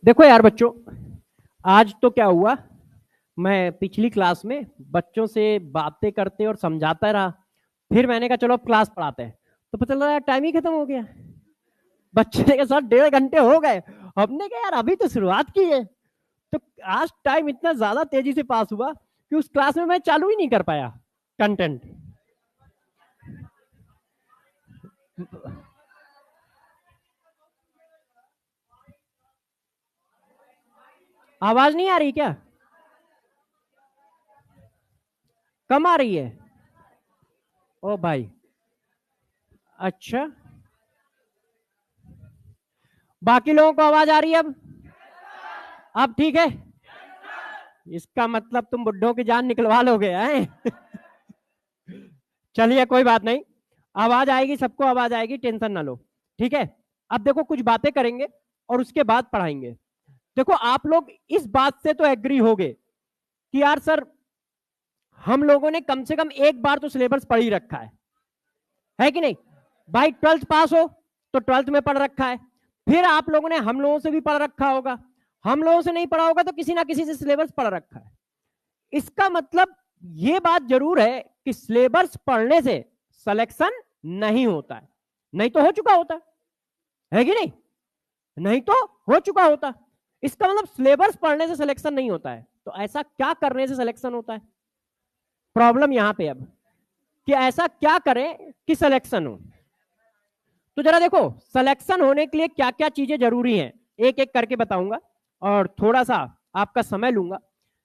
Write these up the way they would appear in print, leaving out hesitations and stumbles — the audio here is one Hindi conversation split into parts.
देखो यार बच्चों, आज तो क्या हुआ। मैं पिछली क्लास में बच्चों से बातें करते और समझाता रहा। फिर मैंने कहा चलो अब क्लास पढ़ाते हैं। तो पता लगा यार टाइम ही खत्म हो गया। बच्चे के साथ 1.5 घंटे हो गए। हमने कहा यार अभी तो शुरुआत की है। तो आज टाइम इतना ज्यादा तेजी से पास हुआ कि उस क्लास में मैं चालू ही नहीं कर पाया कंटेंट। आवाज नहीं आ रही क्या? कम आ रही है? ओ भाई। अच्छा, बाकी लोगों को आवाज आ रही है अब ठीक है। इसका मतलब तुम बुड्ढों की जान निकलवा लोगे हैं? चलिए कोई बात नहीं, आवाज आएगी, सबको आवाज आएगी, टेंशन ना लो। ठीक है। अब देखो कुछ बातें करेंगे और उसके बाद पढ़ाएंगे। देखो आप लोग इस बात से तो एग्री होगे कि यार सर, हम लोगों ने कम से कम एक बार तो सिलेबस पढ़ ही रखा है कि नहीं? भाई 12th पास हो तो 12th में पढ़ रखा है। फिर आप लोगों ने हम लोगों से भी पढ़ रखा होगा। हम लोगों से नहीं पढ़ा होगा तो किसी ना किसी से सिलेबस पढ़ रखा है। इसका मतलब ये बात जरूर है कि सिलेबस पढ़ने से सिलेक्शन नहीं होता है। नहीं तो हो चुका होता है कि नहीं? नहीं तो हो चुका होता। इसका मतलब सिलेबस पढ़ने से सिलेक्शन नहीं होता है। तो ऐसा क्या करने से सिलेक्शन होता है? प्रॉब्लम यहां पे अब कि ऐसा क्या करें कि सिलेक्शन हो। तो जरा देखो, सिलेक्शन होने के लिए क्या क्या चीजें जरूरी हैं, एक एक करके बताऊंगा और थोड़ा सा आपका समय लूंगा।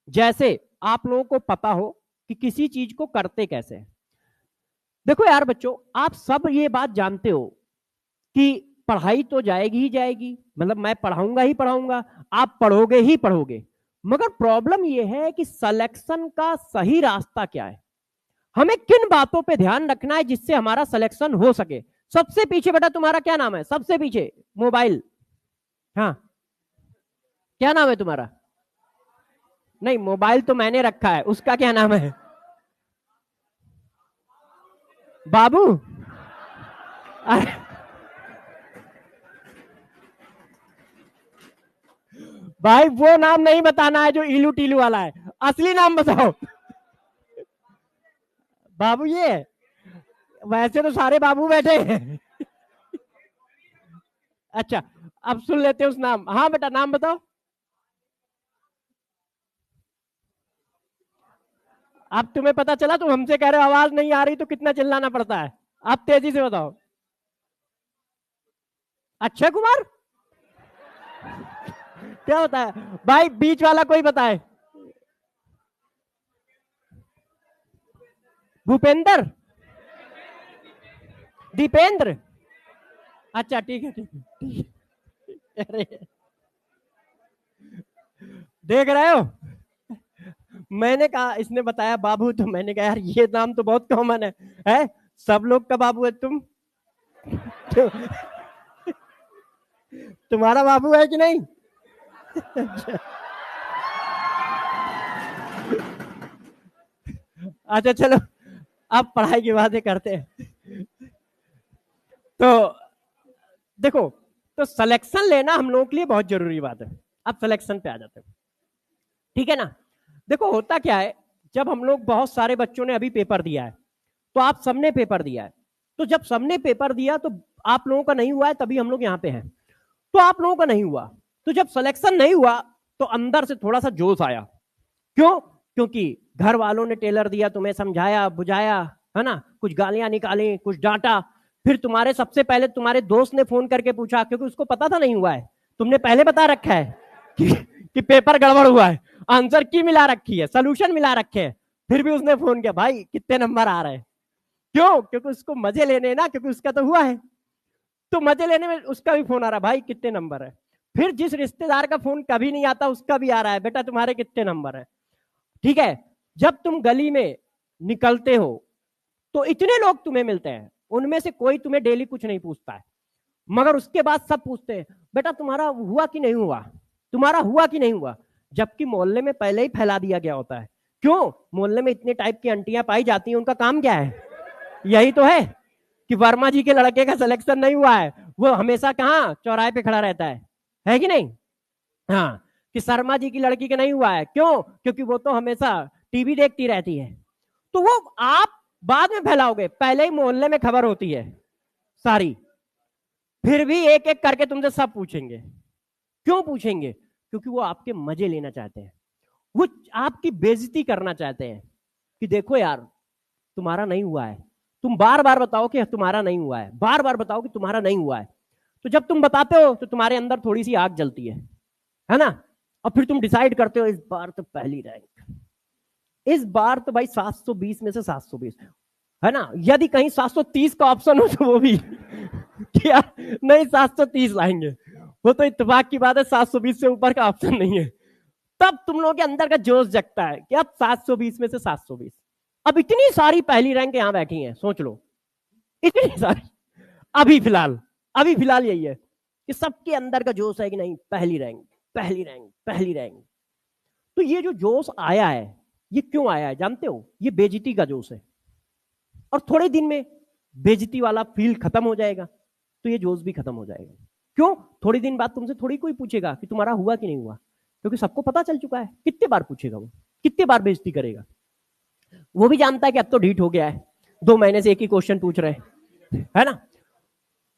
जैसे आप लोगों को पता हो कि किसी चीज को करते कैसे हैं। देखो यार बच्चों, आप सब ये बात जानते हो कि पढ़ाई तो जाएगी ही जाएगी, मतलब मैं पढ़ाऊंगा ही पढ़ाऊंगा, आप पढ़ोगे ही पढ़ोगे। मगर प्रॉब्लम यह है कि सिलेक्शन का सही रास्ता क्या है। हमें किन बातों पे ध्यान रखना है जिससे हमारा सिलेक्शन हो सके। सबसे पीछे बेटा तुम्हारा क्या नाम है? सबसे पीछे मोबाइल। हाँ, क्या नाम है तुम्हारा? नहीं, मोबाइल तो मैंने रखा है, उसका क्या नाम है? बाबू। अरे भाई, वो नाम नहीं बताना है जो इलू टीलू वाला है। असली नाम बताओ। बाबू ये है? वैसे तो सारे बाबू बैठे हैं। अच्छा, अब सुन लेते हैं उस नाम। हाँ बेटा, नाम बताओ। अब तुम्हें पता चला, तुम हमसे कह रहे हो आवाज नहीं आ रही तो कितना चिल्लाना पड़ता है। आप तेजी से बताओ। अक्षय कुमार? क्या होता है भाई, बीच वाला कोई बताए। भूपेंद्र? दीपेंद्र? अच्छा ठीक है, ठीक है, ठीक है। अरे देख रहे हो, मैंने कहा, इसने बताया बाबू, तो मैंने कहा यार ये नाम तो बहुत कॉमन है? सब लोग का बाबू है तुम। तो, तुम्हारा बाबू है कि नहीं? अच्छा चलो, अब पढ़ाई की बातें करते हैं। तो देखो, तो सिलेक्शन लेना हम लोगों के लिए बहुत जरूरी बात है। अब सिलेक्शन पे आ जाते हैं। ठीक है ना? देखो होता क्या है, जब हम लोग, बहुत सारे बच्चों ने अभी पेपर दिया है, तो आप सबने पेपर दिया है। तो जब सबने पेपर दिया तो आप लोगों का नहीं हुआ है, तभी हम लोग यहाँ पे हैं। तो आप लोगों का नहीं हुआ, तो जब सिलेक्शन नहीं हुआ तो अंदर से थोड़ा सा जोश आया। क्यों? क्योंकि घर वालों ने टेलर दिया, तुम्हें समझाया बुझाया, है ना, कुछ गालियां निकाली, कुछ डांटा। फिर तुम्हारे, सबसे पहले तुम्हारे दोस्त ने फोन करके पूछा, क्योंकि उसको पता था नहीं हुआ है, तुमने पहले बता रखा है कि पेपर गड़बड़ हुआ है, आंसर की मिला रखी है, सोल्यूशन मिला रखे हैं। फिर भी उसने फोन किया, भाई कितने नंबर आ रहे हैं। क्यों? क्योंकि उसको मजे लेने ना, क्योंकि उसका तो हुआ है। तो मजे लेने में उसका भी फोन आ रहा है, भाई कितने नंबर है। फिर जिस रिश्तेदार का फोन कभी नहीं आता उसका भी आ रहा है, बेटा तुम्हारे कितने नंबर है। ठीक है। जब तुम गली में निकलते हो तो इतने लोग तुम्हें मिलते हैं, उनमें से कोई तुम्हें डेली कुछ नहीं पूछता है, मगर उसके बाद सब पूछते हैं, बेटा तुम्हारा हुआ कि नहीं हुआ, तुम्हारा हुआ कि नहीं हुआ। जबकि मोहल्ले में पहले ही फैला दिया गया होता है। क्यों? मोहल्ले में इतने टाइप की आंटियां पाई जाती हैं, उनका काम क्या है? यही तो है कि वर्मा जी के लड़के का सिलेक्शन नहीं हुआ है, वो हमेशा कहाँ चौराहे पे खड़ा रहता है कि नहीं? हाँ, कि शर्मा जी की लड़की का नहीं हुआ है, क्यों? क्योंकि वो तो हमेशा टीवी देखती रहती है। तो वो आप बाद में फैलाओगे, पहले ही मोहल्ले में खबर होती है सारी, फिर भी एक एक करके तुमसे सब पूछेंगे। क्यों पूछेंगे? क्योंकि वो आपके मजे लेना चाहते हैं, वो आपकी बेइज्जती करना चाहते हैं कि देखो यार तुम्हारा नहीं हुआ है, तुम बार बार बताओ कि तुम्हारा नहीं हुआ है, बार बार बताओ कि तुम्हारा नहीं हुआ है। तो जब तुम बताते हो तो तुम्हारे अंदर थोड़ी सी आग जलती है ना? और फिर तुम डिसाइड करते हो इस बार तो पहली रैंक, इस बार तो भाई 720 में से 720, है ना? यदि कहीं 730 का ऑप्शन हो तो वो भी क्या, नहीं 730 लाएंगे, वो तो इत्तेफाक की बात है, 720 से ऊपर का ऑप्शन नहीं है। तब तुम लोगों के अंदर का जोश जगता है कि अब 720 में से 720। अब इतनी सारी पहली रैंक यहां बैठी हैं, सोच लो, इतनी सारी। अभी फिलहाल यही है कि सबके अंदर का जोश है कि नहीं पहली रैंक, पहली रैंक, पहली रैंक। तो ये जो जोश आया है, ये क्यों आया है जानते हो? ये बेइज्जती का जोश है, और थोड़े दिन में बेइज्जती वाला फील खत्म हो जाएगा, तो ये जोश भी खत्म हो जाएगा। क्यों? थोड़ी दिन बाद तुमसे थोड़ी कोई पूछेगा कि तुम्हारा हुआ कि नहीं हुआ, क्योंकि सबको पता चल चुका है। कितने बार पूछेगा वो, कितने बार बेइज्जती करेगा? वो भी जानता है कि अब तो ढीठ हो गया है, 2 महीने से एक ही क्वेश्चन पूछ रहे हैं, है ना?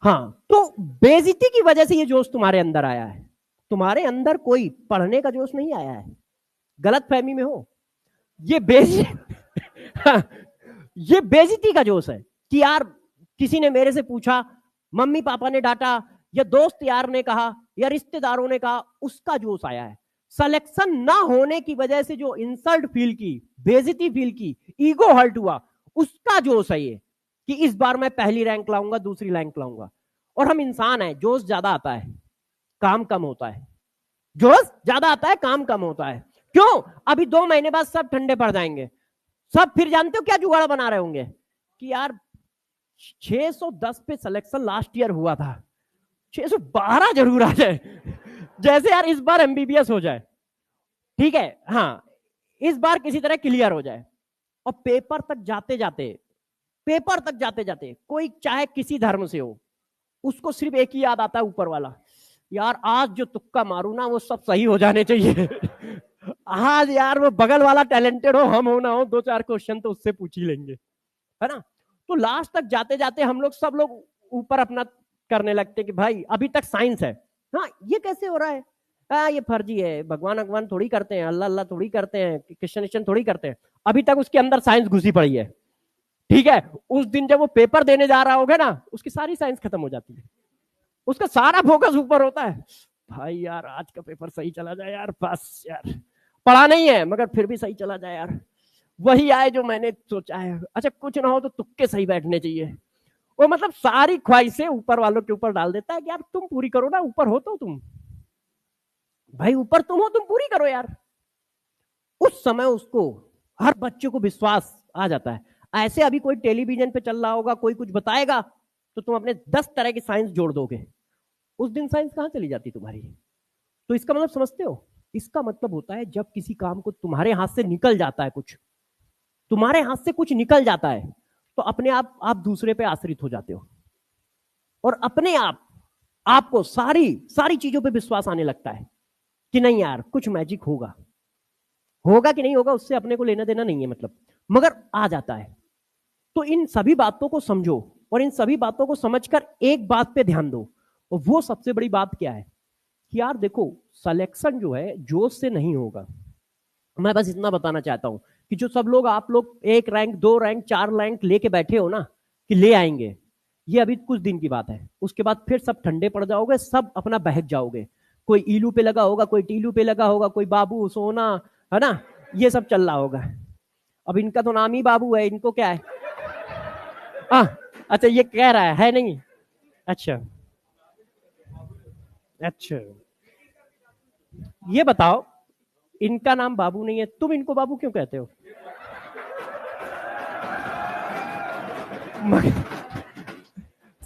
हाँ, तो बेइज्जती की वजह से ये जोश तुम्हारे अंदर आया है। तुम्हारे अंदर कोई पढ़ने का जोश नहीं आया है, गलत फहमी में हो। ये हाँ, ये बेइज्जती का जोश है कि यार किसी ने मेरे से पूछा, मम्मी पापा ने डांटा, या दोस्त यार ने कहा, या रिश्तेदारों ने कहा, उसका जोश आया है। सिलेक्शन ना होने की वजह से जो इंसल्ट फील की, बेइज्जती फील की, ईगो हर्ट हुआ, उसका जोश है ये कि इस बार मैं पहली रैंक लाऊंगा, दूसरी रैंक लाऊंगा। और हम इंसान हैं, जोश ज्यादा आता है, काम कम होता है। जोश ज्यादा आता है, काम कम होता है। क्यों? अभी 2 महीने बाद सब ठंडे पड़ जाएंगे, सब फिर जानते हो क्या जुगाड़ बना रहे होंगे कि यार 610 पे सिलेक्शन लास्ट ईयर हुआ था, 612 जरूर आ जाए, जैसे यार इस बार एमबीबीएस हो जाए, ठीक है, हाँ, इस बार किसी तरह क्लियर हो जाए। और पेपर तक जाते जाते कोई चाहे किसी धर्म से हो, उसको सिर्फ एक ही याद आता है ऊपर वाला, यार आज जो तुक्का मारू ना वो सब सही हो जाने चाहिए। आज यार वो बगल वाला टैलेंटेड हो, हम हो ना हो, 2-4 क्वेश्चन तो उससे पूछ ही लेंगे, है ना? तो लास्ट तक जाते जाते हम लोग सब लोग ऊपर अपना करने लगते कि भाई अभी तक साइंस है, हाँ ये कैसे हो रहा है, ये फर्जी है, भगवान भगवान थोड़ी करते हैं, अल्लाह अल्लाह थोड़ी करते हैं, क्रिश्चियन थोड़ी करते हैं। अभी तक उसके अंदर साइंस घुसी पड़ी है, ठीक है? उस दिन जब वो पेपर देने जा रहा होगा ना, उसकी सारी साइंस खत्म हो जाती है, उसका सारा फोकस ऊपर होता है, भाई यार आज का पेपर सही चला जाए यार, बस यार पढ़ा नहीं है मगर फिर भी सही चला जाए यार, वही आए जो मैंने सोचा है, अच्छा कुछ ना हो तो तुक्के सही बैठने चाहिए। वो मतलब सारी ख्वाहिशें ऊपर वालों के ऊपर डाल देता है कि यार तुम पूरी करो ना, ऊपर हो तो तुम, भाई ऊपर तुम हो, तुम पूरी करो यार। उस समय उसको, हर बच्चे को विश्वास आ जाता है। ऐसे अभी कोई टेलीविजन पे चल रहा होगा, कोई कुछ बताएगा तो तुम अपने 10 तरह की साइंस जोड़ दोगे, उस दिन साइंस कहां चली जाती तुम्हारी? तो इसका मतलब समझते हो? इसका मतलब होता है जब किसी काम को तुम्हारे हाथ से निकल जाता है, कुछ तुम्हारे हाथ से कुछ निकल जाता है, तो अपने आप दूसरे पे आश्रित हो जाते हो, और अपने आप आपको सारी सारी चीजों पे विश्वास आने लगता है कि नहीं यार कुछ मैजिक होगा, होगा कि नहीं होगा उससे अपने को लेना देना नहीं है, मतलब मगर आ जाता है। तो इन सभी बातों को समझो, और इन सभी बातों को समझकर एक बात पे ध्यान दो, और वो सबसे बड़ी बात क्या है कि यार देखो सिलेक्शन जो है जोश से नहीं होगा। मैं बस इतना बताना चाहता हूं कि जो सब लोग, आप लोग 1 रैंक 2 रैंक 4 रैंक लेके बैठे हो ना कि ले आएंगे, ये अभी कुछ दिन की बात है, उसके बाद फिर सब ठंडे पड़ जाओगे, सब अपना बहक जाओगे। कोई ईलू पे लगा होगा, कोई टीलू पे लगा होगा, कोई बाबू सोना, है ना, ये सब चल रहा होगा। अब इनका तो नाम ही बाबू है, इनको क्या है? अच्छा ये कह रहा है नहीं? अच्छा अच्छा, ये बताओ, इनका नाम बाबू नहीं है, तुम इनको बाबू क्यों कहते हो?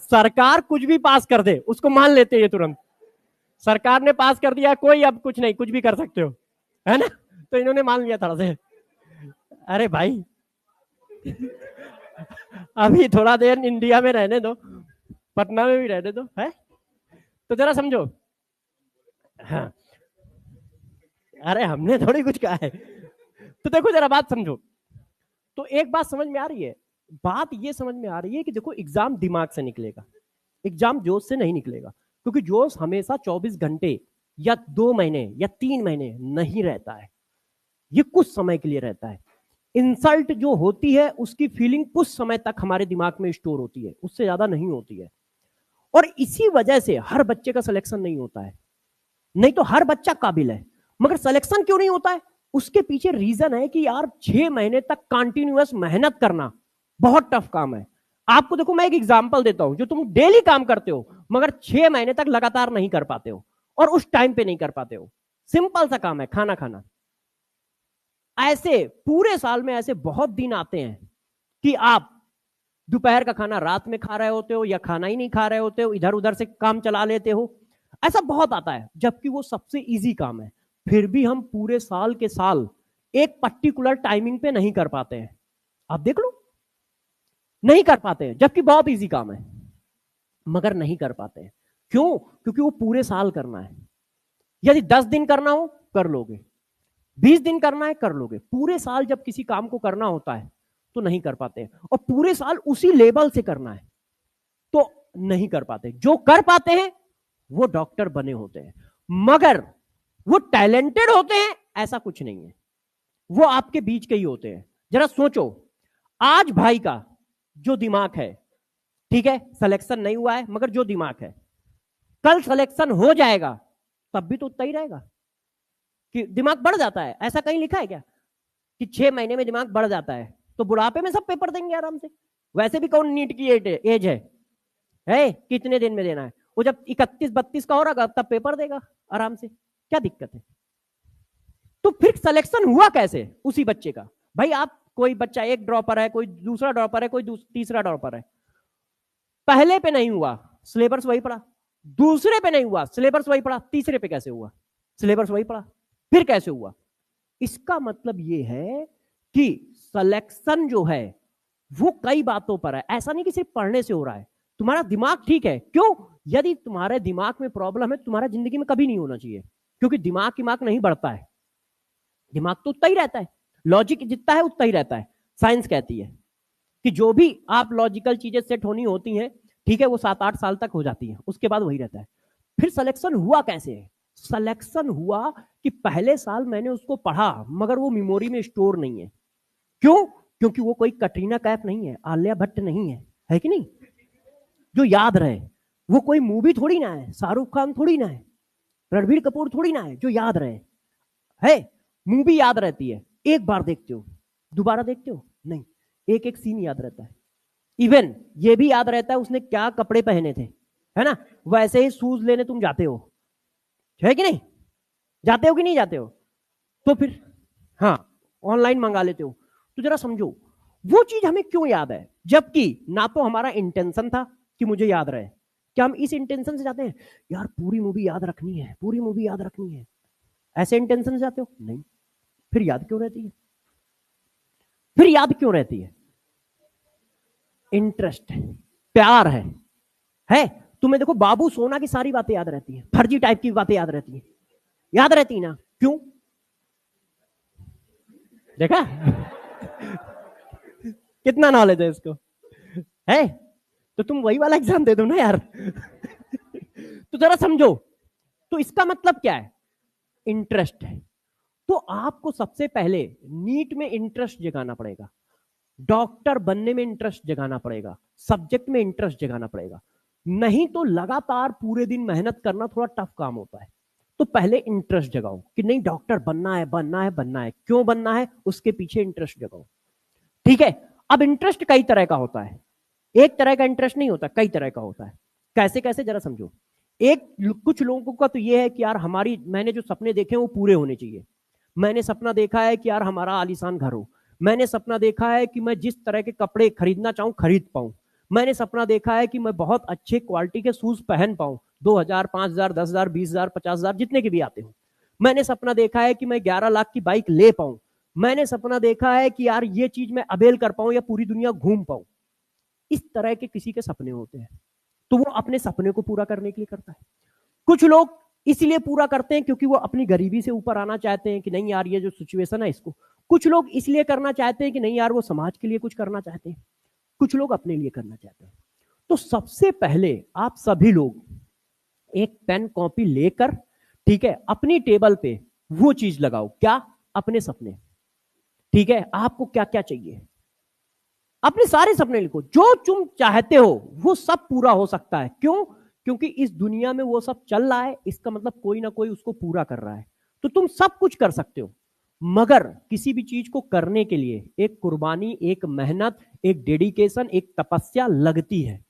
सरकार कुछ भी पास कर दे उसको मान लेते हैं ये तुरंत, सरकार ने पास कर दिया, कोई अब कुछ नहीं, कुछ भी कर सकते हो, है ना? तो इन्होंने मान लिया थोड़ा से। अरे भाई अभी थोड़ा देर इंडिया में रहने दो, पटना में भी रहने दो, है तो जरा समझो। हाँ, अरे हमने थोड़ी कुछ कहा है। तो देखो जरा बात समझो। तो एक बात समझ में आ रही है, बात ये समझ में आ रही है कि देखो एग्जाम दिमाग से निकलेगा, एग्जाम जोश से नहीं निकलेगा, क्योंकि जोश हमेशा 24 घंटे या 2 महीने या 3 महीने नहीं रहता है, ये कुछ समय के लिए रहता है। इंसल्ट जो होती है उसकी फीलिंग कुछ समय तक हमारे दिमाग में स्टोर होती है, उससे ज्यादा नहीं होती है। और इसी वजह से हर बच्चे का सिलेक्शन नहीं होता है। नहीं तो हर बच्चा काबिल है, मगर सिलेक्शन क्यों नहीं होता है? उसके पीछे रीजन है कि यार 6 महीने तक कंटिन्यूअस मेहनत करना बहुत टफ काम है। आपको देखो मैं एक एग्जांपल देता हूं, जो तुम डेली काम करते हो मगर 6 महीने तक लगातार नहीं कर पाते हो और उस टाइम पे नहीं कर पाते हो। सिंपल सा काम है, खाना खाना। ऐसे पूरे साल में ऐसे बहुत दिन आते हैं कि आप दोपहर का खाना रात में खा रहे होते हो या खाना ही नहीं खा रहे होते हो, इधर उधर से काम चला लेते हो। ऐसा बहुत आता है, जबकि वो सबसे इजी काम है। फिर भी हम पूरे साल के साल एक पर्टिकुलर टाइमिंग पे नहीं कर पाते हैं। आप देख लो, नहीं कर पाते हैं, जबकि बहुत इजी काम है मगर नहीं कर पाते हैं। क्यों? क्योंकि वो पूरे साल करना है। यदि 10 दिन करना हो कर लोगे, 20 दिन करना है कर लोगे, पूरे साल जब किसी काम को करना होता है तो नहीं कर पाते हैं। और पूरे साल उसी लेवल से करना है तो नहीं कर पाते। जो कर पाते हैं वो डॉक्टर बने होते हैं, मगर वो टैलेंटेड होते हैं ऐसा कुछ नहीं है। वो आपके बीच के ही होते हैं। जरा सोचो, आज भाई का जो दिमाग है, ठीक है, सिलेक्शन नहीं हुआ है मगर जो दिमाग है, कल सिलेक्शन हो जाएगा तब भी तो उतना ही रहेगा। कि दिमाग बढ़ जाता है, ऐसा कहीं लिखा है क्या कि 6 महीने में दिमाग बढ़ जाता है? तो बुढ़ापे में सब पेपर देंगे आराम से। वैसे भी कौन नीट की एज है कितने दिन में देना है? वो जब 31-32 का हो रहा तब पेपर देगा आराम से, क्या दिक्कत है? तो फिर सिलेक्शन हुआ कैसे उसी बच्चे का? भाई आप, कोई बच्चा एक ड्रॉपर है, कोई दूसरा ड्रॉपर है, कोई तीसरा ड्रॉपर है। पहले पे नहीं हुआ, सिलेबस वही पढ़ा। दूसरे पे नहीं हुआ, सिलेबस वही पढ़ा। तीसरे पे कैसे हुआ? सिलेबस वही पढ़ा। फिर कैसे हुआ? इसका मतलब ये है कि सिलेक्शन जो है वो कई बातों पर है, ऐसा नहीं कि सिर्फ पढ़ने से हो रहा है। तुम्हारा दिमाग ठीक है, क्यों? यदि तुम्हारे दिमाग में प्रॉब्लम है, तुम्हारा जिंदगी में कभी नहीं होना चाहिए, क्योंकि दिमाग नहीं बढ़ता है, दिमाग तो उतना ही रहता है, लॉजिक जितना है उतना ही रहता है। साइंस कहती है कि जो भी आप लॉजिकल चीजें सेट होनी होती हैं, ठीक है, वो 7-8 साल तक हो जाती हैं, उसके बाद वही रहता है। फिर सिलेक्शन हुआ कैसे? सिलेक्शन हुआ कि पहले साल मैंने उसको पढ़ा मगर वो मेमोरी में स्टोर नहीं है। क्यों? क्योंकि वो कोई कटरीना कैफ नहीं है, आलिया भट्ट नहीं है कि नहीं, जो याद रहे। वो कोई मूवी थोड़ी ना है, शाहरुख खान थोड़ी ना है, रणबीर कपूर थोड़ी ना है जो याद रहे। है मूवी याद रहती है, एक बार देखते हो दोबारा देखते हो नहीं, एक एक सीन याद रहता है। इवन ये भी याद रहता है उसने क्या कपड़े पहने थे, है ना? वैसे ही शूज लेने तुम जाते हो, है कि नहीं? जाते हो कि नहीं जाते हो? तो फिर हाँ, ऑनलाइन मंगा लेते हो। तो जरा समझो वो चीज हमें क्यों याद है, जबकि ना तो हमारा इंटेंशन था कि मुझे याद रहे। क्या हम इस इंटेंशन से जाते हैं यार पूरी मूवी याद रखनी है, पूरी मूवी याद रखनी है, ऐसे इंटेंशन से जाते हो? नहीं। फिर याद क्यों रहती है? फिर याद क्यों रहती है? इंटरेस्ट है, प्यार है। तुम्हें देखो बाबू सोना की सारी बातें याद रहती है, फर्जी टाइप की बातें याद रहती है, याद रहती ना? क्यों? देखा कितना नॉलेज है इसको, है? तो तुम वही वाला एग्जाम दे दो ना यार तो जरा समझो, तो इसका मतलब क्या है? इंटरेस्ट है। तो आपको सबसे पहले नीट में इंटरेस्ट जगाना पड़ेगा, डॉक्टर बनने में इंटरेस्ट जगाना पड़ेगा, सब्जेक्ट में इंटरेस्ट जगाना पड़ेगा। नहीं तो लगातार पूरे दिन मेहनत करना थोड़ा टफ काम होता है। तो पहले इंटरेस्ट जगाओ कि नहीं डॉक्टर बनना है, बनना है, बनना है। क्यों बनना है उसके पीछे इंटरेस्ट जगाओ, ठीक है? अब इंटरेस्ट कई तरह का होता है, एक तरह का इंटरेस्ट नहीं होता, कई तरह का होता है। कैसे कैसे जरा समझो। एक कुछ लोगों का तो ये है कि यार हमारी, मैंने जो सपने देखे वो पूरे होने चाहिए। मैंने सपना देखा है कि यार हमारा आलीशान घर हो, मैंने सपना देखा है कि मैं जिस तरह के कपड़े खरीदना चाहूं खरीद पाऊं, मैंने सपना देखा है कि मैं बहुत अच्छे क्वालिटी के शूज पहन पाऊं, 2000, 5000, 10,000, 20,000, 50,000 जितने के भी आते हो। मैंने सपना देखा है कि मैं 11 लाख की बाइक ले पाऊं। मैंने सपना देखा है कि यार ये चीज मैं अवेल कर पाऊं या पूरी दुनिया घूम पाऊं। इस तरह के किसी के सपने होते हैं, तो वो अपने सपने को पूरा करने के लिए करता है। कुछ लोग इसलिए पूरा करते हैं क्योंकि वो अपनी गरीबी से ऊपर आना चाहते हैं कि नहीं यार ये जो सिचुएशन है इसको। कुछ लोग इसलिए करना चाहते हैं कि नहीं यार वो समाज के लिए कुछ करना चाहते हैं, कुछ लोग अपने लिए करना चाहते हैं। तो सबसे पहले आप सभी लोग एक पेन कॉपी लेकर, ठीक है, अपनी टेबल पे वो चीज लगाओ, क्या? अपने सपने। ठीक है, आपको क्या क्या चाहिए, अपने सारे सपने लिखो। जो तुम चाहते हो वो सब पूरा हो सकता है। क्यों? क्योंकि इस दुनिया में वो सब चल रहा है, इसका मतलब कोई ना कोई उसको पूरा कर रहा है। तो तुम सब कुछ कर सकते हो, मगर किसी भी चीज को करने के लिए एक कुर्बानी, एक मेहनत, एक डेडिकेशन, एक तपस्या लगती है।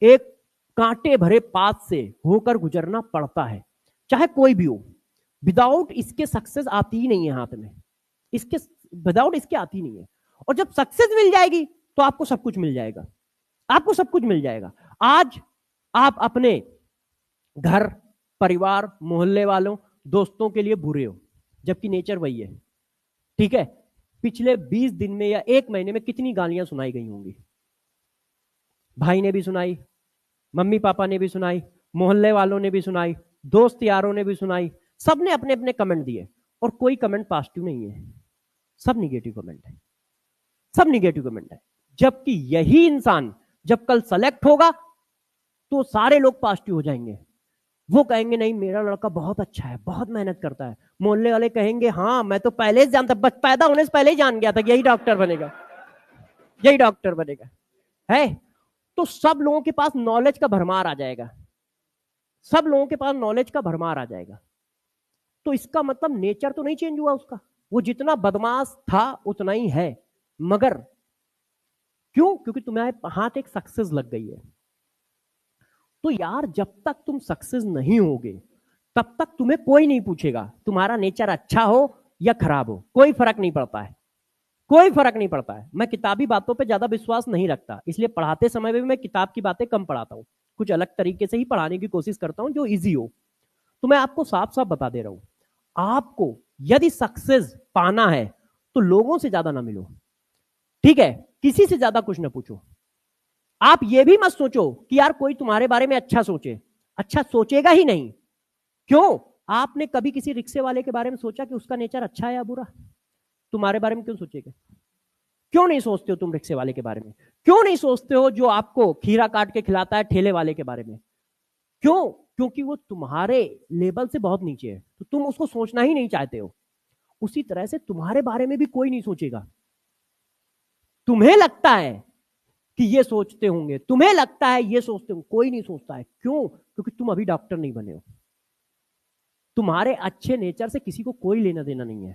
एक कांटे भरे पाथ से होकर गुजरना पड़ता है, चाहे कोई भी हो। विदाउट इसके सक्सेस आती ही नहीं है हाथ में, इसके विदाउट इसके आती नहीं है। और जब सक्सेस मिल जाएगी तो आपको सब कुछ मिल जाएगा, आपको सब कुछ मिल जाएगा। आज आप अपने घर, परिवार, मोहल्ले वालों, दोस्तों के लिए बुरे हो, जबकि नेचर वही है। ठीक है, पिछले 20 दिन में या 1 महीने में कितनी गालियां सुनाई गई होंगी? भाई ने भी सुनाई, मम्मी पापा ने भी सुनाई, मोहल्ले वालों ने भी सुनाई, दोस्त यारों ने भी सुनाई। सबने अपने अपने कमेंट दिए और कोई कमेंट पॉजिटिव नहीं है, सब निगेटिव कमेंट है, सब निगेटिव कमेंट है। जबकि यही इंसान जब कल सेलेक्ट होगा तो सारे लोग पॉजिटिव हो जाएंगे। वो कहेंगे नहीं मेरा लड़का बहुत अच्छा है, बहुत मेहनत करता है। मोहल्ले वाले कहेंगे हाँ मैं तो पहले से जानता, बस पैदा होने से पहले ही जान गया था यही डॉक्टर बनेगा, यही डॉक्टर बनेगा। है तो सब लोगों के पास नॉलेज का भरमार आ जाएगा, सब लोगों के पास नॉलेज का भरमार आ जाएगा। तो इसका मतलब नेचर तो नहीं चेंज हुआ उसका, वो जितना बदमाश था उतना ही है। मगर क्यों? क्योंकि तुम्हारे हाथ एक सक्सेस लग गई है। तो यार जब तक तुम सक्सेस नहीं होगे तब तक तुम्हें कोई नहीं पूछेगा तुम्हारा नेचर अच्छा हो या खराब हो, कोई फर्क नहीं पड़ता है, कोई फर्क नहीं पड़ता है। मैं किताबी बातों पे ज्यादा विश्वास नहीं रखता, इसलिए पढ़ाते समय भी मैं किताब की बातें कम पढ़ाता हूँ, कुछ अलग तरीके से ही पढ़ाने की कोशिश करता हूँ जो इजी हो। तो मैं आपको साफ साफ बता दे रहा हूं, आपको यदि सक्सेस पाना है तो लोगों से ज्यादा ना मिलो, ठीक है, किसी से ज्यादा कुछ ना पूछो। आप ये भी मत सोचो कि यार कोई तुम्हारे बारे में अच्छा सोचे, अच्छा सोचेगा ही नहीं। क्यों? आपने कभी किसी रिक्शे वाले के बारे में सोचा कि उसका नेचर अच्छा है या बुरा? तुम्हारे बारे में क्यों सोचेगा? क्यों नहीं सोचते हो तुम रिक्शे वाले के बारे में? क्यों नहीं सोचते हो जो आपको खीरा काट के खिलाता है ठेले वाले के बारे में? क्यों? क्योंकि वो तुम्हारे लेवल से बहुत नीचे है, तो तुम उसको सोचना ही नहीं चाहते हो। उसी तरह से तुम्हारे बारे में भी कोई नहीं सोचेगा। तुम्हें लगता है कि ये सोचते होंगे, तुम्हें लगता है ये सोचते होंगे, कोई नहीं सोचता है। क्यों? क्योंकि तुम अभी डॉक्टर नहीं बने हो। तुम्हारे अच्छे नेचर से किसी को कोई लेना देना नहीं है,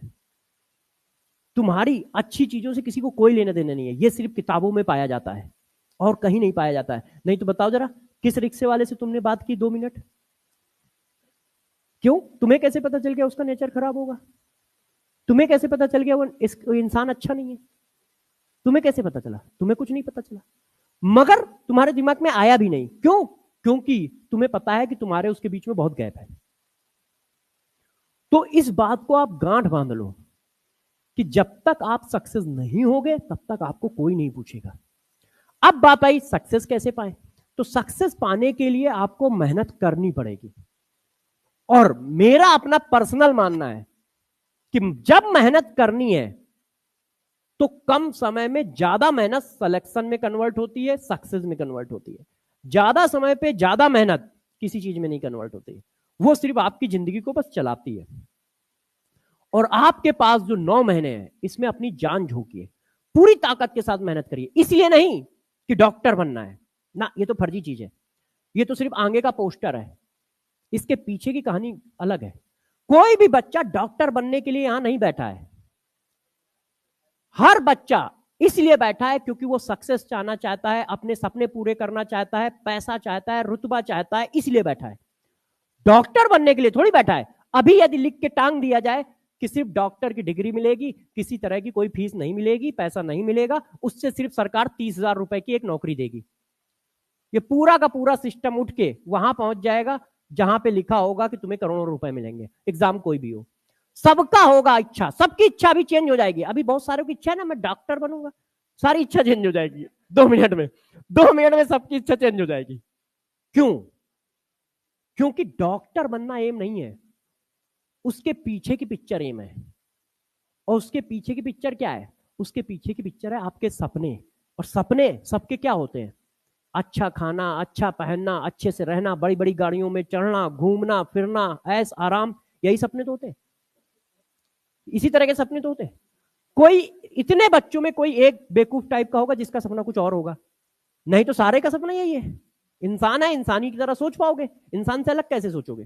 तुम्हारी अच्छी चीजों से किसी को कोई लेना देना नहीं है। ये सिर्फ किताबों में पाया जाता है और कहीं नहीं पाया जाता है। नहीं तो बताओ जरा, किस रिक्शे वाले से तुमने बात की 2 मिनट? क्यों? तुम्हें कैसे पता चल गया उसका नेचर खराब होगा? तुम्हें कैसे पता चल गया वो इंसान अच्छा नहीं है? तुम्हें कैसे पता चला? तुम्हें कुछ नहीं पता चला, मगर तुम्हारे दिमाग में आया भी नहीं। क्यों? क्योंकि तुम्हें पता है कि तुम्हारे उसके बीच में बहुत गैप है। तो इस बात को आप गांठ बांध लो कि जब तक आप सक्सेस नहीं होगे तब तक आपको कोई नहीं पूछेगा। अब बात आई सक्सेस कैसे पाए। तो सक्सेस पाने के लिए आपको मेहनत करनी पड़ेगी। और मेरा अपना पर्सनल मानना है कि जब मेहनत करनी है तो कम समय में ज्यादा मेहनत सिलेक्शन में कन्वर्ट होती है, सक्सेस में कन्वर्ट होती है। ज्यादा समय पे ज्यादा मेहनत किसी चीज में नहीं कन्वर्ट होती है, वो सिर्फ आपकी जिंदगी को बस चलाती है। और आपके पास जो 9 महीने हैं इसमें अपनी जान झोंकिए, पूरी ताकत के साथ मेहनत करिए। इसलिए नहीं कि डॉक्टर बनना है ना, ये तो फर्जी चीज है, ये तो सिर्फ आगे का पोस्टर है, इसके पीछे की कहानी अलग है। कोई भी बच्चा डॉक्टर बनने के लिए यहां नहीं बैठा है। हर बच्चा इसलिए बैठा है क्योंकि वो सक्सेस चाहना चाहता है, अपने सपने पूरे करना चाहता है, पैसा चाहता है, रुतबा चाहता है, इसलिए बैठा है। डॉक्टर बनने के लिए थोड़ी बैठा है। अभी यदि लिख के टांग दिया जाए कि सिर्फ डॉक्टर की डिग्री मिलेगी, किसी तरह की कोई फीस नहीं मिलेगी, पैसा नहीं मिलेगा, उससे सिर्फ सरकार 30,000 रुपए की एक नौकरी देगी, ये पूरा का पूरा सिस्टम उठ के वहां पहुंच जाएगा जहां पे लिखा होगा कि तुम्हें करोड़ों रुपए मिलेंगे। एग्जाम कोई भी हो, सबका होगा इच्छा, सबकी इच्छा भी चेंज हो जाएगी। अभी बहुत सारों की इच्छा है ना मैं डॉक्टर बनूंगा, सारी इच्छा चेंज हो जाएगी 2 मिनट में, 2 मिनट में सबकी इच्छा चेंज हो जाएगी। क्यों? क्योंकि डॉक्टर बनना एम नहीं है, उसके पीछे की पिक्चर एम है। और उसके पीछे की पिक्चर क्या है? उसके पीछे की पिक्चर है आपके सपने। और सपने सबके क्या होते हैं? अच्छा खाना, अच्छा पहनना, अच्छे से रहना, बड़ी बड़ी गाड़ियों में चढ़ना, घूमना फिरना, ऐश आराम, यही सपने तो होते हैं। इसी तरह के सपने तो होते हैं। कोई इतने बच्चों में कोई एक बेवकूफ टाइप का होगा जिसका सपना कुछ और होगा, नहीं तो सारे का सपना यही है। इंसान है, इंसानी की तरह सोच पाओगे? इंसान से अलग कैसे सोचोगे?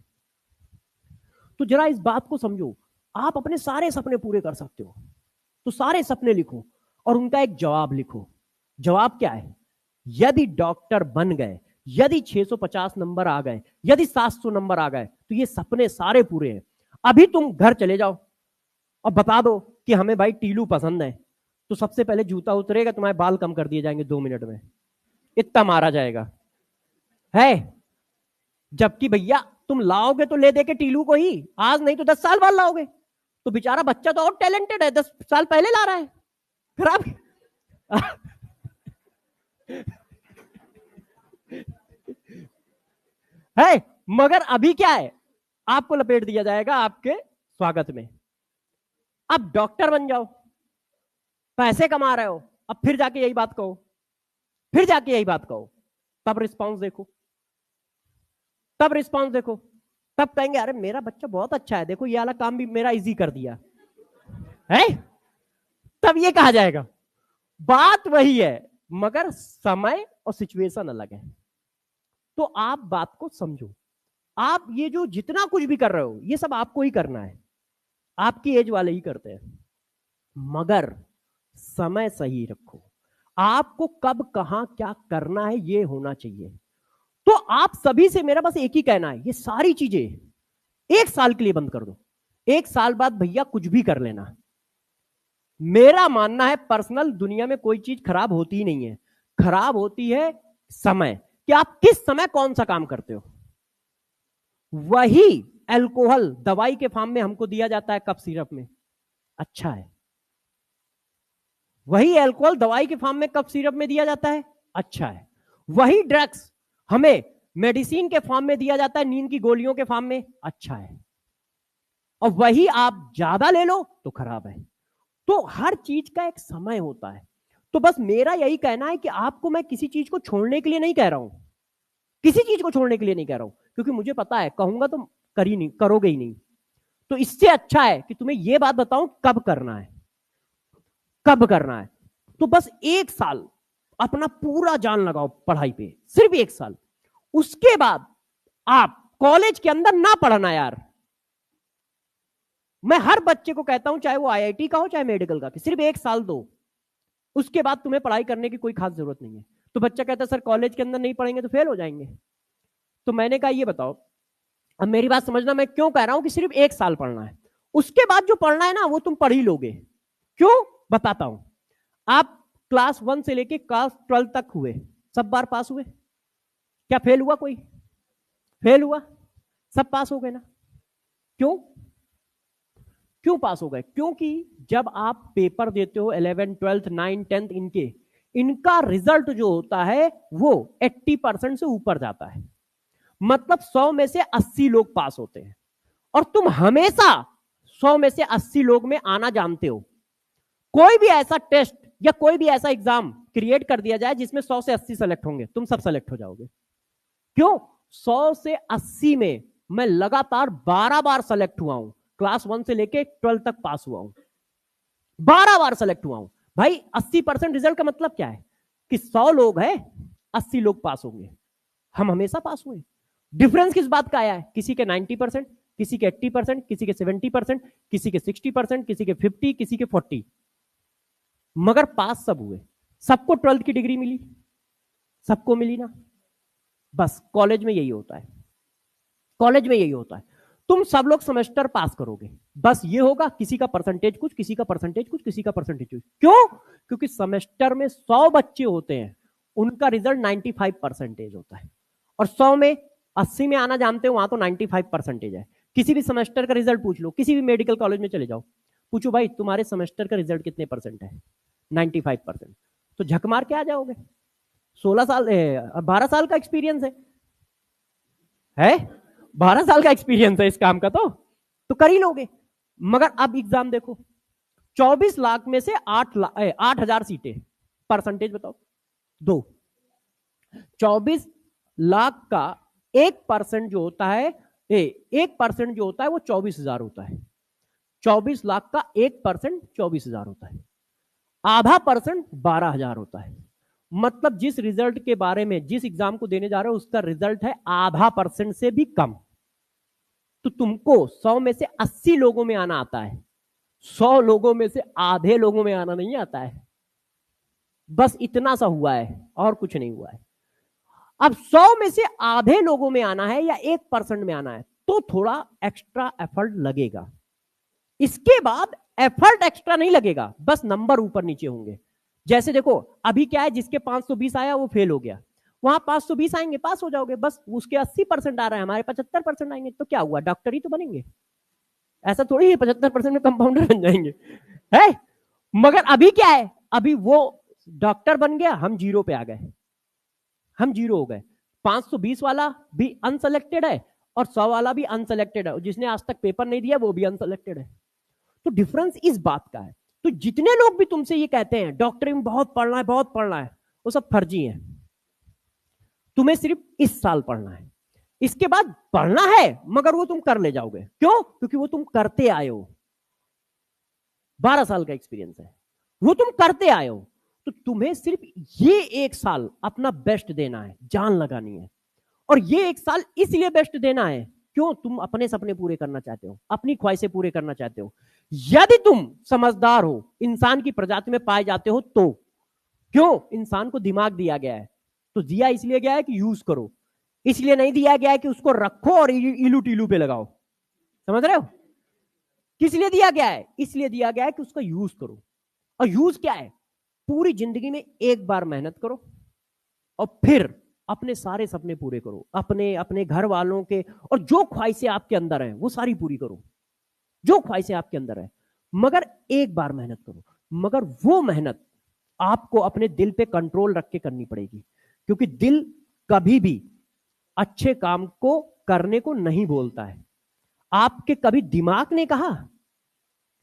तो जरा इस बात को समझो, आप अपने सारे सपने पूरे कर सकते हो, तो सारे सपने लिखो और उनका एक जवाब लिखो। जवाब क्या है? यदि डॉक्टर बन गए, यदि 650 नंबर आ गए, यदि 700 नंबर आ गए, तो ये सपने सारे पूरे हैं। अभी तुम घर चले जाओ और बता दो कि हमें भाई टीलू पसंद है, तो सबसे पहले जूता उतरेगा, तुम्हारे बाल कम कर दिए जाएंगे 2 मिनट में, इतना मारा जाएगा है। जबकि भैया तुम लाओगे तो ले दे के टीलू को ही, आज नहीं तो 10 साल बाद लाओगे, तो बेचारा बच्चा तो और टैलेंटेड है, 10 साल पहले ला रहा है। खराब है। मगर अभी क्या है? आपको लपेट दिया जाएगा आपके स्वागत में। अब डॉक्टर बन जाओ, पैसे कमा रहे हो, अब फिर जाके यही बात कहो, फिर जाके यही बात कहो, तब रिस्पांस देखो, तब रिस्पांस देखो, तब कहेंगे अरे मेरा बच्चा बहुत अच्छा है, देखो ये वाला काम भी मेरा इजी कर दिया है, तब ये कहा जाएगा। बात वही है, मगर समय और सिचुएशन अलग है। तो आप बात को समझो। आप ये जो जितना कुछ भी कर रहे हो, ये सब आपको ही करना है, आपकी एज वाले ही करते हैं, मगर समय सही रखो। आपको कब कहां क्या करना है ये होना चाहिए। तो आप सभी से मेरा बस एक ही कहना है, ये सारी चीजें 1 साल के लिए बंद कर दो। 1 साल बाद भैया कुछ भी कर लेना। मेरा मानना है पर्सनल, दुनिया में कोई चीज खराब होती ही नहीं है, खराब होती है समय, कि आप किस समय कौन सा काम करते हो। वही अल्कोहल दवाई के फॉर्म में हमको दिया जाता है कफ सिरप में, अच्छा है। वही अल्कोहल दवाई के फॉर्म में कफ सिरप में दिया जाता है, अच्छा है। वही ड्रग्स हमें मेडिसिन के फॉर्म में दिया जाता है, नींद की गोलियों के फॉर्म में, अच्छा है। और वही आप ज्यादा ले लो तो खराब है। तो हर चीज का एक समय होता है। तो बस मेरा यही कहना है कि आपको मैं किसी चीज को छोड़ने के लिए नहीं कह रहा हूं, किसी चीज को छोड़ने के लिए नहीं कह रहा हूं, क्योंकि मुझे पता है कहूंगा तो कर ही नहीं, करोगे ही नहीं। तो इससे अच्छा है कि तुम्हें यह बात बताऊं कब करना है, कब करना है। तो बस 1 साल अपना पूरा जान लगाओ पढ़ाई पे, सिर्फ 1 साल। उसके बाद आप कॉलेज के अंदर ना पढ़ना यार। मैं हर बच्चे को कहता हूं, चाहे वो आईआईटी का हो चाहे मेडिकल का, कि सिर्फ 1 साल दो, उसके बाद तुम्हें पढ़ाई करने की कोई खास जरूरत नहीं है। तो बच्चा कहता है सर कॉलेज के अंदर नहीं पढ़ेंगे तो फेल हो जाएंगे। तो मैंने कहा ये बताओ, अब मेरी बात समझना, मैं क्यों कह रहा हूं कि सिर्फ 1 साल पढ़ना है, उसके बाद जो पढ़ना है ना वो तुम पढ़ ही लोगे। क्यों, बताता हूं। आप क्लास 1 से लेके क्लास 12 तक हुए, सब बार पास हुए, क्या फेल हुआ कोई? फेल हुआ? सब पास हो गए ना। क्यों? क्यों पास हो गए? क्योंकि जब आप पेपर देते हो 11th 12th 9th 10th, इनका रिजल्ट जो होता है वो 80% से ऊपर जाता है, मतलब 100 में से 80 लोग पास होते हैं। और तुम हमेशा 100 में से 80 लोग में आना जानते हो। कोई भी ऐसा टेस्ट या कोई भी ऐसा एग्जाम क्रिएट कर दिया जाए जिसमें 100 से 80 सेलेक्ट होंगे, तुम सब सेलेक्ट हो जाओगे। क्यों? 100 से 80 में मैं लगातार 12 बार सेलेक्ट हुआ हूं, क्लास 1 से लेके 12 तक पास हुआ हूं, 12 बार सेलेक्ट हुआ हूं। भाई 80% रिजल्ट का मतलब क्या है? कि 100 लोग हैं, 80 लोग पास होंगे, हम हमेशा पास हुए। डिफरेंस किस बात का आया है? किसी के 90%, किसी के 80%, किसी के 70%, किसी के 60%, किसी के 50, किसी के 40, मगर पास सब हुए। सबको 12th की डिग्री मिली, सबको मिली ना। बस कॉलेज में यही होता है, कॉलेज में यही होता है। तुम सब लोग सेमेस्टर पास करोगे, बस ये होगा किसी का परसेंटेज कुछ, किसी का परसेंटेज कुछ, किसी का परसेंटेज कुछ। क्यों? क्योंकि सेमेस्टर में 100 बच्चे होते हैं, उनका रिजल्ट 95% होता है, और 100 में 80 में आना जानते हो, वहां तो 95% है। किसी भी सेमेस्टर का रिजल्ट पूछ लो, किसी भी मेडिकल कॉलेज में चले जाओ, पूछो भाई तुम्हारे सेमेस्टर का रिजल्ट कितने परसेंट है? 95%। तो झक मार के आ जाओगे। 16 साल 12 साल का एक्सपीरियंस है। 12 साल का एक्सपीरियंस है इस काम का, तो कर ही लोगे। मगर अब एग्जाम देखो, 24 लाख में से 8,000 सीटें, परसेंटेज बताओ। 2, 24 लाख का 1% जो होता है, 1% जो होता है वो 24,000 होता है। 24 लाख का 1% 24,000 होता है। आधा परसेंट 12,000 होता है। मतलब जिस रिजल्ट के बारे में, जिस एग्जाम को देने जा रहे हो उसका रिजल्ट है आधा परसेंट से भी कम। तो तुमको 100 में से 80 लोगों में आना आता है, 100 लोगों में से आधे लोगों में आना नहीं आता है। बस इतना सा हुआ है और कुछ नहीं हुआ है। अब 100 में से आधे लोगों में आना है या 1% में आना है, तो थोड़ा एक्स्ट्रा एफर्ट लगेगा। इसके बाद एफर्ट एक्स्ट्रा नहीं लगेगा, बस नंबर ऊपर नीचे होंगे। जैसे देखो अभी क्या है, जिसके 520 आया वो फेल हो गया, वहां 520 आएंगे पास हो जाओगे, बस उसके 80% आ रहा है, हमारे 75% आएंगे, तो क्या हुआ, डॉक्टर ही तो बनेंगे। ऐसा थोड़ी है 75% में कंपाउंडर बन जाएंगे, है। मगर अभी क्या है, अभी वो डॉक्टर बन गया, हम जीरो पे आ गए, हम जीरो हो गए। 520 वाला भी अनसेलेक्टेड है और 100 वाला भी अनसेलेक्टेड है, जिसने आज तक पेपर नहीं दिया वो भी अनसेलेक्टेड है। तो डिफरेंस इस बात का है। तो जितने लोग भी तुमसे ये कहते हैं डॉक्टरी में बहुत पढ़ना है, बहुत पढ़ना है, वो सब फर्जी है। तुम्हें सिर्फ इस साल पढ़ना है, इसके बाद पढ़ना है मगर वो तुम कर ले जाओगे। क्यों? क्योंकि वो तुम करते आए हो, 12 साल का एक्सपीरियंस है, वो तुम करते आए हो। तो तुम्हें सिर्फ ये एक साल अपना बेस्ट देना है, जान लगानी है। और ये एक साल इसलिए बेस्ट देना है, क्यों? तुम अपने सपने पूरे करना चाहते हो, अपनी ख्वाहिशें पूरे करना चाहते हो। यदि तुम समझदार हो, इंसान की प्रजाति में पाए जाते हो, तो क्यों? इंसान को दिमाग दिया गया है, तो दिया इसलिए गया है कि यूज करो, इसलिए नहीं दिया गया है कि उसको रखो और इलू टीलू पे लगाओ। समझ रहे हो? किस लिए दिया गया है? इसलिए दिया गया है कि उसका यूज करो। और यूज क्या है? पूरी जिंदगी में एक बार मेहनत करो और फिर अपने सारे सपने पूरे करो, अपने अपने घर वालों के, और जो ख्वाहिशें आपके अंदर हैं वो सारी पूरी करो, जो ख्वाहिशें आपके अंदर है। मगर एक बार मेहनत करो, मगर वो मेहनत आपको अपने दिल पे कंट्रोल रख के करनी पड़ेगी, क्योंकि दिल कभी भी अच्छे काम को करने को नहीं बोलता है। आपके कभी दिमाग ने कहा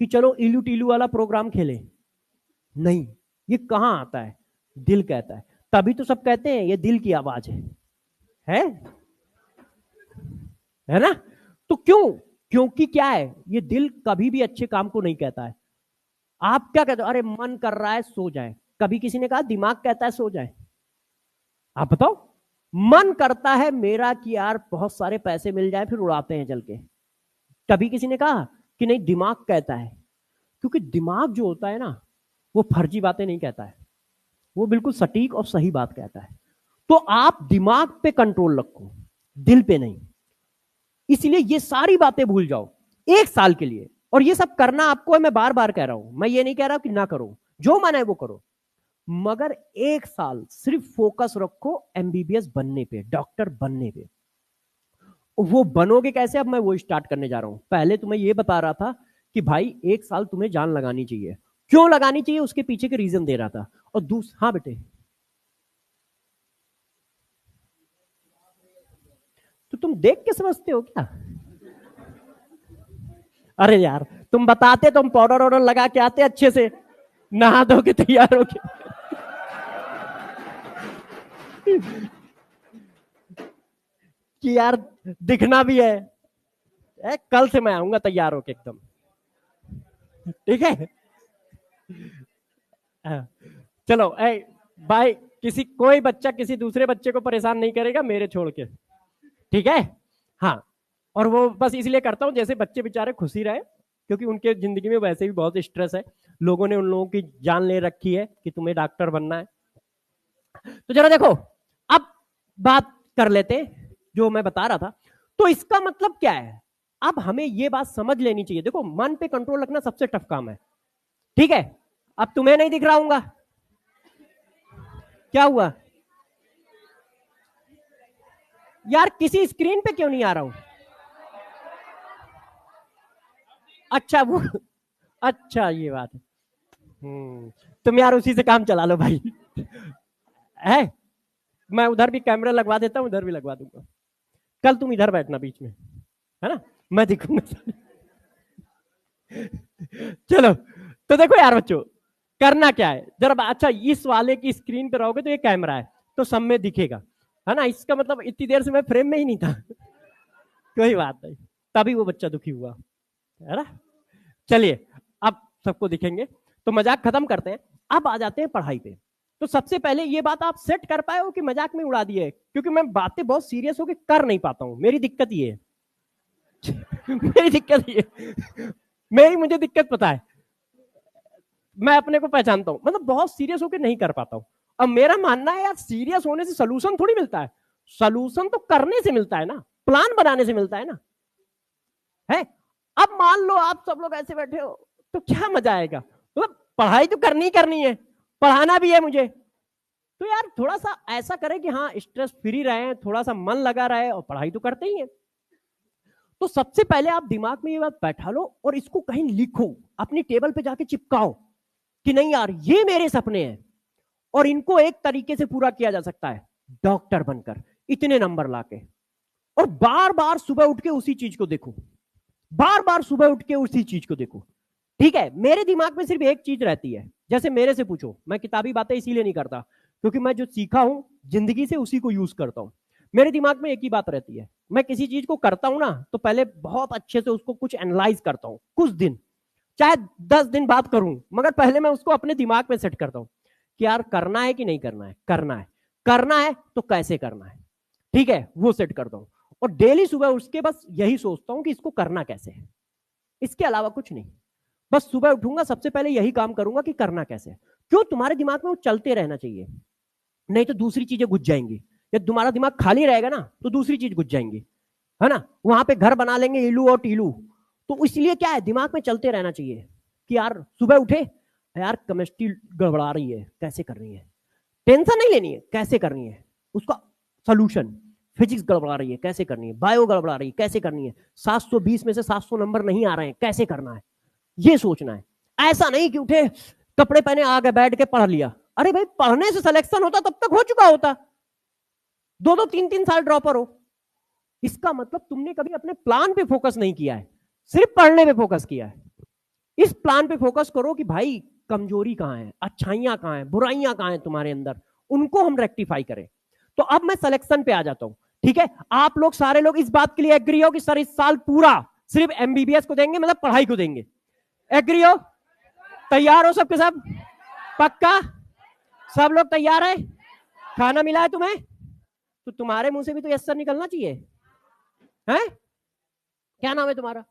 कि चलो इलू टीलू वाला प्रोग्राम खेले? नहीं, ये कहां आता है? दिल कहता है। तभी तो सब कहते हैं ये दिल की आवाज है है ना? तो क्यों? क्योंकि क्या है, ये दिल कभी भी अच्छे काम को नहीं कहता है। आप क्या कहते हो? अरे मन कर रहा है सो जाए। कभी किसी ने कहा दिमाग कहता है सो जाए? आप बताओ। मन करता है मेरा कि यार बहुत सारे पैसे मिल जाए, फिर उड़ाते हैं चल के। कभी किसी ने कहा कि नहीं दिमाग कहता है? क्योंकि दिमाग जो होता है ना, वो फर्जी बातें नहीं कहता है, वो बिल्कुल सटीक और सही बात कहता है। तो आप दिमाग पे कंट्रोल रखो, दिल पे नहीं। इसलिए ये सारी बातें भूल जाओ एक साल के लिए। और ये सब करना आपको है, मैं बार बार कह रहा हूं, मैं ये नहीं कह रहा कि ना करो, जो मन है वो करो। मगर एक साल सिर्फ फोकस रखो एमबीबीएस बनने पे, डॉक्टर बनने पे। वो बनोगे कैसे, अब मैं वो स्टार्ट करने जा रहा हूं। पहले तुम्हें ये बता रहा था कि भाई एक साल तुम्हें जान लगानी चाहिए। क्यों लगानी चाहिए, उसके पीछे के रीजन दे रहा था। और हाँ बेटे, तो तुम देख के समझते हो क्या? अरे यार तुम बताते तो हम पाउडर वाउडर लगा के आते अच्छे से, नहा धो के तैयार हो के। कि यार दिखना भी है। कल से मैं आऊंगा तैयार होके एकदम, ठीक है? चलो भाई, किसी कोई बच्चा किसी दूसरे बच्चे को परेशान नहीं करेगा मेरे छोड़ के, ठीक है? हाँ। और वो बस इसलिए करता हूँ जैसे बच्चे बेचारे खुशी रहे, क्योंकि उनके जिंदगी में वैसे भी बहुत स्ट्रेस है। लोगों ने उन लोगों की जान ले रखी है कि तुम्हें डॉक्टर बनना है। तो जरा देखो, अब बात कर लेते हैं जो मैं बता रहा था। तो इसका मतलब क्या है, अब हमें यह बात समझ लेनी चाहिए। देखो, मन पे कंट्रोल रखना सबसे टफ काम है, ठीक है? अब तुम्हें नहीं दिख रहा हूंगा, क्या हुआ यार? किसी स्क्रीन पे क्यों नहीं आ रहा हूं? अच्छा वो अच्छा ये बात है। तुम यार उसी से काम चला लो भाई। है, मैं उधर भी कैमरा लगवा देता हूं, उधर भी लगवा दूंगा। कल तुम इधर बैठना बीच में, है ना, मैं दिखूंगा। चलो, तो देखो यार बच्चों, करना क्या है जरा। अच्छा, इस वाले की स्क्रीन पे रहोगे तो ये कैमरा है तो सब में दिखेगा, है ना। इसका मतलब इतनी देर से मैं फ्रेम में ही नहीं था। कोई बात नहीं, तभी वो बच्चा दुखी हुआ, है ना। चलिए, अब सबको दिखेंगे, तो मजाक खत्म करते हैं। अब आ जाते हैं पढ़ाई पे। तो सबसे पहले ये बात आप सेट कर पाए हो कि मजाक में उड़ा दिए, क्योंकि मैं बातें बहुत सीरियस होकर कर नहीं पाता हूं, मेरी दिक्कत ये है। मेरी दिक्कत ये, मुझे दिक्कत पता है, मैं अपने को पहचानता हूं, मतलब बहुत सीरियस होकर नहीं कर पाता हूं। अब मेरा मानना है यार, सीरियस होने से सोल्यूशन थोड़ी मिलता है, सोल्यूशन तो करने से मिलता है ना, प्लान बनाने से मिलता है ना, है। अब मान लो आप सब लोग ऐसे बैठे हो तो क्या मजा आएगा, मतलब पढ़ाई तो करनी करनी है, पढ़ाना भी है मुझे, तो यार थोड़ा सा ऐसा करें कि हाँ स्ट्रेस फ्री रहे, थोड़ा सा मन लगा रहे, और पढ़ाई तो करते ही है। तो सबसे पहले आप दिमाग में ये बात बैठा लो और इसको कहीं लिखो, अपनी टेबल पे जाके चिपकाओ कि नहीं यार ये मेरे सपने हैं और इनको एक तरीके से पूरा किया जा सकता है, डॉक्टर बनकर इतने नंबर लाके। और बार बार सुबह उठ के उसी चीज को देखो, बार बार सुबह उठ के उसी चीज को देखो, ठीक है। मेरे दिमाग में सिर्फ एक चीज रहती है, जैसे मेरे से पूछो, मैं किताबी बातें इसीलिए नहीं करता क्योंकि मैं जो सीखा हूं जिंदगी से उसी को यूज करता हूं। मेरे दिमाग में एक ही बात रहती है, मैं किसी चीज को करता हूं ना तो पहले बहुत अच्छे से उसको कुछ एनालाइज करता हूं, कुछ दिन, चाहे 10 दिन बाद करूं, मगर पहले मैं उसको अपने दिमाग में सेट करता हूं कि यार करना है कि नहीं करना है, करना है, करना है तो कैसे करना है, ठीक है, वो सेट करता हूं। और डेली सुबह उसके बस यही सोचता हूं कि इसको करना कैसे है, इसके अलावा कुछ नहीं। बस सुबह उठूंगा सबसे पहले यही काम करूंगा कि करना कैसे है। क्यों, तुम्हारे दिमाग में वो चलते रहना चाहिए, नहीं तो दूसरी चीजें घुस जाएंगी। जब तुम्हारा दिमाग खाली रहेगा ना तो दूसरी चीज घुस जाएंगी, है ना। वहां पे घर बना लेंगे इलू और टीलू। तो इसलिए क्या है, दिमाग में चलते रहना चाहिए कि यार सुबह उठे, यार केमिस्ट्री गड़बड़ा रही है, कैसे कर रही है, टेंशन नहीं लेनी है, कैसे करनी है उसका सोल्यूशन। फिजिक्स गड़बड़ा रही है, कैसे करनी है, बायो गड़बड़ा रही है, कैसे करनी है, 720 में से 700 नंबर नहीं आ रहे हैं, कैसे करना है, ये सोचना है। ऐसा नहीं कि उठे, कपड़े पहने, आ गए, बैठ के पढ़ लिया। अरे भाई, पढ़ने से सिलेक्शन होता तब तक हो चुका होता, 2-2 3-3 साल ड्रॉपर हो। इसका मतलब तुमने कभी अपने प्लान पे फोकस नहीं किया है, सिर्फ पढ़ने पे फोकस किया है। इस प्लान पे फोकस करो कि भाई कमजोरी कहां है, अच्छाइयां कहां है, बुराइयां कहां है तुम्हारे अंदर, उनको हम रेक्टिफाई करें। तो अब मैं सिलेक्शन पे आ जाता हूं, ठीक है। आप लोग सारे लोग इस बात के लिए एग्री हो कि सर इस साल पूरा सिर्फ एमबीबीएस को देंगे, मतलब पढ़ाई को देंगे, एग्री हो, तैयार हो सबके सब, पक्का सब लोग तैयार है, खाना मिला है तुम्हें, तो तुम्हारे मुंह से भी तो यस सर निकलना चाहिए, है। क्या नाम है तुम्हारा?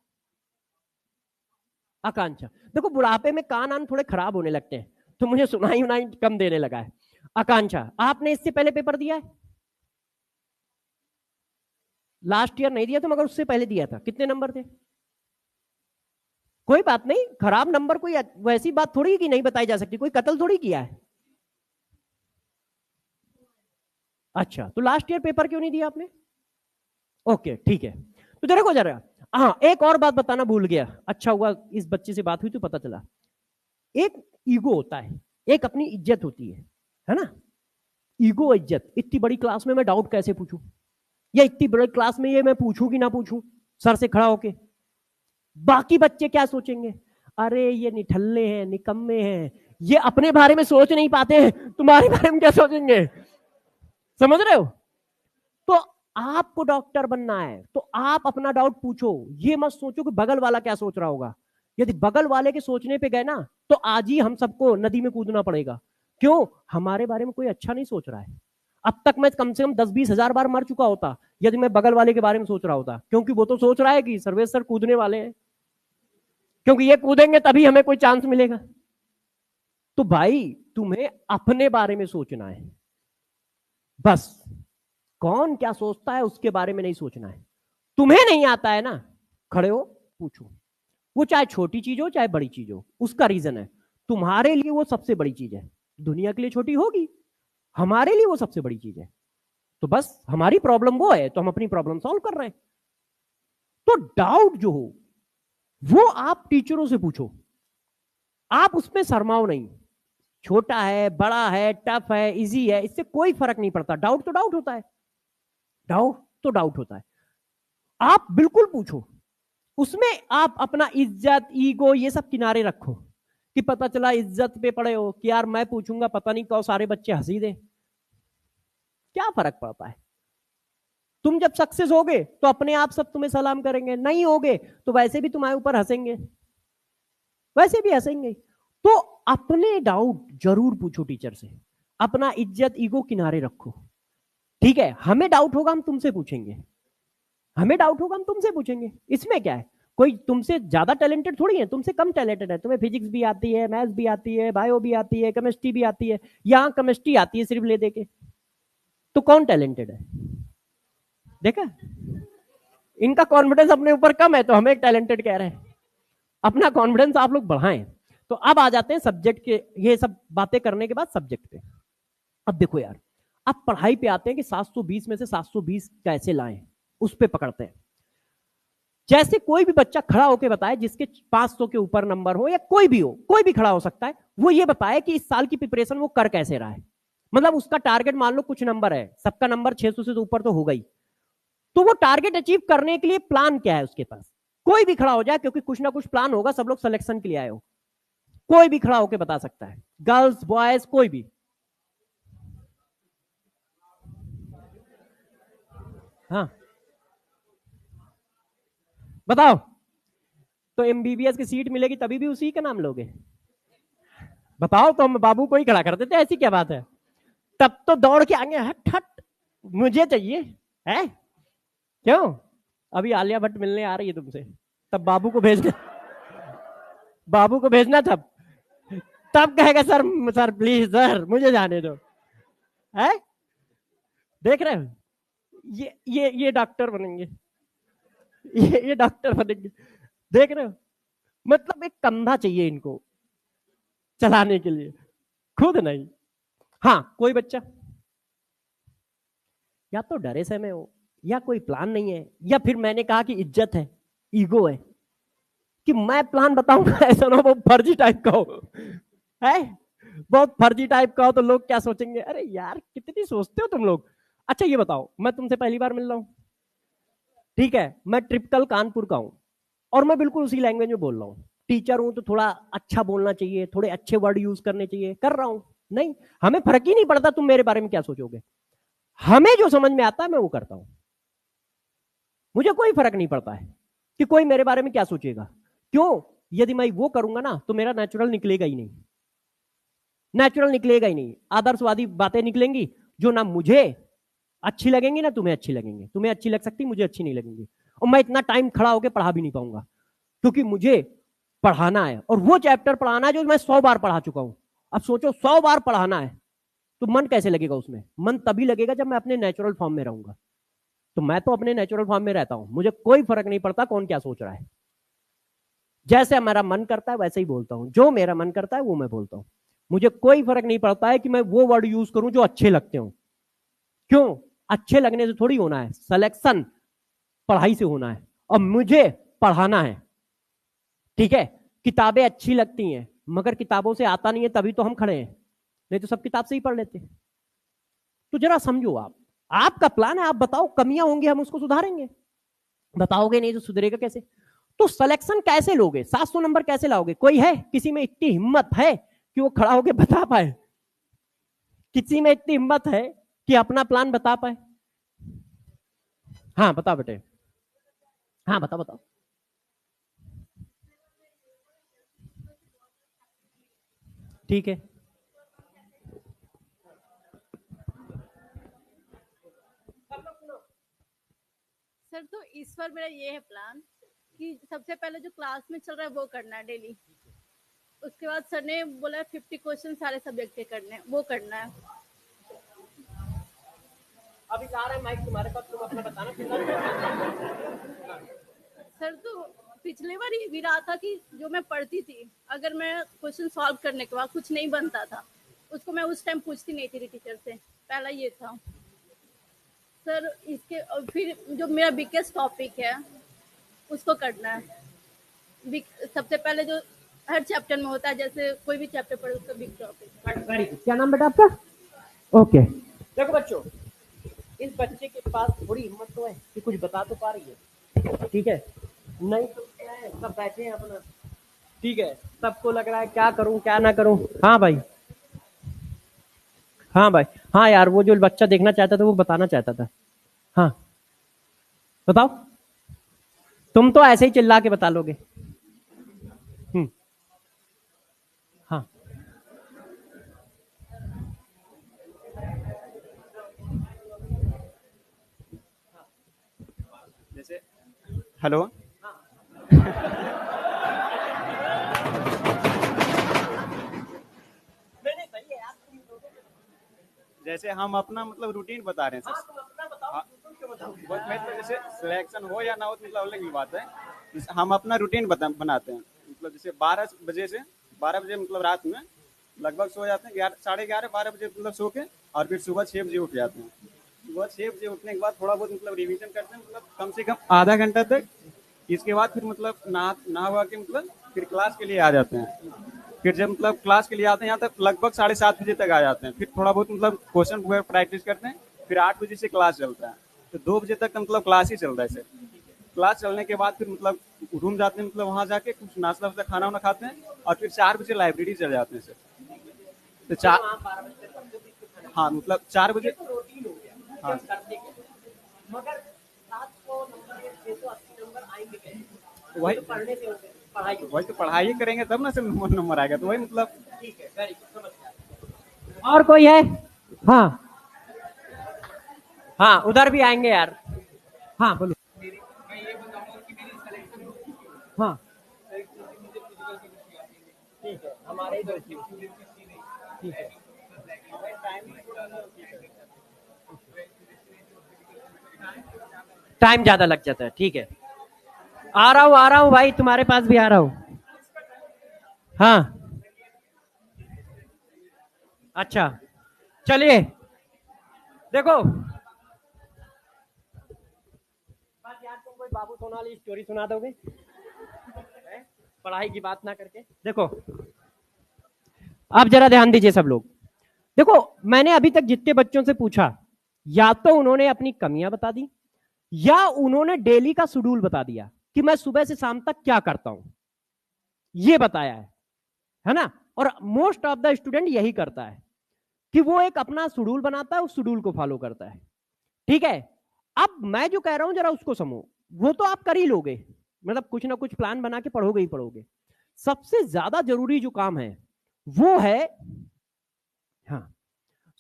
आकांक्षा। देखो बुढ़ापे में कान आन थोड़े खराब होने लगते हैं तो मुझे सुनाई उनाई कम देने लगा है। आकांक्षा, आपने इससे पहले पेपर दिया है? लास्ट ईयर नहीं दिया था मगर उससे पहले दिया था, कितने नंबर थे? कोई बात नहीं, खराब नंबर कोई वैसी बात थोड़ी कि नहीं बताई जा सकती, कोई कत्ल थोड़ी किया है। अच्छा, तो लास्ट ईयर पेपर क्यों नहीं दिया आपने? ओके ठीक है, तो देखो जरा, हाँ एक और बात बताना भूल गया, अच्छा हुआ इस बच्चे से बात हुई तो पता चला। एक ईगो होता है, एक अपनी इज्जत होती है ना। ईगो इज्जत, इतनी बड़ी क्लास में मैं डाउट कैसे पूछूं, या इतनी बड़ी क्लास में ये मैं पूछूं कि ना पूछूं सर से खड़ा होके, बाकी बच्चे क्या सोचेंगे, अरे ये निठल्ले हैं, निकम्मे हैं, ये अपने बारे में सोच नहीं पाते हैं, तुम्हारे बारे में क्या सोचेंगे, समझ रहे हो। तो आपको डॉक्टर बनना है तो आप अपना डाउट पूछो, ये मत सोचो कि बगल वाला क्या सोच रहा होगा। यदि बगल वाले के सोचने पे गए ना तो आज ही हम सबको नदी में कूदना पड़ेगा। क्यों, हमारे बारे में कोई अच्छा नहीं सोच रहा है। अब तक मैं कम से कम 10-20 हजार बार मर चुका होता यदि मैं बगल वाले के बारे में सोच रहा होता, क्योंकि वो तो सोच रहा है कि सर्वेश सर कूदने वाले हैं, क्योंकि ये कूदेंगे तभी हमें कोई चांस मिलेगा। तो भाई तुम्हें अपने बारे में सोचना है बस, कौन क्या सोचता है उसके बारे में नहीं सोचना है। तुम्हें नहीं आता है ना, खड़े हो पूछो, वो चाहे छोटी चीज हो चाहे बड़ी चीज हो, उसका रीजन है। तुम्हारे लिए वो सबसे बड़ी चीज है, दुनिया के लिए छोटी होगी, हमारे लिए वो सबसे बड़ी चीज है। तो बस हमारी प्रॉब्लम वो है तो हम अपनी प्रॉब्लम सॉल्व कर रहे हैं। तो डाउट जो हो वो आप टीचरों से पूछो, आप उसमें शर्माओ नहीं। छोटा है, बड़ा है, टफ है, इजी है, इससे कोई फर्क नहीं पड़ता, डाउट तो डाउट होता है, डाउट तो डाउट होता है। आप बिल्कुल पूछो, उसमें आप अपना इज्जत ईगो ये सब किनारे रखो कि पता चला इज्जत पे पड़े हो कि यार मैं पूछूंगा पता नहीं कौन सारे बच्चे हंसी दे, क्या फर्क पड़ता है। तुम जब सक्सेस होगे तो अपने आप सब तुम्हें सलाम करेंगे, नहीं होगे तो वैसे भी तुम्हारे ऊपर हंसेंगे, वैसे भी हंसेंगे। तो अपने डाउट जरूर पूछो टीचर से, अपना इज्जत ईगो किनारे रखो, ठीक है। हमें डाउट होगा हम तुमसे पूछेंगे, हमें डाउट होगा हम तुमसे पूछेंगे, इसमें क्या है। कोई तुमसे ज्यादा टैलेंटेड थोड़ी है, तुमसे कम टैलेंटेड है। तुम्हें फिजिक्स भी आती है, मैथ्स भी आती है, बायो भी आती है, केमिस्ट्री भी आती है। यहाँ केमिस्ट्री आती है सिर्फ ले देके, तो कौन टैलेंटेड है। देखा, इनका कॉन्फिडेंस अपने ऊपर कम है तो हमें टैलेंटेड कह रहे हैं। अपना कॉन्फिडेंस आप लोग बढ़ाएं। तो अब आ जाते हैं सब्जेक्ट के, ये सब बातें करने के बाद सब्जेक्ट पे। अब देखो यार, अब पढ़ाई पे आते हैं कि 720 में से 720 कैसे लाएं, उस पे पकड़ते हैं। जैसे कोई भी बच्चा खड़ा होकर बताए जिसके 500 के ऊपर नंबर हो, या कोई भी हो, कोई भी खड़ा हो सकता है, वो ये बताए कि इस साल की प्रिपरेशन वो कर कैसे रहा है। मतलब उसका टारगेट मान लो कुछ नंबर है, सबका नंबर 600 से ऊपर तो होगा ही, तो वो टारगेट अचीव करने के लिए प्लान क्या है उसके पास। कोई भी खड़ा हो जाए, क्योंकि कुछ ना कुछ प्लान होगा, सब लोग सिलेक्शन के लिए आए हो। कोई भी खड़ा होकर बता सकता है, गर्ल्स बॉयज कोई भी। हाँ बताओ, तो एमबीबीएस की सीट मिलेगी तभी भी उसी का नाम लोगे। बताओ, तो हम बाबू को ही खड़ा कर देते, ऐसी क्या बात है। तब तो दौड़ के आगे, हट हट मुझे चाहिए है, क्यों। अभी आलिया भट्ट मिलने आ रही है तुमसे, तब बाबू को भेजना, बाबू को भेजना तब, तब कहेगा सर सर प्लीज सर मुझे जाने दो, है। देख रहे हो, ये डॉक्टर बनेंगे, ये डॉक्टर बनेंगे, देख रहे हो। मतलब एक कंधा चाहिए इनको चलाने के लिए, खुद नहीं। हाँ कोई बच्चा या तो डरे से में हो, या कोई प्लान नहीं है, या फिर मैंने कहा कि इज्जत है, ईगो है, कि मैं प्लान बताऊंगा ऐसा ना वो फर्जी टाइप का हो, है। बहुत फर्जी टाइप का हो तो लोग क्या सोचेंगे, अरे यार कितनी सोचते हो तुम लोग। अच्छा ये बताओ, मैं तुमसे पहली बार मिल रहा हूँ, ठीक है, मैं ट्रिपिकल कानपुर का हूँ, और मैं बिल्कुल उसी लैंग्वेज में बोल रहा हूँ। टीचर हूं तो थोड़ा अच्छा बोलना चाहिए, थोड़े अच्छे वर्ड यूज करने चाहिए, कर रहा हूं। नहीं, हमें फर्क ही नहीं पड़ता तुम मेरे बारे में क्या सोचोगे, हमें जो समझ में आता है मैं वो करता हूं। मुझे कोई फर्क नहीं पड़ता है कि कोई मेरे बारे में क्या सोचेगा। क्यों, यदि मैं वो करूंगा ना तो मेरा नेचुरल निकलेगा ही नहीं, नेचुरल निकलेगा ही नहीं, आदर्शवादी बातें निकलेंगी जो ना मुझे अच्छी लगेंगी ना तुम्हें अच्छी लगेंगी। तुम्हें अच्छी लग सकती, मुझे अच्छी नहीं लगेंगी, और मैं इतना टाइम खड़ा होकर पढ़ा भी नहीं पाऊंगा, क्योंकि मुझे पढ़ाना है, और वो चैप्टर पढ़ाना है जो मैं 100 बार पढ़ा चुका हूं। अब सोचो 100 बार पढ़ाना है तो मन कैसे लगेगा उसमें। मन तभी लगेगा जब मैं अपने नेचुरल फॉर्म में रहूंगा। तो मैं तो अपने नेचुरल फॉर्म में रहता हूं, मुझे कोई फर्क नहीं पड़ता कौन क्या सोच रहा है। जैसे हमारा मन करता है वैसे ही बोलता हूं, जो मेरा मन करता है वो मैं बोलता हूं। मुझे कोई फर्क नहीं पड़ता है कि मैं वो वर्ड यूज करूं जो अच्छे लगते हो। क्यों, अच्छे लगने से थोड़ी होना है, सिलेक्शन पढ़ाई से होना है, और मुझे पढ़ाना है, ठीक है। किताबें अच्छी लगती हैं, मगर किताबों से आता नहीं है तभी तो हम खड़े हैं, नहीं तो सब किताब से ही पढ़ लेते। तो जरा समझो, आप आपका प्लान है, आप बताओ, कमियां होंगी हम उसको सुधारेंगे, बताओगे नहीं तो सुधरेगा कैसे। तो सिलेक्शन कैसे लोगे, 700 नंबर कैसे लाओगे। कोई है किसी में इतनी हिम्मत है कि वो खड़ा होकर बता पाए, किसी में इतनी हिम्मत है कि अपना प्लान बता पाए। हाँ बताओ बेटे, हाँ बताओ बताओ। ठीक है, सर तो इस बार मेरा ये है प्लान कि सबसे पहले जो क्लास में चल रहा है वो करना है डेली। उसके बाद सर ने बोला 50 क्वेश्चन सारे सब्जेक्ट के करने हैं, वो करना है। अभी ला रहे हैं माइक तुम्हारे पास, तुम अपना बताना कितना। सर तो पिछले बार ये भी रहा था कि जो मैं पढ़ती थी, अगर मैं क्वेश्चन सॉल्व करने के बाद कुछ नहीं बनता था, उसको मैं उस टाइम पूछती नहीं थी टीचर से। पहला ये था सर। इसके और फिर जो मेरा बिगेस्ट टॉपिक है उसको करना है। सबसे पहले जो हर चैप्टर में होता है, जैसे कोई भी चैप्टर पढ़े उसका बिग टॉपिक। वेरी गुड, क्या नाम बेटा आपका। ओके, देखो बच्चों, इस बच्चे के पास थोड़ी हिम्मत तो है कि कुछ बता तो पा रही है, ठीक है, नहीं तो क्या है, सब बैठे हैं अपना, ठीक है, सबको लग रहा है क्या करूं क्या ना करूं। हाँ भाई, हाँ भाई, हाँ यार, वो जो बच्चा देखना चाहता था वो बताना चाहता था। हाँ, बताओ। तुम तो ऐसे ही चिल्ला के बता लोगे। हम्म। हाँ, जैसे हेलो। जैसे हम अपना मतलब रूटीन बता रहे हैं सर। हाँ, बस मैं तो जैसे सिलेक्शन हो या ना हो तो मतलब अलग की बात है। जैसे हम अपना रूटीन बनाते हैं, मतलब जैसे 12 बजे से 12 बजे मतलब रात में लगभग सो जाते हैं, 11, 11:30, 12 बजे मतलब सो के, और फिर सुबह 6 बजे उठ जाते हैं। सुबह 6 बजे उठने के बाद थोड़ा बहुत मतलब रिवीजन करते हैं, मतलब कम से कम आधा घंटा तक। इसके बाद फिर मतलब नहा नहा हुआ के मतलब फिर क्लास के लिए आ जाते हैं। फिर जब मतलब क्लास के लिए आते हैं यहाँ तक लगभग 7:30 बजे तक आ जाते हैं। फिर थोड़ा बहुत मतलब क्वेश्चन वगैरह प्रैक्टिस करते हैं। फिर 8 बजे से क्लास चलता है, तो 2 बजे तक का मतलब क्लास ही चल रहा है सर। क्लास चलने के बाद फिर मतलब रूम जाते हैं, मतलब वहाँ जाके कुछ नाश्ता वास्ता खाना वाना खाते हैं, और फिर 4 बजे लाइब्रेरी चले जाते हैं सर। तो चार, हाँ मतलब 4 बजे। हाँ, मगर 700 नंबर या 680 नंबर आएंगे कैसे? वही तो पढ़ने से होते हैं, पढ़ाई होती वही तो पढ़ाई करेंगे तब ना सर नंबर आएगा, तो वही मतलब। है। ठीक है, वेरी गुड, समझ गया। और कोई है? हाँ, हाँ, उधर भी आएंगे यार। हाँ, बोलो। हाँ, ठीक है, हमारे ही दोस्त हैं। ठीक है, टाइम ज्यादा लग जाता है, ठीक है। आ रहा हूँ भाई, तुम्हारे पास भी आ रहा हूँ। हाँ, अच्छा, चलिए, देखो, बस यार तुम कोई बाबू सोनाली स्टोरी सुना दोगे हैं? पढ़ाई की बात ना करके। देखो, आप जरा ध्यान दीजिए सब लोग। देखो, मैंने अभी तक जितने बच्चों से पूछा, या तो उन्होंने अपनी कमियां बता दी, या उन्होंने डेली का शेड्यूल बता दिया कि मैं सुबह से शाम तक क्या करता हूं, ये बताया है ना। और मोस्ट ऑफ द स्टूडेंट यही करता है कि वो एक अपना शेड्यूल बनाता है, उस शेड्यूल को फॉलो करता है। ठीक है, अब मैं जो कह रहा हूं जरा उसको समझो। वो तो आप कर ही लोगे, मतलब कुछ ना कुछ प्लान बना के पढ़ोगे ही पढ़ोगे। सबसे ज्यादा जरूरी जो काम है वो है, हाँ,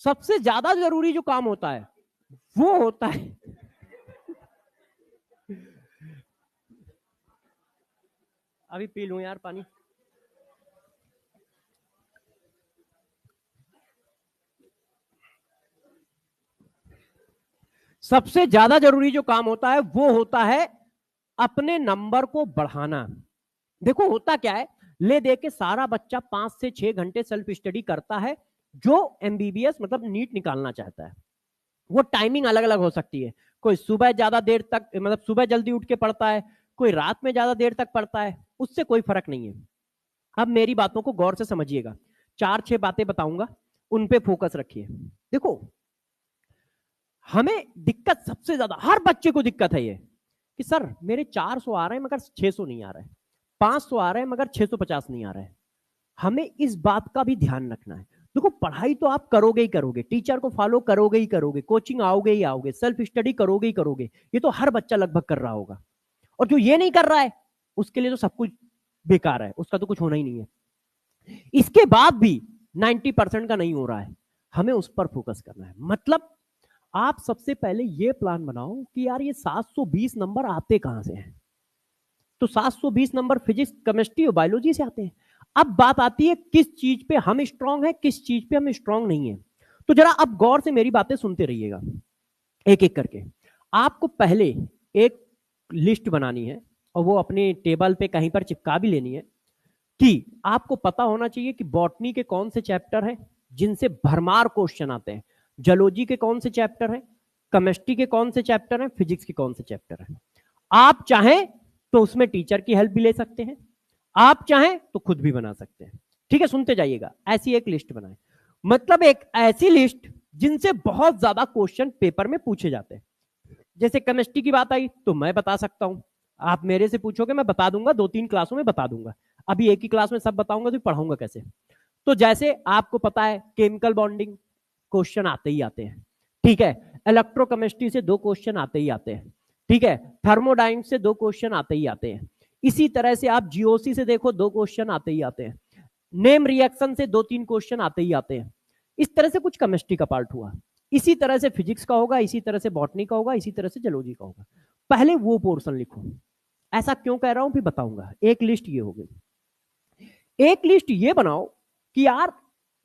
सबसे ज्यादा जरूरी जो काम होता है वो होता है, अभी पी लूं यार पानी। सबसे ज्यादा जरूरी जो काम होता है वो होता है अपने नंबर को बढ़ाना। देखो होता क्या है, ले दे के सारा बच्चा 5 से 6 घंटे सेल्फ स्टडी करता है, जो एमबीबीएस मतलब नीट निकालना चाहता है। वो टाइमिंग अलग अलग हो सकती है, कोई सुबह ज्यादा देर तक मतलब सुबह जल्दी उठ के पढ़ता है, कोई रात में ज्यादा देर तक पढ़ता है, उससे कोई फर्क नहीं है। अब मेरी बातों को गौर से समझिएगा, 4-6 बातें बताऊंगा, उन पे फोकस रखिए। देखो, हमें दिक्कत सबसे ज्यादा हर बच्चे को दिक्कत है ये कि सर मेरे 400 आ रहे हैं मगर 600 नहीं आ रहे, 500 आ रहे हैं मगर 650 नहीं आ रहे हैं। हमें इस बात का भी ध्यान रखना है। देखो, पढ़ाई तो आप करोगे ही करोगे, टीचर को फॉलो करोगे ही करोगे, कोचिंग आओगे ही आओगे, सेल्फ स्टडी करोगे ही करोगे, ये तो हर बच्चा लगभग कर रहा होगा। और जो ये नहीं कर रहा है उसके लिए तो सब कुछ बेकार है, उसका तो कुछ होना ही नहीं है। इसके बाद भी 90% का नहीं हो रहा है, हमें उस पर फोकस करना है। मतलब आप सबसे पहले ये प्लान बनाओ कि यार ये 720 नंबर आते कहां से हैं। तो 720 नंबर फिजिक्स, केमिस्ट्री और बायोलॉजी से आते हैं। अब बात आती है किस चीज पे हम स्ट्रांग है, किस चीज पे हम स्ट्रांग नहीं है। तो जरा अब गौर से मेरी बातें सुनते रहिएगा एक एक करके। आपको पहले एक लिस्ट बनानी है, और वो अपने टेबल पे कहीं पर चिपका भी लेनी है, कि आपको पता होना चाहिए कि बॉटनी के कौन से चैप्टर हैं जिनसे भरमार क्वेश्चन आते हैं, जूलॉजी के कौन से चैप्टर हैं, केमिस्ट्री के कौन से चैप्टर हैं, फिजिक्स के कौन से चैप्टर हैं। आप चाहें तो उसमें टीचर की हेल्प भी ले सकते हैं, आप चाहें तो खुद भी बना सकते हैं। ठीक है, सुनते जाइएगा। ऐसी एक लिस्ट बनाएं, मतलब एक ऐसी लिस्ट जिनसे बहुत ज्यादा क्वेश्चन पेपर में पूछे जाते हैं। जैसे केमिस्ट्री की बात आई तो मैं बता सकता हूं, आप मेरे से पूछोगे मैं बता दूंगा, 2-3 क्लासों में बता दूंगा। अभी एक ही क्लास में सब बताऊंगा तो पढ़ाऊंगा कैसे। तो जैसे आपको पता है केमिकल बॉन्डिंग क्वेश्चन आते ही आते हैं, ठीक है। इलेक्ट्रोकेमिस्ट्री से 2 क्वेश्चन आते ही आते हैं, ठीक है। थर्मोडाइनमिक्स से 2 क्वेश्चन आते ही आते हैं। इसी तरह से आप जीओसी से देखो 2 क्वेश्चन आते ही आते हैं। नेम रिएक्शन से 2-3 क्वेश्चन आते ही आते हैं। इस तरह से कुछ केमिस्ट्री का पार्ट हुआ, इसी तरह से फिजिक्स का होगा, इसी तरह से बॉटनी का होगा, इसी तरह से जूलॉजी का होगा। पहले वो पोर्शन लिखो। ऐसा क्यों कह रहा हूं फिर बताऊंगा। एक लिस्ट ये हो गई। एक लिस्ट ये बनाओ कि यार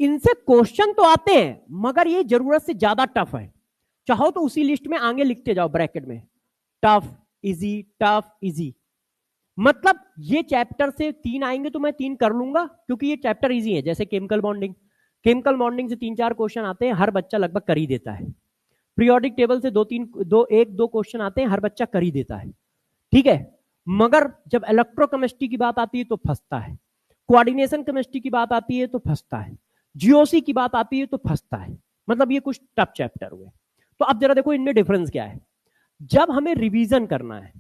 इनसे क्वेश्चन तो आते हैं मगर ये जरूरत से ज्यादा टफ है। चाहो तो उसी लिस्ट में आगे लिखते जाओ ब्रैकेट में, टफ इजी टफ इजी। मतलब ये चैप्टर से 3 आएंगे तो मैं 3 कर लूंगा क्योंकि ये चैप्टर इजी है। जैसे केमिकल बॉन्डिंग, केमिकल बॉन्डिंग से 3-4 क्वेश्चन आते हैं, हर बच्चा लगभग कर ही देता है। पीरियोडिक टेबल से 1-2 क्वेश्चन आते हैं, हर बच्चा कर ही देता है, ठीक है। मगर जब इलेक्ट्रोकेमिस्ट्री की बात आती है तो फंसता है, कोऑर्डिनेशन केमिस्ट्री की बात आती है तो फंसता है, जीओसी की बात आती है तो फंसता है। मतलब ये कुछ टफ चैप्टर हुए। तो अब जरा देखो इनमें डिफरेंस क्या है। जब हमें रिवीजन करना है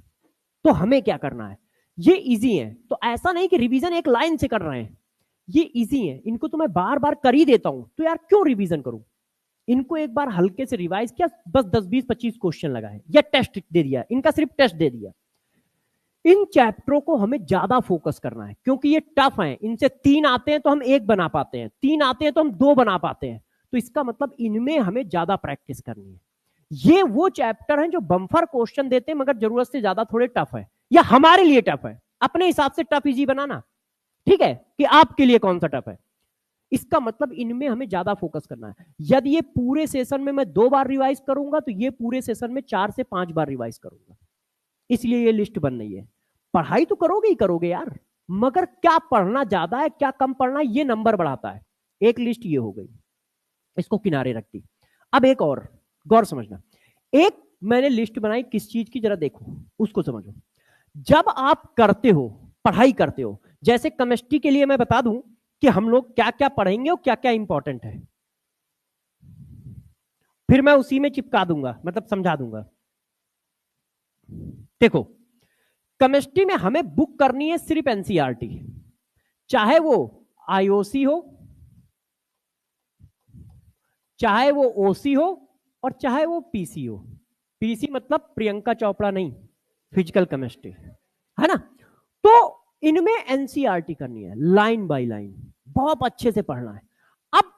तो हमें क्या करना है, ये इजी है तो ऐसा नहीं कि रिवीजन एक लाइन से कर रहे हैं, ये इजी है, इनको तो मैं बार बार कर ही देता हूं तो यार क्यों रिवीजन करूं। इनको एक बार हल्के से रिवाइज किया, बस 10-20-25 क्वेश्चन लगाए या टेस्ट दे दिया, इनका सिर्फ टेस्ट दे दिया। इन चैप्टरों को हमें ज्यादा फोकस करना है क्योंकि ये टफ है। इनसे 3 आते हैं तो हम 1 बना पाते हैं, 3 आते हैं तो हम 2 बना पाते हैं। तो इसका मतलब इनमें हमें ज्यादा प्रैक्टिस करनी है। ये वो चैप्टर हैं जो बम्फर क्वेश्चन देते हैं मगर जरूरत से ज्यादा थोड़े टफ है, या हमारे लिए टफ है। अपने हिसाब से टफ इजी बनाना, ठीक है, कि आपके लिए कौन सा टफ है। इसका मतलब इनमें हमें ज्यादा फोकस करना है। यदि ये पूरे सेशन में मैं 2 बार रिवाइज करूंगा तो ये पूरे सेशन में 4 से 5 बार रिवाइज करूंगा। इसलिए ये लिस्ट बन रही है। पढ़ाई तो करोगे ही करोगे यार, मगर क्या पढ़ना ज्यादा है क्या कम पढ़ना है ये नंबर बढ़ाता है। एक लिस्ट ये हो गई, इसको किनारे रख दी। अब एक और गौर समझना, एक मैंने लिस्ट बनाई किस चीज की, जरा देखो उसको समझो। जब आप करते हो पढ़ाई करते हो, जैसे केमिस्ट्री के लिए मैं बता दूं कि हम लोग क्या क्या पढ़ेंगे और क्या क्या इंपॉर्टेंट है, फिर मैं उसी में चिपका दूंगा, मतलब समझा दूंगा। देखो केमिस्ट्री में हमें बुक करनी है सिर्फ एनसीईआरटी, चाहे वो आईओसी हो, चाहे वो ओसी हो और चाहे वो पीसी हो। पीसी मतलब प्रियंका चोपड़ा नहीं, फिजिकल केमिस्ट्री, है ना। तो इनमें एनसीईआरटी करनी है लाइन बाय लाइन, बहुत अच्छे से पढ़ना है। अब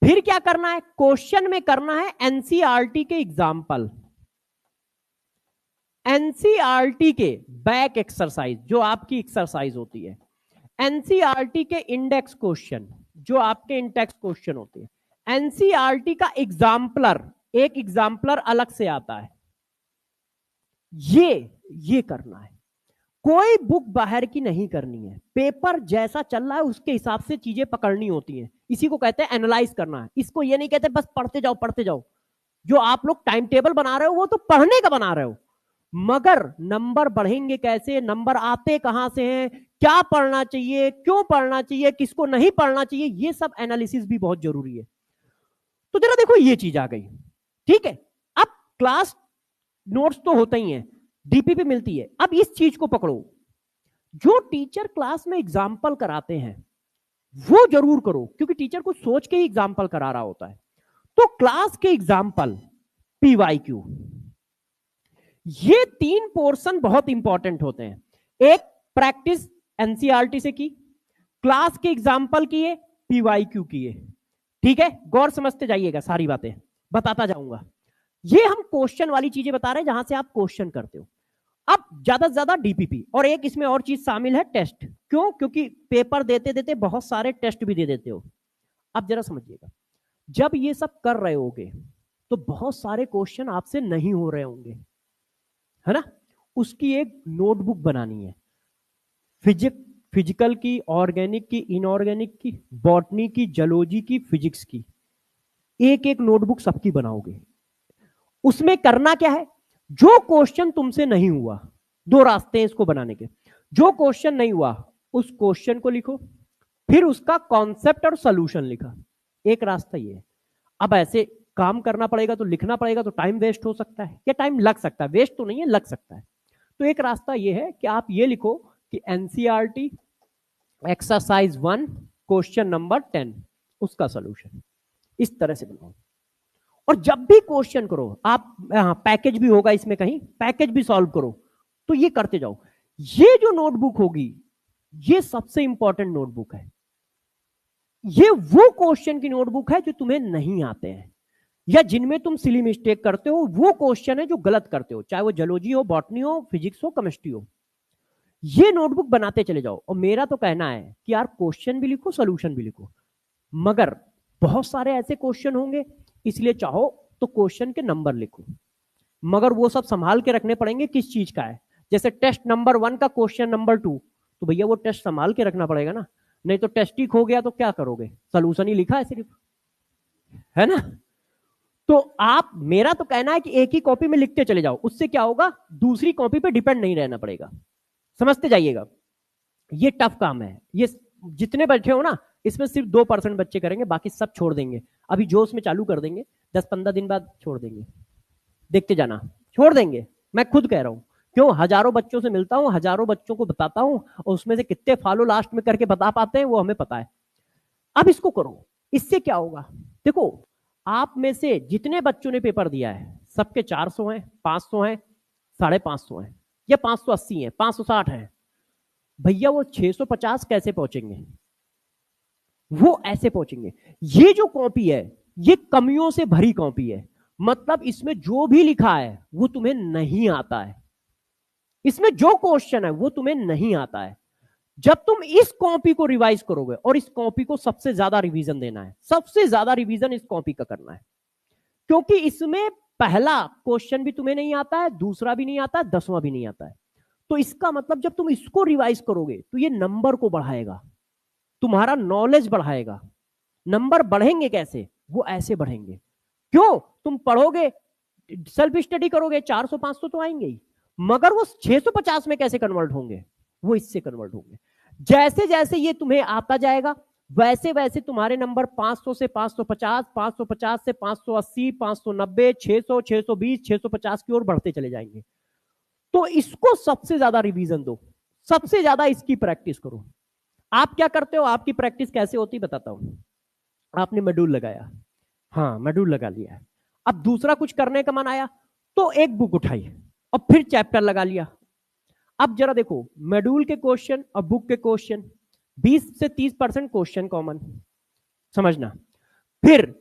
फिर क्या करना है, क्वेश्चन में करना है एनसीईआरटी के एग्जाम्पल, एनसीईआरटी के बैक एक्सरसाइज जो आपकी एक्सरसाइज होती है, एनसीईआरटी के इंडेक्स क्वेश्चन जो आपके इंडेक्स क्वेश्चन होते हैं, एनसीईआरटी का एग्जाम्पलर, एक एग्जाम्पलर अलग से आता है, ये करना है। कोई बुक बाहर की नहीं करनी है, पेपर जैसा चल रहा है उसके हिसाब से चीजें पकड़नी होती हैं। इसी को कहते हैं एनालाइज करना है। इसको ये नहीं कहते बस पढ़ते जाओ पढ़ते जाओ। जो आप लोग टाइम टेबल बना रहे हो वो तो पढ़ने का बना रहे हो, मगर नंबर बढ़ेंगे कैसे, नंबर आते कहां से हैं, क्या पढ़ना चाहिए, क्यों पढ़ना चाहिए, किसको नहीं पढ़ना चाहिए, ये सब एनालिसिस भी बहुत जरूरी है। तो जरा देखो ये चीज आ गई, ठीक है। अब क्लास नोट्स तो होता ही है, डीपीपी मिलती है। अब इस चीज को पकड़ो, जो टीचर क्लास में एग्जाम्पल कराते हैं वो जरूर करो, क्योंकि टीचर को सोच के ही एग्जाम्पल करा रहा होता है। तो क्लास के एग्जाम्पल, पीवाईक्यू, ये 3 पोर्शन बहुत इंपॉर्टेंट होते हैं। एक प्रैक्टिस एनसीईआरटी से की, क्लास के एग्जाम्पल किए, पीवाईक्यू किए, ठीक है। गौर समझते जाइएगा, सारी बातें बताता जाऊंगा। ये हम क्वेश्चन वाली चीजें बता रहे हैं जहां से आप क्वेश्चन करते हो। अब ज्यादा से ज्यादा डीपीपी, और एक इसमें और चीज शामिल है टेस्ट। क्यों, क्योंकि पेपर देते देते बहुत सारे टेस्ट भी दे देते हो। अब जरा समझिएगा, जब ये सब कर रहे होगे तो बहुत सारे क्वेश्चन आपसे नहीं हो रहे होंगे, है ना। उसकी एक नोटबुक बनानी है, फिजिकल की, ऑर्गेनिक की, इनऑर्गेनिक की, बॉटनी की, जूलॉजी की, फिजिक्स की, एक एक नोटबुक सबकी बनाओगे। उसमें करना क्या है, जो क्वेश्चन तुमसे नहीं हुआ, 2 रास्ते हैं इसको बनाने के। जो क्वेश्चन नहीं हुआ उस क्वेश्चन को लिखो, फिर उसका कॉन्सेप्ट और सॉल्यूशन लिखा, एक रास्ता ये है। अब ऐसे काम करना पड़ेगा, तो लिखना पड़ेगा, तो टाइम वेस्ट हो सकता है, या टाइम लग सकता है, वेस्ट तो नहीं है, लग सकता है। तो एक रास्ता ये है कि आप ये लिखो कि एनसीईआरटी एक्सरसाइज 1 क्वेश्चन नंबर 10 उसका सोल्यूशन इस तरह से बनाओ। और जब भी क्वेश्चन करो आप, पैकेज भी होगा इसमें, कहीं पैकेज भी सॉल्व करो, तो ये करते जाओ। ये जो नोटबुक होगी ये सबसे इंपॉर्टेंट नोटबुक है। ये वो क्वेश्चन की नोटबुक है जो तुम्हें नहीं आते हैं या जिनमें तुम सिली मिस्टेक करते हो, वो क्वेश्चन है जो गलत करते हो, चाहे वो जियोलॉजी हो, बॉटनी हो, फिजिक्स हो, केमिस्ट्री हो। ये नोटबुक बनाते चले जाओ। और मेरा तो कहना है कि यार क्वेश्चन भी लिखो, सोल्यूशन भी लिखो, मगर बहुत सारे ऐसे क्वेश्चन होंगे, इसलिए चाहो तो क्वेश्चन के नंबर लिखो, मगर वो सब संभाल के रखने पड़ेंगे किस चीज का है। जैसे टेस्ट नंबर 1 का क्वेश्चन नंबर 2, तो भैया वो टेस्ट संभाल के रखना पड़ेगा ना, नहीं तो टेस्ट ही खो गया तो क्या करोगे, सोल्यूशन ही लिखा है सिर्फ, है ना। तो आप, मेरा तो कहना है कि एक ही कॉपी में लिखते चले जाओ, उससे क्या होगा, दूसरी कॉपी पे डिपेंड नहीं रहना पड़ेगा। समझते जाइएगा, ये टफ काम है। ये जितने बैठे हो ना, इसमें सिर्फ 2% बच्चे करेंगे, बाकी सब छोड़ देंगे। अभी जोश में चालू कर देंगे, 10-15 दिन बाद छोड़ देंगे, देखते जाना, छोड़ देंगे। मैं खुद कह रहा हूं, क्यों, हजारों बच्चों से मिलता हूं, हजारों बच्चों को बताता हूं, और उसमें से कितने फॉलो लास्ट में करके बता पाते हैं वो हमें पता है। अब इसको करो, इससे क्या होगा, देखो आप में से जितने बच्चों ने पेपर दिया है सबके 400 हैं, 500 हैं, 550 हैं, या 580 हैं, 560 हैं, भैया वो 650 कैसे पहुंचेंगे, वो ऐसे पहुंचेंगे। ये जो कॉपी है ये कमियों से भरी कॉपी है, मतलब इसमें जो भी लिखा है वो तुम्हें नहीं आता है, इसमें जो क्वेश्चन है वो तुम्हें नहीं आता है। जब तुम इस कॉपी को रिवाइज करोगे, और इस कॉपी को सबसे ज्यादा रिवीजन देना है, सबसे ज्यादा रिवीजन इस कॉपी का करना है, क्योंकि इसमें पहला क्वेश्चन भी तुम्हें नहीं आता है, दूसरा भी नहीं आता है, 10वां भी नहीं आता है। तो इसका मतलब जब तुम इसको रिवाइज करोगे तो ये नंबर को बढ़ाएगा, तुम्हारा नॉलेज बढ़ाएगा। नंबर बढ़ेंगे कैसे, वो ऐसे बढ़ेंगे, क्यों, तुम पढ़ोगे, सेल्फ स्टडी करोगे, 400-500 तो आएंगे ही, मगर वो 650 में कैसे कन्वर्ट होंगे, वो इससे कन्वर्ट होंगे। जैसे जैसे ये तुम्हें आता जाएगा वैसे वैसे तुम्हारे नंबर 500 से 550, 550 से 580, 590, 600, 620, 650 की ओर बढ़ते चले जाएंगे। तो इसको सबसे ज्यादा रिवीजन दो, सबसे ज्यादा इसकी प्रैक्टिस करो। आप क्या करते हो, आपकी प्रैक्टिस कैसे होती बताता हूं। आपने मॉड्यूल लगाया, हाँ मॉड्यूल लगा लिया है, अब दूसरा कुछ करने का मन आया तो एक बुक उठाई और फिर चैप्टर लगा लिया। अब जरा देखो, मॉड्यूल के क्वेश्चन और बुक के क्वेश्चन 20 से 30% क्वेश्चन कॉमन, समझना, फिर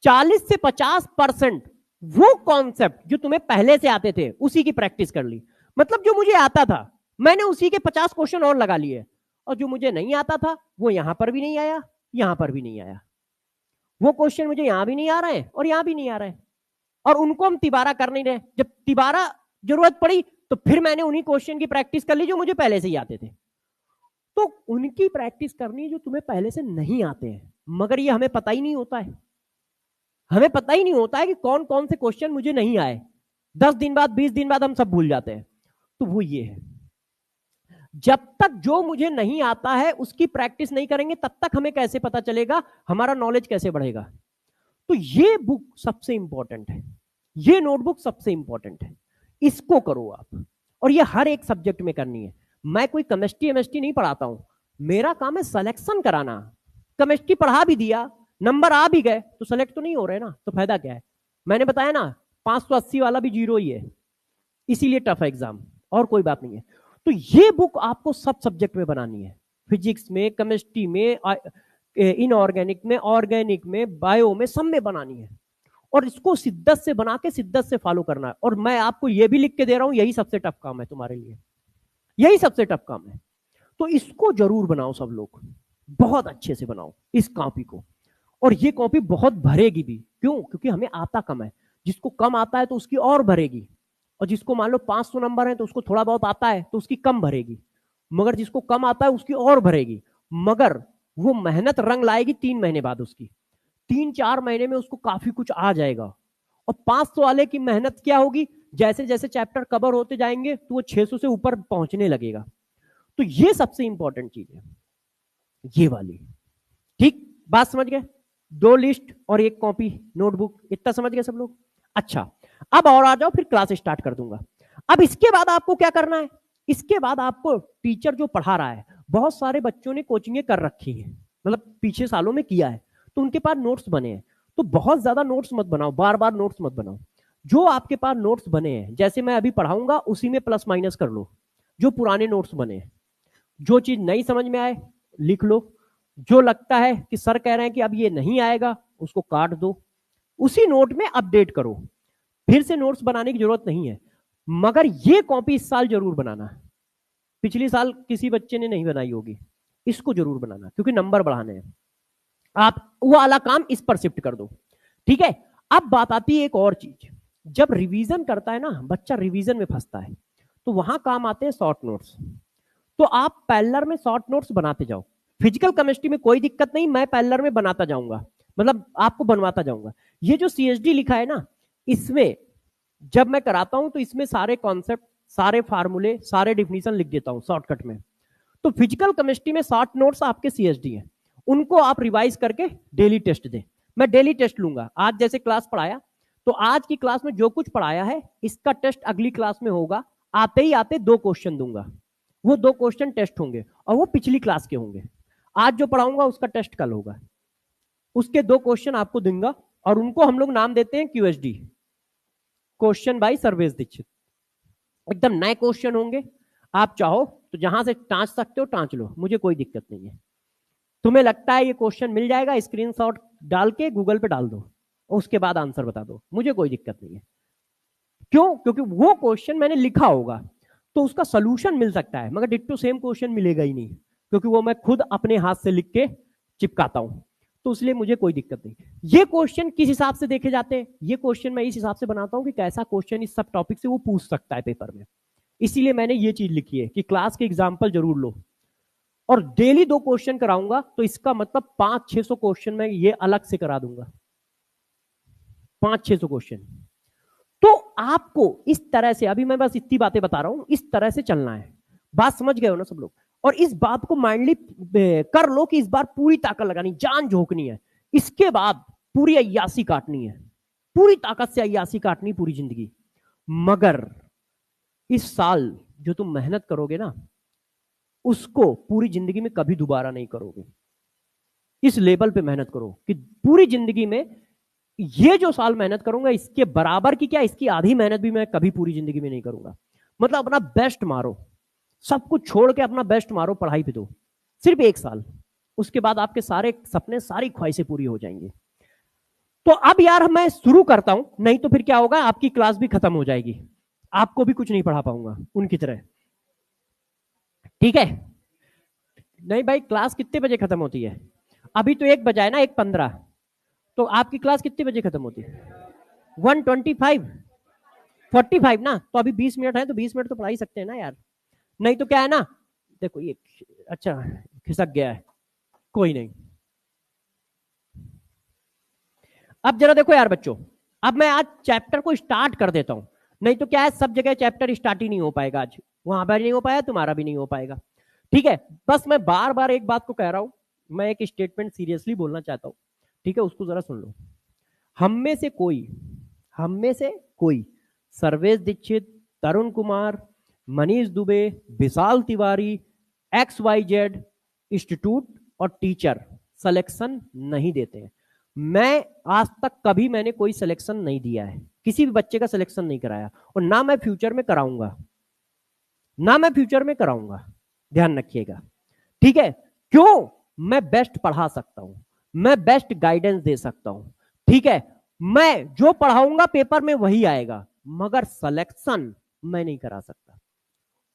40 से 50% वो कॉन्सेप्ट जो तुम्हें पहले से आते थे उसी की प्रैक्टिस कर ली। मतलब जो मुझे आता था मैंने उसी के 50 क्वेश्चन और लगा लिए, और जो मुझे नहीं आता था वो यहां पर भी नहीं आया, यहां पर भी नहीं आया, वो क्वेश्चन मुझे यहां भी नहीं आ रहे हैं और यहां भी नहीं आ रहे हैं, और उनको हम तिबारा कर नहीं रहे। जब तिबारा जरूरत पड़ी तो फिर मैंने उन्हीं क्वेश्चन की प्रैक्टिस कर ली जो मुझे पहले से ही आते थे। तो उनकी प्रैक्टिस करनी जो तुम्हें पहले से नहीं आते हैं, मगर ये हमें पता ही नहीं होता है, हमें पता ही नहीं होता है कि कौन कौन से क्वेश्चन मुझे नहीं आए। 10 दिन बाद, 20 दिन बाद हम सब भूल जाते हैं। तो वो ये है, जब तक जो मुझे नहीं आता है उसकी प्रैक्टिस नहीं करेंगे तब तक हमें कैसे पता चलेगा, हमारा नॉलेज कैसे बढ़ेगा। तो ये बुक सबसे इंपॉर्टेंट है, ये नोटबुक सबसे इंपॉर्टेंट है, इसको करो आप। और ये हर एक सब्जेक्ट में करनी है। मैं कोई केमिस्ट्री नहीं पढ़ाता हूं, मेरा काम है सिलेक्शन कराना। केमिस्ट्री पढ़ा भी दिया, नंबर आ भी गए तो सेलेक्ट तो नहीं हो रहे ना, तो फायदा क्या है। मैंने बताया ना 580 वाला भी 0 ही है, इसीलिए टफ है एग्जाम, और कोई बात नहीं है। तो ये बुक आपको सब सब्जेक्ट में बनानी है, फिजिक्स में, केमिस्ट्री में, इनऑर्गेनिक में, ऑर्गेनिक में, बायो में, सब में बनानी है। और इसको शिद्दत से बना के शिद्दत से फॉलो करना है। और मैं आपको ये भी लिख के दे रहा हूं, यही सबसे टफ काम है तुम्हारे लिए, यही सबसे टफ काम है। तो इसको जरूर बनाओ सब लोग, बहुत अच्छे से बनाओ इस कॉपी को। और ये कॉपी बहुत भरेगी भी, क्यों, क्योंकि हमें आता कम है। जिसको कम आता है तो उसकी और भरेगी, और जिसको मान लो 500 नंबर है तो उसको थोड़ा बहुत आता है तो उसकी कम भरेगी, मगर जिसको कम आता है उसकी और भरेगी। मगर वो मेहनत रंग लाएगी 3 महीने बाद, उसकी 3-4 महीने में उसको काफी कुछ आ जाएगा। और 500 वाले की मेहनत क्या होगी, जैसे जैसे चैप्टर कवर होते जाएंगे तो वो 600 से ऊपर पहुंचने लगेगा। तो ये सबसे इंपॉर्टेंट चीज है, ये वाली। ठीक, बात समझ गए। 2 लिस्ट और 1 कॉपी नोटबुक। इतना समझ गए सब लोग? अच्छा, अब और आ जाओ, फिर क्लास स्टार्ट कर दूंगा। अब इसके बाद आपको क्या करना है? इसके बाद आपको टीचर जो पढ़ा रहा है, बहुत सारे बच्चों ने कोचिंगें कर रखी है, मतलब पीछे सालों में किया है, तो उनके पास नोट्स बने हैं। तो बहुत ज्यादा नोट्स मत बनाओ, बार बार नोट्स मत बनाओ। जो आपके पास नोट्स बने हैं, जैसे मैं अभी पढ़ाऊंगा उसी में प्लस माइनस कर लो। जो पुराने नोट्स बने हैं, जो चीज नहीं समझ में आए लिख लो, जो लगता है कि सर कह रहे हैं कि अब ये नहीं आएगा उसको काट दो, उसी नोट में अपडेट करो। फिर से नोट्स बनाने की जरूरत नहीं है, मगर ये कॉपी इस साल जरूर बनाना। पिछले साल किसी बच्चे ने नहीं बनाई होगी, इसको जरूर बनाना, क्योंकि नंबर बढ़ाने हैं। आप वो वाला काम इस पर शिफ्ट कर दो, ठीक है? अब बात आती है एक और चीज, जब रिवीजन करता है ना बच्चा, रिवीजन में फंसता है, तो वहां काम आते हैं शॉर्ट नोट्स। तो आप पैरेलल में शॉर्ट नोट्स बनाते जाओ। फिजिकल केमिस्ट्री में कोई दिक्कत नहीं, मैं पैरेलल में बनाता जाऊंगा, मतलब आपको बनवाता जाऊंगा। ये जो सीएचडी लिखा है ना, इसमें जब मैं कराता हूं तो इसमें सारे कॉन्सेप्ट, सारे फार्मूले, सारे डिफिनीशन लिख देता हूं शॉर्टकट में। तो फिजिकल केमिस्ट्री में शॉर्ट नोट्स आपके सीएचडी हैं, उनको आप रिवाइज करके डेली टेस्ट दें। मैं डेली टेस्ट लूंगा। आज जैसे क्लास पढ़ाया, तो आज की क्लास में जो कुछ पढ़ाया है इसका टेस्ट अगली क्लास में होगा। आते ही आते 2 क्वेश्चन दूंगा, वो 2 क्वेश्चन टेस्ट होंगे और वो पिछली क्लास के होंगे। आज जो पढ़ाऊंगा उसका टेस्ट कल होगा, उसके 2 क्वेश्चन आपको दूंगा, और उनको हम लोग नाम देते हैं क्यूएसडी, क्वेश्चन बाय सर्वेश दीक्षित। एकदम नए क्वेश्चन होंगे, आप चाहो तो जहां से टांच सकते हो टांच लो, मुझे कोई दिक्कत नहीं है। तुम्हें लगता है ये क्वेश्चन मिल जाएगा, स्क्रीनशॉट डाल के गूगल पे डाल दो, उसके बाद आंसर बता दो, मुझे कोई दिक्कत नहीं है। क्यों? क्योंकि वो क्वेश्चन मैंने लिखा होगा तो उसका सोल्यूशन मिल सकता है, मगर डिट्टो सेम क्वेश्चन मिलेगा ही नहीं, क्योंकि वो मैं खुद अपने हाथ से लिख के चिपकाता हूं, तो इसलिए मुझे कोई दिक्कत नहीं। ये क्वेश्चन किस हिसाब से देखे जाते हैं, ये क्वेश्चन मैं इस हिसाब से बनाता हूं कि कैसा क्वेश्चन इस सब टॉपिक से वो पूछ सकता है पेपर में, इसीलिए मैंने ये चीज लिखी है कि क्लास के एग्जाम्पल जरूर लो। और डेली 2 क्वेश्चन कराऊंगा, तो इसका मतलब 500-600 क्वेश्चन मैं ये अलग से करा दूंगा, 500-600 क्वेश्चन। तो आपको इस तरह से, अभी मैं बस इतनी बातें बता रहा हूं, इस तरह से चलना है। बात समझ गए हो ना सब लोग? और इस बात को माइंडली कर लो कि इस बार पूरी ताकत लगानी, जान झोंकनी है। इसके बाद पूरी अय्यासी काटनी है, पूरी ताकत से अय्यासी काटनी पूरी जिंदगी। मगर इस साल जो तुम मेहनत करोगे ना, उसको पूरी जिंदगी में कभी दोबारा नहीं करोगे। इस लेवल पे मेहनत करो कि पूरी जिंदगी में ये जो साल मेहनत करूंगा इसके बराबर की क्या, इसकी आधी मेहनत भी मैं कभी पूरी जिंदगी में नहीं करूंगा। मतलब अपना बेस्ट मारो, सब कुछ छोड़ के अपना बेस्ट मारो पढ़ाई पे दो, सिर्फ 1 साल। उसके बाद आपके सारे सपने, सारी ख्वाहिशें पूरी हो जाएंगी। तो अब यार मैं शुरू करता हूं, नहीं तो फिर क्या होगा, आपकी क्लास भी खत्म हो जाएगी, आपको भी कुछ नहीं पढ़ा पाऊंगा उनकी तरह, ठीक है? नहीं भाई, क्लास कितने बजे खत्म होती है? अभी तो 1 बजा है ना, 1:15, तो आपकी क्लास कितने बजे खत्म होती है? 1:25, 45 ना, तो अभी 20 मिनट है, तो 20 मिनट तो पढ़ा ही सकते हैं ना यार। नहीं तो क्या है ना, देखो ये अच्छा खिसक गया है, कोई नहीं। अब जरा देखो यार बच्चों, अब मैं आज चैप्टर को स्टार्ट कर देता हूं, नहीं तो क्या है, सब जगह चैप्टर स्टार्ट ही नहीं हो पाएगा आज, वहां पर नहीं हो पाया, तुम्हारा भी नहीं हो पाएगा, ठीक है? बस मैं बार बार एक बात को कह रहा हूं, मैं एक स्टेटमेंट सीरियसली बोलना चाहता हूं, ठीक है? उसको जरा सुन लो। हम में से कोई सर्वेश दीक्षित, तरुण कुमार, मनीष दुबे, विशाल तिवारी, XYZ इंस्टीट्यूट और टीचर सिलेक्शन नहीं देते हैं। मैं आज तक कभी मैंने कोई सिलेक्शन नहीं दिया है, किसी भी बच्चे का सिलेक्शन नहीं कराया, और ना मैं फ्यूचर में कराऊंगा, ना मैं फ्यूचर में कराऊंगा, ध्यान रखिएगा, ठीक है? क्यों? मैं बेस्ट पढ़ा सकता हूं, मैं बेस्ट गाइडेंस दे सकता हूं, ठीक है? मैं जो पढ़ाऊंगा पेपर में वही आएगा, मगर सिलेक्शन मैं नहीं करा सकता।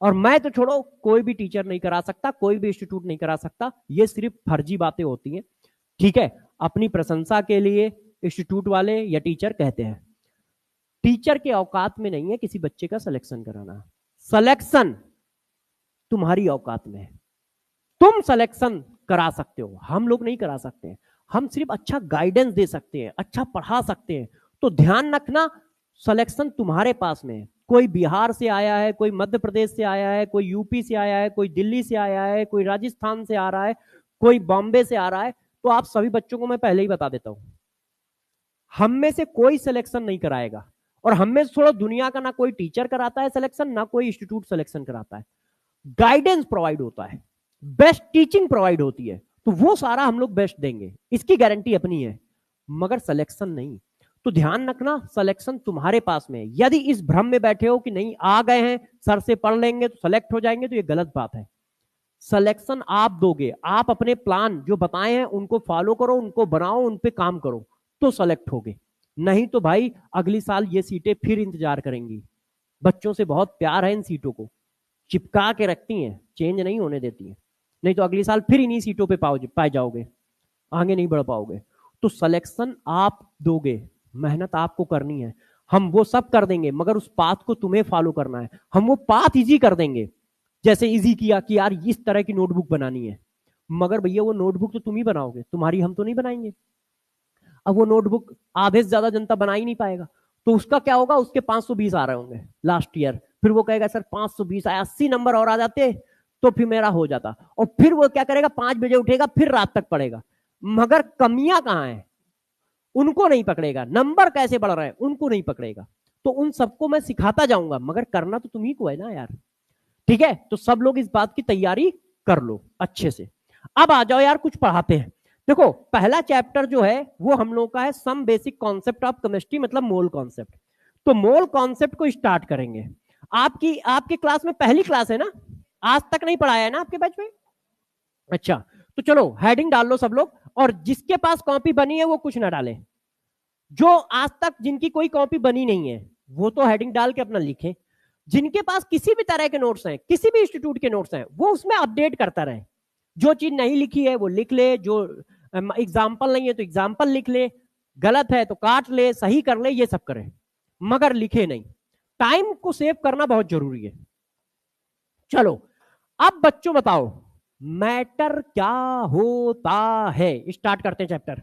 और मैं तो छोड़ो, कोई भी टीचर नहीं करा सकता, कोई भी इंस्टीट्यूट नहीं करा सकता, ये सिर्फ फर्जी बातें होती हैं, ठीक है? अपनी प्रशंसा के लिए इंस्टीट्यूट वाले या टीचर कहते हैं। टीचर के औकात में नहीं है किसी बच्चे का सिलेक्शन कराना, सिलेक्शन तुम्हारी औकात में है, तुम सिलेक्शन करा सकते हो, हम लोग नहीं करा सकते। हम सिर्फ अच्छा गाइडेंस दे सकते हैं, अच्छा पढ़ा सकते हैं। तो ध्यान रखना, सिलेक्शन तुम्हारे पास में है। कोई बिहार से आया है, कोई मध्य प्रदेश से आया है, कोई यूपी से आया है, कोई दिल्ली से आया है, कोई राजस्थान से आ रहा है, कोई बॉम्बे से आ रहा है, तो आप सभी बच्चों को मैं पहले ही बता देता हूं, हम में से कोई सिलेक्शन नहीं कराएगा, और हम में से थोड़ा दुनिया का ना कोई टीचर कराता है सिलेक्शन, ना कोई इंस्टीट्यूट सिलेक्शन कराता है। गाइडेंस प्रोवाइड होता है, बेस्ट टीचिंग प्रोवाइड होती है, तो वो सारा हम लोग बेस्ट देंगे, इसकी गारंटी अपनी है, मगर सिलेक्शन नहीं। तो ध्यान रखना, सिलेक्शन तुम्हारे पास में है। यदि इस भ्रम में बैठे हो कि नहीं आ गए हैं सर से पढ़ लेंगे तो सेलेक्ट हो जाएंगे, तो ये गलत बात है। सिलेक्शन आप दोगे, आप अपने प्लान जो बताए हैं उनको फॉलो करो, उनको बनाओ, उन पे काम करो, तो सेलेक्ट होगे। नहीं तो भाई अगली साल ये सीटें फिर इंतजार करेंगी। बच्चों से बहुत प्यार है, इन सीटों को चिपका के रखती हैं, चेंज नहीं होने देती हैं, नहीं तो अगली साल फिर इन्हीं सीटों पे पाए जाओगे, आगे नहीं बढ़ पाओगे। तो सिलेक्शन आप दोगे, मेहनत आपको करनी है, हम वो सब कर देंगे, मगर उस पाथ को तुम्हें फॉलो करना है। हम वो पाथ इजी कर देंगे, जैसे इजी किया कि यार इस तरह की नोटबुक बनानी है, मगर भैया वो नोटबुक तो तुम ही बनाओगे, तुम्हारी हम तो नहीं बनाएंगे। अब वो नोटबुक आधे से ज्यादा जनता बना ही नहीं पाएगा, तो उसका क्या होगा, उसके 520 आ रहे होंगे लास्ट ईयर, फिर वो कहेगा सर 520 आया, 80 नंबर और आ जाते तो फिर मेरा हो जाता। और फिर वो क्या करेगा, 5 बजे उठेगा, फिर रात तक पढ़ेगा, मगर कमियां कहां है उनको नहीं पकड़ेगा, नंबर कैसे बढ़ रहे हैं उनको नहीं पकड़ेगा। तो उन सबको मैं सिखाता जाऊंगा, मगर करना तो तुम्ही को है ना यार, ठीक है। तो सब लोग इस बात की तैयारी कर लो अच्छे से। अब आ जाओ यार, कुछ पढ़ाते हैं। देखो पहला चैप्टर जो है वो हम लोग का है some basic concept of chemistry, मतलब मोल कॉन्सेप्ट। तो मोल कॉन्सेप्ट को स्टार्ट करेंगे। आपकी क्लास में पहली क्लास है ना, आज तक नहीं पढ़ाया है ना आपके बैच में? अच्छा, तो चलो हेडिंग डाल लो सब लोग, और जिसके पास कॉपी बनी है वो कुछ ना डाले, जो आज तक जिनकी कोई कॉपी बनी नहीं है वो तो हेडिंग डाल के अपना लिखे, जिनके पास किसी भी तरह के नोट्स हैं, किसी भी इंस्टीट्यूट के नोट्स हैं, वो उसमें अपडेट करता रहे। जो चीज नहीं लिखी है वो लिख ले, जो एग्जाम्पल नहीं है तो एग्जाम्पल लिख ले, गलत है तो काट ले, सही कर ले, ये सब करे, मगर लिखे नहीं। टाइम को सेव करना बहुत जरूरी है। चलो अब बच्चों बताओ मैटर क्या होता है, स्टार्ट करते हैं चैप्टर।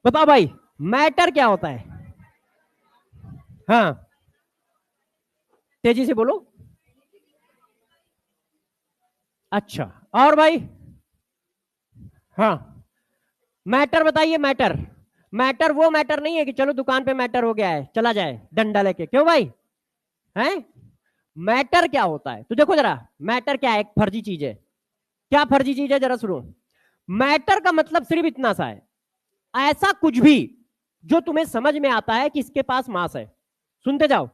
बताओ भाई मैटर क्या होता है? हाँ तेजी से बोलो। अच्छा और भाई? हाँ मैटर बताइए। मैटर वो मैटर नहीं है कि चलो दुकान पे मैटर हो गया है चला जाए डंडा लेके, क्यों भाई हैं? मैटर क्या होता है? तो देखो जरा, मैटर क्या है? एक फर्जी चीज है। क्या फर्जी चीज है जरा सुनो। मैटर का मतलब सिर्फ इतना सा है, ऐसा कुछ भी जो तुम्हें समझ में आता है कि इसके पास मास है, सुनते जाओ,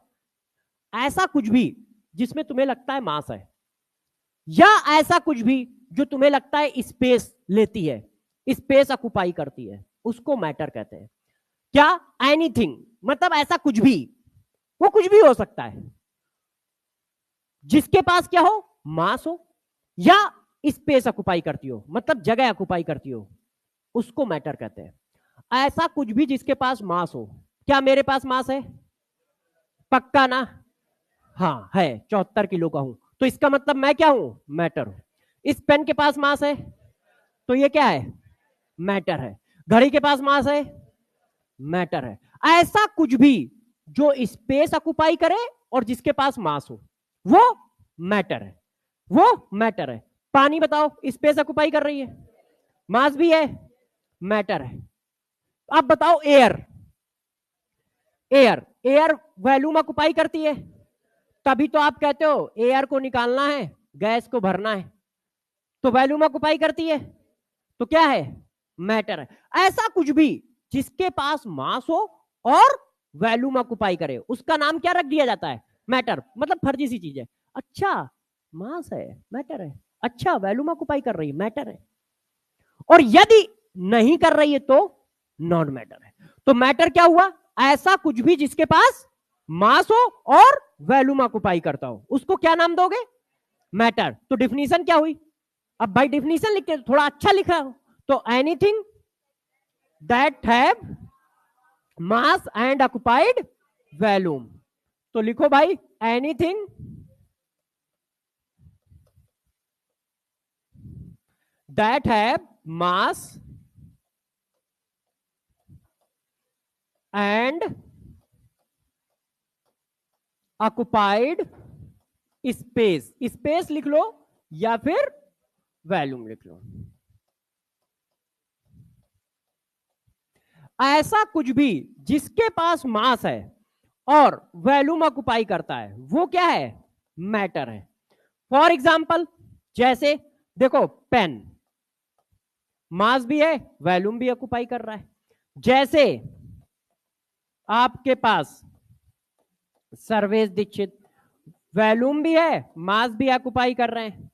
ऐसा कुछ भी जिसमें तुम्हें लगता है मास है, या ऐसा कुछ भी जो तुम्हें लगता है स्पेस लेती है, स्पेस ऑक्युपाई करती है, उसको मैटर कहते हैं। क्या? एनीथिंग, मतलब ऐसा कुछ भी, वो कुछ भी हो सकता है जिसके पास क्या हो, मास हो या स्पेस ऑक्युपाई करती हो, मतलब जगह ऑक्युपाई करती हो, उसको मैटर कहते हैं। ऐसा कुछ भी जिसके पास मास हो। क्या मेरे पास मास है? पक्का ना? हाँ है, 74 किलो का हूं, तो इसका मतलब मैं क्या हूं? मैटर हूं। इस पेन के पास मास है तो ये क्या है? मैटर है। घड़ी के पास मास है, मैटर है। ऐसा कुछ भी जो स्पेस ऑक्युपाई करे और जिसके पास मास हो, वो मैटर है, वो मैटर है। पानी बताओ, स्पेस ऑक्युपाई कर रही है, मास भी है, मैटर है। अब बताओ एयर, एयर वॉल्यूम ऑक्युपाई करती है, तभी तो आप कहते हो एयर को निकालना है, गैस को भरना है, तो वॉल्यूम ऑक्युपाई करती है, तो क्या है? मैटर है। ऐसा कुछ भी जिसके पास मास हो और वॉल्यूम ऑक्युपाई करे, उसका नाम क्या रख दिया जाता है? मैटर। मतलब फर्जी सी चीज है। अच्छा मास है, मैटर है, अच्छा वॉल्यूम ऑक्युपाई कर रही है, मैटर है, और यदि नहीं कर रही है तो नॉन मैटर है। तो मैटर क्या हुआ? ऐसा कुछ भी जिसके पास मास हो और वॉल्यूम ऑक्युपाई करता हो, उसको क्या नाम दोगे? मैटर। तो डिफिनीशन क्या हुई? अब भाई डिफिनीशन लिख के थोड़ा अच्छा लिखा हो, तो anything that have mass and occupied volume. तो लिखो भाई anything that have mass and occupied space, space लिख लो या फिर वॉल्यूम लिख लो। ऐसा कुछ भी जिसके पास मास है और वैल्यूम ऑक्युपाई करता है वो क्या है, मैटर है। फॉर एग्जाम्पल जैसे देखो पेन, मास भी है वैल्यूम भी ऑक्युपाई कर रहा है। जैसे आपके पास सर्वेश दीक्षित, वैल्यूम भी है मास भी ऑक्युपाई कर रहे हैं।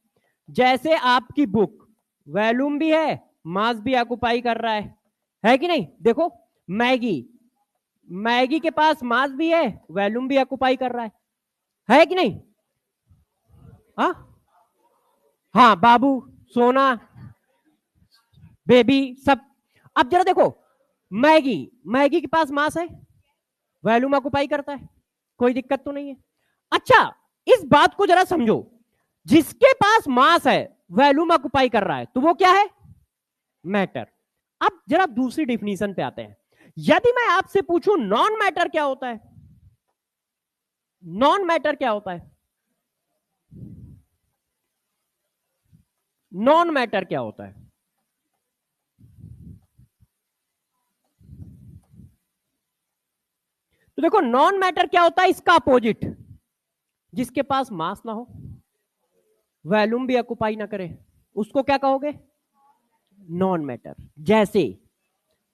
जैसे आपकी बुक, वैल्यूम भी है मास भी ऑक्युपाई कर रहा है कि नहीं। देखो मैगी, मैगी के पास मास भी है वैल्यूम भी ऑक्युपाई कर रहा है कि नहीं। हाँ हाँ, बाबू, सोना, बेबी, सब। अब जरा देखो मैगी, मैगी के पास मास है वैल्यूम ऑक्युपाई करता है, कोई दिक्कत तो नहीं है। अच्छा इस बात को जरा समझो, जिसके पास मास है वैल्यूम ऑक्युपाई कर रहा है तो वो क्या है, मैटर। अब जरा दूसरी डिफिनीशन पे आते हैं। यदि मैं आपसे पूछूं नॉन मैटर क्या होता है, नॉन मैटर क्या होता है, नॉन मैटर क्या होता है। तो देखो नॉन मैटर क्या होता है, इसका अपोजिट, जिसके पास मास ना हो वैल्यूम भी ऑक्युपाई ना करे उसको क्या कहोगे, नॉन मैटर। जैसे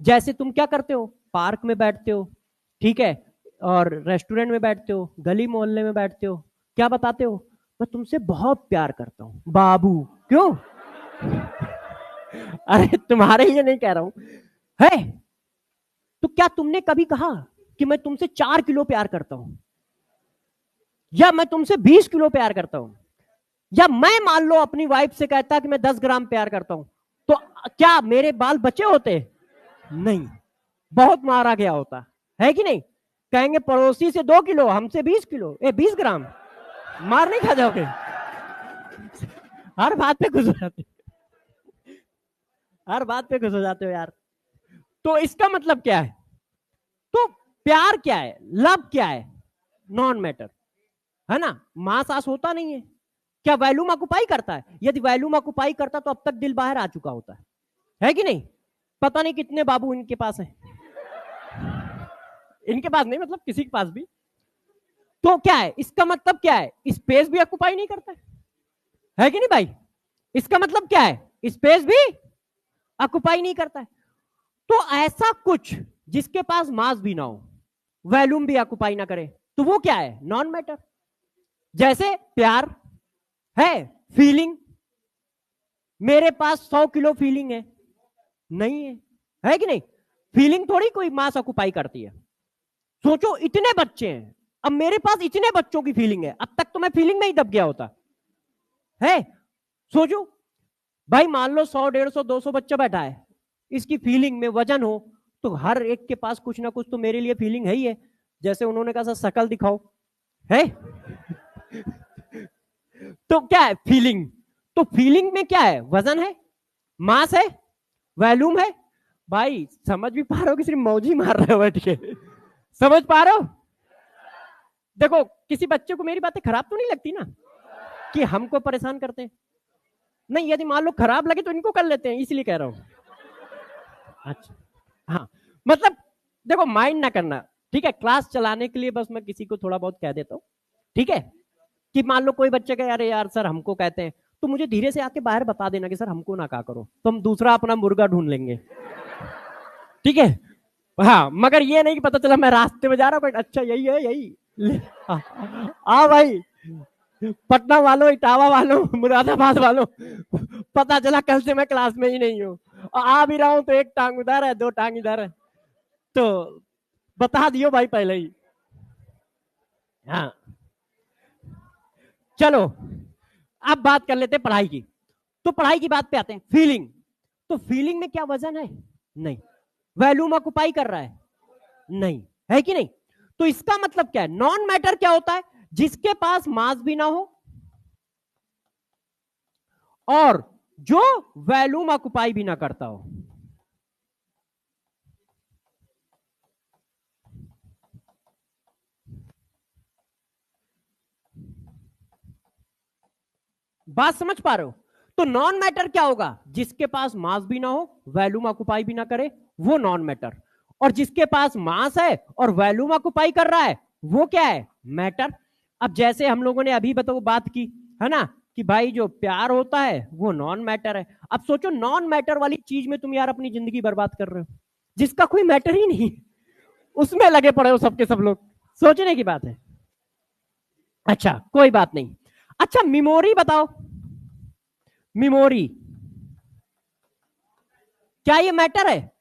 जैसे तुम क्या करते हो, पार्क में बैठते हो, ठीक है, और रेस्टोरेंट में बैठते हो, गली मोहल्ले में बैठते हो, क्या बताते हो, मैं तुमसे बहुत प्यार करता हूं बाबू। क्यों अरे तुम्हारे लिए नहीं कह रहा हूं, है तो क्या तुमने कभी कहा कि मैं तुमसे 4 किलो प्यार करता हूं, या मैं तुमसे 20 किलो प्यार करता हूं, या मैं मान लो अपनी वाइफ से कहता कि मैं 10 ग्राम प्यार करता हूं, तो क्या मेरे बाल बचे होते, नहीं, बहुत मारा गया होता है कि नहीं। कहेंगे पड़ोसी से 2 किलो, हमसे 20 किलो, 20 ग्राम, मार नहीं खा जाओगे। हर बात पे खुश हो जाते, हर बात पे खुश हो जाते हो यार। तो इसका मतलब क्या है, तो प्यार क्या है, लव क्या है, नॉन मैटर है ना। मास आस होता नहीं है, क्या वैल्यूम ऑक्युपाई करता है, यदि वैल्यूम ऑक्युपाई करता तो अब तक दिल बाहर आ चुका होता है कि नहीं। पता नहीं कितने बाबू इनके पास है, इनके पास नहीं मतलब किसी के पास भी। तो क्या है इसका मतलब, क्या है, स्पेस भी ऑक्युपाई नहीं करता है कि नहीं भाई। इसका मतलब क्या है, स्पेस भी ऑक्युपाई नहीं करता है। तो ऐसा कुछ जिसके पास मास भी ना हो वैल्यूम भी ऑक्युपाई ना करे तो वो क्या है, नॉन मैटर। जैसे प्यार है, फीलिंग, मेरे पास 100 किलो फीलिंग है, नहीं है कि नहीं। फीलिंग थोड़ी कोई मास ऑक्युपाई करती है। सोचो इतने बच्चे हैं, अब मेरे पास इतने बच्चों की फीलिंग है, अब तक तो मैं फीलिंग में ही दब गया होता है। सोचो भाई, मान लो 100 150 200 बच्चा बैठा है, इसकी फीलिंग में वजन हो तो हर एक के पास कुछ ना कुछ तो मेरे लिए फीलिंग है ही है। जैसे उन्होंने कहा शकल दिखाओ, है तो क्या है, फीलिंग। तो फीलिंग में क्या है, वजन है, मास है, वैल्यूम है। भाई समझ भी पा रहे हो कि सिर्फ मौजी मार रहे हो बैठ के, समझ पा रहे हो। देखो किसी बच्चे को मेरी बातें खराब तो नहीं लगती ना, कि हमको परेशान करते हैं, नहीं, यदि मान लो खराब लगे तो इनको कर लेते हैं, इसलिए कह रहा हूं। अच्छा हाँ, मतलब देखो माइंड ना करना, ठीक है, क्लास चलाने के लिए बस मैं किसी को थोड़ा बहुत कह देता हूँ, ठीक है। कि मान लो कोई बच्चे का, अरे यार सर हमको कहते हैं, तो मुझे धीरे से आके बाहर बता देना कि सर हमको ना कहा करो, तो हम दूसरा अपना मुर्गा ढूंढ लेंगे, ठीक है। हाँ, मगर ये नहीं कि पता चला मैं रास्ते में जा रहा हूँ, अच्छा यही है यही, हाँ भाई, पटना वालों, इटावा वालों, मुरादाबाद वालों, पता चला कल से मैं क्लास में ही नहीं हूँ, आ भी रहा हूँ तो एक टांग उधर है, 2 टांग इधर है, तो बता दियो भाई पहले ही। हाँ चलो अब बात कर लेते हैं पढ़ाई की। तो पढ़ाई की बात पे आते हैं, फीलिंग। तो फीलिंग में क्या वजन है, नहीं। वैल्यूम ऑक्युपाई कर रहा है, नहीं, है कि नहीं। तो इसका मतलब क्या है, नॉन मैटर क्या होता है, जिसके पास मास भी ना हो और जो वैल्यूम ऑक्युपाई भी ना करता हो। बात समझ पा रहे हो। तो नॉन मैटर क्या होगा, जिसके पास मास भी ना हो वैल्यूम ऑक्युपाई भी ना करे, वो नॉन मैटर। और जिसके पास मास है और वॉल्यूम ऑक्युपाई कर रहा है वो क्या है, मैटर। अब जैसे हम लोगों ने अभी बात की है ना कि भाई जो प्यार होता है वो नॉन मैटर है। अब सोचो नॉन मैटर वाली चीज में तुम यार अपनी जिंदगी बर्बाद कर रहे हो, जिसका कोई मैटर ही नहीं, उसमें लगे पड़े हो सबके सब लोग, सोचने की बात है। अच्छा कोई बात नहीं। अच्छा मेमोरी बताओ, मेमोरी क्या ये मैटर है,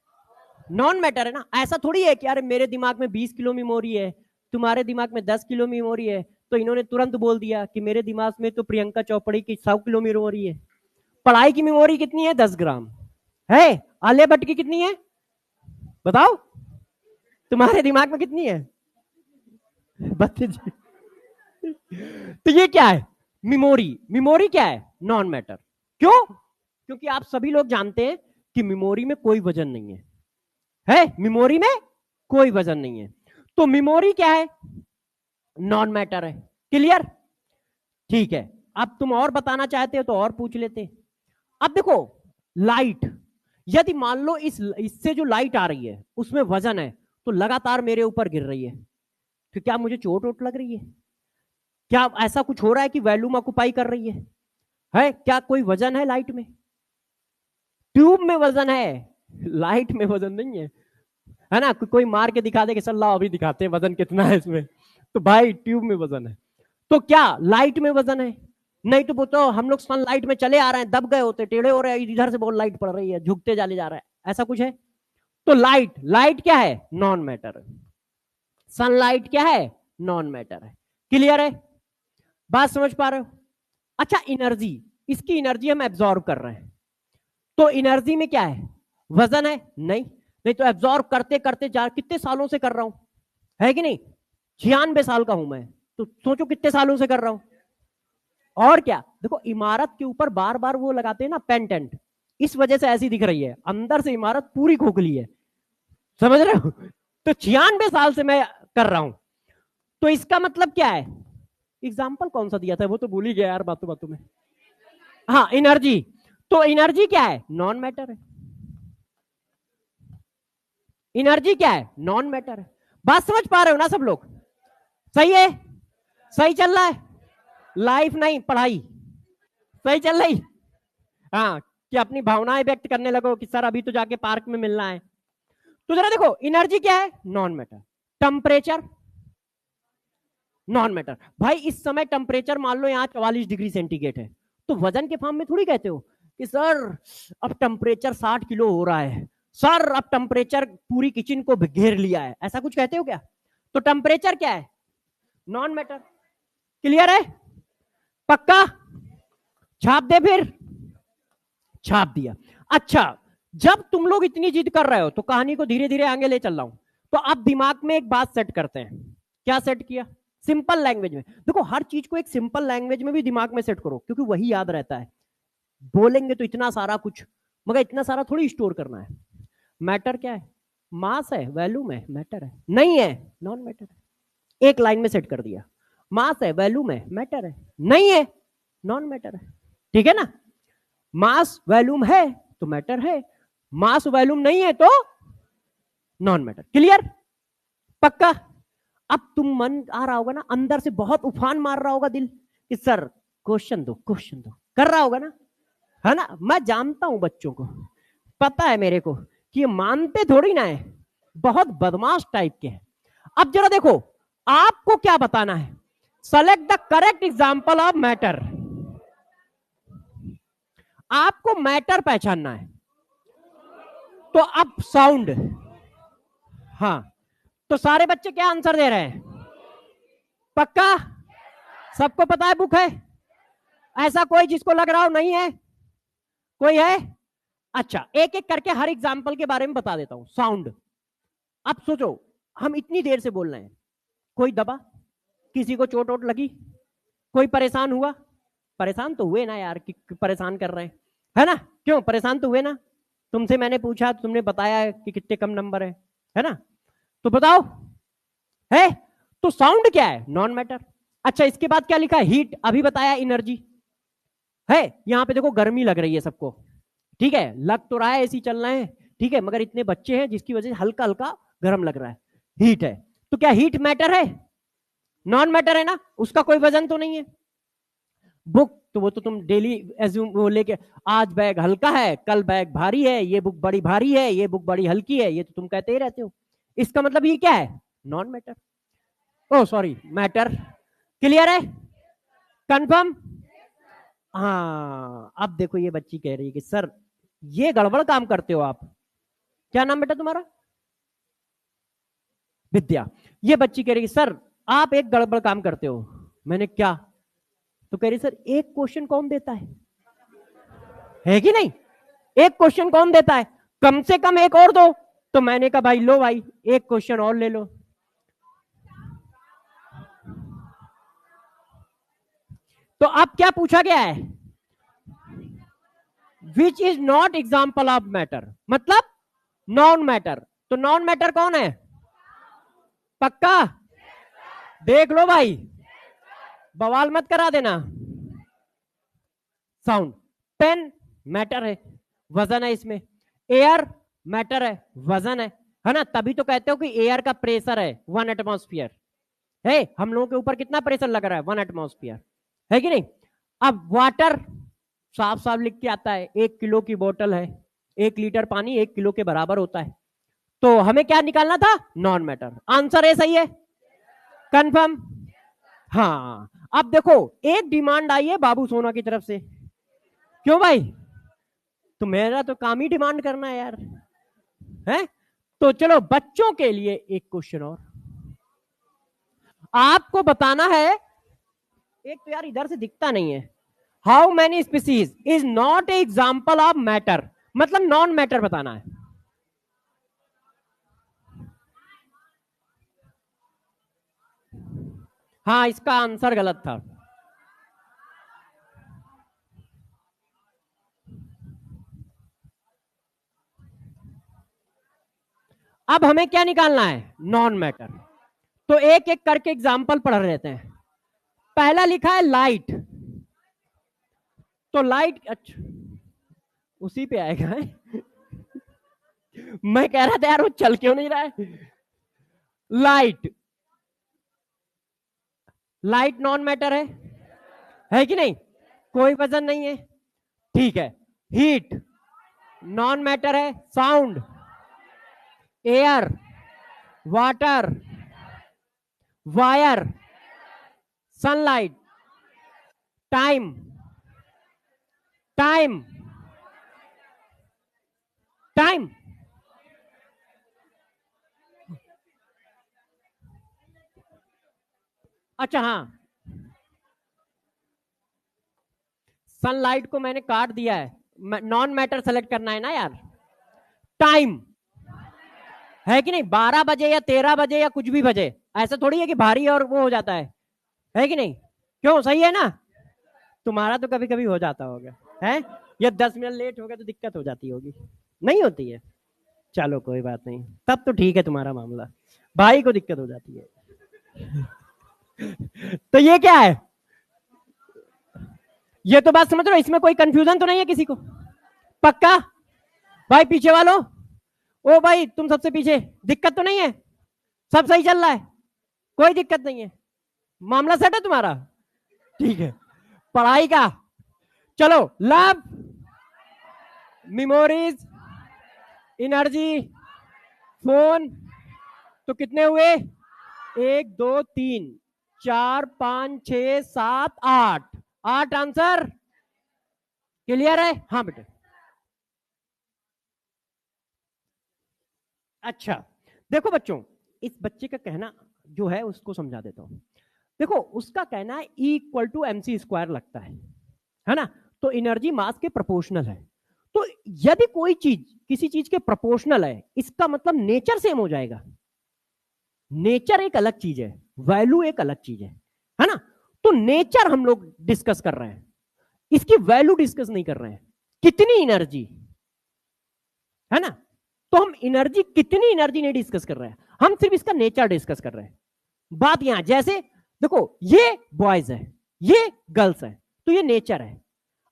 नॉन मैटर है ना। ऐसा थोड़ी है कि यार मेरे दिमाग में 20 किलो मेमोरी है, तुम्हारे दिमाग में 10 किलो मेमोरी है, तो इन्होंने तुरंत बोल दिया कि मेरे दिमाग में तो प्रियंका चोपड़ी की 100 किलो मेमोरी है। पढ़ाई की मेमोरी कितनी है, 10 ग्राम है। आलिया भट्ट की कितनी है बताओ, तुम्हारे दिमाग में कितनी है, 32। तो ये क्या है, मेमोरी। मेमोरी क्या है, नॉन मैटर। क्यों, क्योंकि आप सभी लोग जानते हैं कि मेमोरी में कोई वजन नहीं है मेमोरी में कोई वजन नहीं है, तो मेमोरी क्या है, नॉन मैटर है। क्लियर, ठीक है। अब तुम और बताना चाहते हो तो और पूछ लेते। अब देखो लाइट, यदि मान लो इससे जो लाइट आ रही है उसमें वजन है तो लगातार मेरे ऊपर गिर रही है, तो क्या मुझे चोट वोट लग रही है, क्या ऐसा कुछ हो रहा है कि वॉल्यूम ऑक्युपाई कर रही है क्या कोई वजन है लाइट में, ट्यूब में वजन है, लाइट में वजन नहीं है ना। कोई मार के दिखा दे कि सर लाओ अभी दिखाते हैं वजन कितना है इसमें, तो भाई ट्यूब में वजन है। तो क्या लाइट में वजन है, नहीं तो वो तो हम लोग सनलाइट में चले आ रहे हैं, दब गए होते, टेढ़े हो रहे हैं, इधर से बहुत लाइट पड़ रही है, झुकते जाले जा रहा है, ऐसा कुछ है। तो लाइट, लाइट क्या है, नॉन मैटर है। सनलाइट क्या है, नॉन मैटर है। क्लियर है, बात समझ पा रहे हो। अच्छा एनर्जी, इसकी एनर्जी हम एब्जॉर्ब कर रहे हैं, तो एनर्जी में क्या है, वजन है, नहीं तो एब्जॉर्ब करते करते जा, कितने सालों से कर रहा हूं, है कि नहीं, 96 साल का हूं मैं, तो सोचो कितने सालों से कर रहा हूं। और क्या, देखो इमारत के ऊपर बार बार वो लगाते हैं ना पेंटेंट, इस वजह से ऐसी दिख रही है, अंदर से इमारत पूरी खोखली है, समझ रहे हो। तो 96 साल से मैं कर रहा हूं, तो इसका मतलब क्या है, एग्जाम्पल कौन सा दिया था वो तो भूल ही गया यार बातों बातों में। हाँ एनर्जी, तो एनर्जी क्या है, नॉन मैटर है। एनर्जी क्या है, नॉन मैटर है। बात समझ पा रहे हो ना सब लोग, सही है, सही चल रहा है, लाइफ नहीं पढ़ाई सही चल रही। हाँ कि अपनी भावनाएं व्यक्त करने लगो कि सर अभी तो जाके पार्क में मिलना है। तो जरा देखो एनर्जी क्या है, non matter. Temperature, non matter. भाई इस समय टेम्परेचर मान लो यहाँ 44 डिग्री सेंटीग्रेड है, तो वजन के फॉर्म में थोड़ी कहते हो कि सर अब टेम्परेचर 60 किलो हो रहा है, सर अब टेम्परेचर पूरी किचन को घेर लिया है, ऐसा कुछ कहते हो क्या। तो टेम्परेचर क्या है, नॉन मैटर। क्लियर है, पक्का, छाप दे फिर, छाप दिया। अच्छा जब तुम लोग इतनी जिद कर रहे हो तो कहानी को धीरे धीरे आगे ले चल रहा हूं, तो आप दिमाग में एक बात सेट करते हैं। क्या सेट किया, सिंपल लैंग्वेज में। देखो हर चीज को एक सिंपल लैंग्वेज में भी दिमाग में सेट करो, क्योंकि वही याद रहता है। बोलेंगे तो इतना सारा कुछ, मगर इतना सारा थोड़ी स्टोर करना है। मैटर क्या है, मास है, वैल्यूम है, मैटर है, नहीं है, नॉन मैटर है। एक लाइन में सेट कर दिया, मास है, वैल्यूम है, मैटर है, नहीं है, नॉन मैटर है। ठीक है ना, मास वैल्यूम है तो मैटर है, मास वैल्यूम नहीं है तो नॉन मैटर। क्लियर, पक्का। अब तुम मन आ रहा होगा ना, अंदर से बहुत उफान मार रहा होगा दिल कि सर क्वेश्चन दो, क्वेश्चन दो, कर रहा होगा ना, है ना। मैं जानता हूं बच्चों को, पता है मेरे को कि ये मानते थोड़ी ना है, बहुत बदमाश टाइप के हैं। अब जरा देखो आपको क्या बताना है, select the correct example of matter. आपको मैटर पहचानना है, तो अब साउंड, हाँ तो सारे बच्चे क्या आंसर दे रहे हैं, पक्का, सबको पता है बुक है, ऐसा कोई जिसको लग रहा हो नहीं है, कोई है। अच्छा एक एक करके हर एग्जाम्पल के बारे में बता देता हूं। साउंड, अब सोचो हम इतनी देर से बोल रहे हैं, कोई दबा, किसी को चोट वोट लगी, कोई परेशान हुआ, परेशान तो हुए ना यार कि परेशान कर रहे हैं, है ना, क्यों परेशान तो हुए ना। तुमसे मैंने पूछा, तुमने बताया कि कितने कम नंबर है ना, तो बताओ है। तो साउंड क्या है, नॉन मैटर। अच्छा इसके बाद क्या लिखा है, हीट, अभी बताया एनर्जी है। यहां पे देखो गर्मी लग रही है सबको, ठीक है, लग तो रहा है एसी चल रहे हैं, ठीक है, मगर इतने बच्चे हैं जिसकी वजह से हल्का हल्का गर्म लग रहा है, हीट है। तो क्या हीट मैटर है? नॉन मैटर है ना, उसका कोई वजन तो नहीं है। बुक तो वो तो तुम डेली एज्यूम वो लेके, आज बैग हल्का है, कल बैग भारी है, ये बुक बड़ी भारी है, ये बुक बड़ी हल्की है, ये तो तुम कहते ही रहते हो। इसका मतलब ये क्या है? नॉन मैटर, ओ सॉरी मैटर। क्लियर है? कंफर्म? हाँ, अब देखो ये बच्ची कह रही है कि सर ये गड़बड़ काम करते हो आप। क्या नाम बेटा तुम्हारा? विद्या। ये बच्ची कह रही है सर आप एक गड़बड़ काम करते हो। मैंने क्या? तो कह रही सर एक क्वेश्चन कौन देता है कि नहीं? एक क्वेश्चन कौन देता है? कम से कम एक और दो। तो मैंने कहा भाई लो भाई एक क्वेश्चन और ले लो। तो अब क्या पूछा गया है? Which is not example of matter, मतलब नॉन मैटर। तो नॉन मैटर कौन है? पक्का? देख लो भाई, बवाल मत करा देना। साउंड, पेन मैटर है, वजन है इसमें। एयर मैटर है, वजन है ना? तभी तो कहते हो कि एयर का प्रेशर है 1 एटमॉस्फेयर है। हम लोगों के ऊपर कितना प्रेशर लग रहा है? 1 एटमॉस्फेयर, है कि नहीं? अब वाटर साफ साफ लिख के आता है, 1 किलो की बोतल है, 1 लीटर पानी 1 किलो के बराबर होता है। तो हमें क्या निकालना था? Non matter. आंसर है, सही है? कंफर्म? हाँ। अब देखो एक डिमांड आई है बाबू सोना की तरफ से। क्यों भाई? तो मेरा तो काम ही डिमांड करना है यार, है? तो चलो बच्चों के लिए एक क्वेश्चन और आपको बताना है। एक तो यार इधर से दिखता नहीं है। How many species is not a example of matter, मतलब नॉन मैटर बताना है। हाँ, इसका आंसर गलत था। अब हमें क्या निकालना है? Non matter. तो एक एक करके एग्जाम्पल पढ़ लेते हैं। पहला लिखा है लाइट। तो लाइट, अच्छा उसी पे आएगा है? मैं कह रहा था यार वो चल क्यों नहीं रहा है? लाइट, लाइट नॉन मैटर है कि नहीं? कोई वजन नहीं है, ठीक है। हीट नॉन मैटर है। Sound, air, water, wire, sunlight, time, time, time. अच्छा हाँ, सनलाइट को मैंने काट दिया है, नॉन मैटर सेलेक्ट करना है ना यार। टाइम है कि नहीं? 12 बजे या 13 बजे या कुछ भी बजे, ऐसा थोड़ी है कि भारी और वो हो जाता है कि नहीं? क्यों, सही है ना? तुम्हारा तो कभी कभी हो जाता होगा, है? या 10 मिनट लेट हो गया तो दिक्कत हो जाती होगी, नहीं होती है? चलो कोई बात नहीं, तब तो ठीक है तुम्हारा मामला, भाई को दिक्कत हो जाती है। तो ये क्या है? ये तो बात समझ रहे हो, इसमें कोई कंफ्यूजन तो नहीं है किसी को? पक्का? भाई पीछे वालों, ओ भाई तुम सबसे पीछे, दिक्कत तो नहीं है? सब सही चल रहा है? कोई दिक्कत नहीं है? मामला सेट है तुम्हारा? ठीक है। पढ़ाई का चलो, लव, मेमोरीज, एनर्जी, फोन, तो कितने हुए? 1 2 3 4 5 6 7 8, 8 आंसर। क्लियर है? हाँ बेटे। अच्छा देखो बच्चों, इस बच्चे का कहना जो है उसको समझा देता हूं। देखो उसका कहना है E=mc² लगता है ना? तो एनर्जी मास के प्रोपोर्शनल है। तो यदि कोई चीज किसी चीज के प्रोपोर्शनल है, इसका मतलब नेचर सेम हो जाएगा। नेचर एक अलग चीज है, वैल्यू एक अलग चीज है ना? तो नेचर हम लोग डिस्कस कर रहे हैं, इसकी वैल्यू डिस्कस नहीं कर रहे हैं। कितनी एनर्जी है ना? तो हम एनर्जी, कितनी एनर्जी नहीं डिस्कस कर रहे हैं, हम सिर्फ इसका नेचर डिस्कस कर रहे हैं। बात यहां, जैसे देखो ये बॉयज है, ये गर्ल्स है, तो ये नेचर है।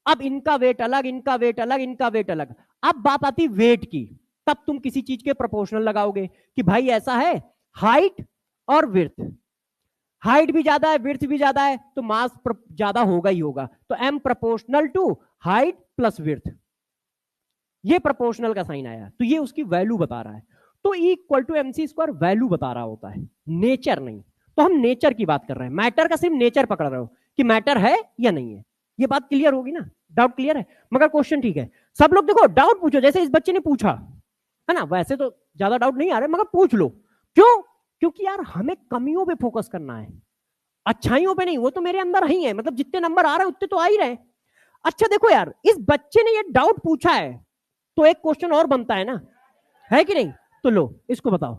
अब इनका वेट अलग, इनका वेट अलग, इनका वेट अलग। अब बात आती वेट की। तब तुम किसी चीज के प्रोपोर्शनल लगाओगे कि भाई ऐसा है, हाइट और विड्थ, हाइट भी ज्यादा है विड्थ भी ज्यादा है तो मास ज्यादा होगा ही होगा, तो m proportional to height plus width, ये प्रोपोर्शनल का साइन आया, तो ये उसकी वैल्यू बता रहा है। तो E equal to MC square value बता रहा होता है, नेचर नहीं। तो हम नेचर की बात कर रहे हैं, मैटर का सिर्फ नेचर पकड़ रहे हो कि मैटर है या नहीं है। ये बात क्लियर होगी ना, डाउट क्लियर है? मगर क्वेश्चन ठीक है, सब लोग देखो डाउट पूछो, जैसे इस बच्चे ने पूछा है ना, वैसे तो ज्यादा डाउट नहीं आ रहे मगर पूछ लो। क्यों? क्योंकि यार हमें कमियों पे फोकस करना है, अच्छाइयों पे नहीं। वो तो मेरे अंदर ही है, मतलब जितने नंबर आ रहे हैं उतने तो आ ही रहे। अच्छा देखो यार, इस बच्चे ने ये डाउट पूछा है तो एक क्वेश्चन और बनता है ना, है कि नहीं? तो लो इसको बताओ,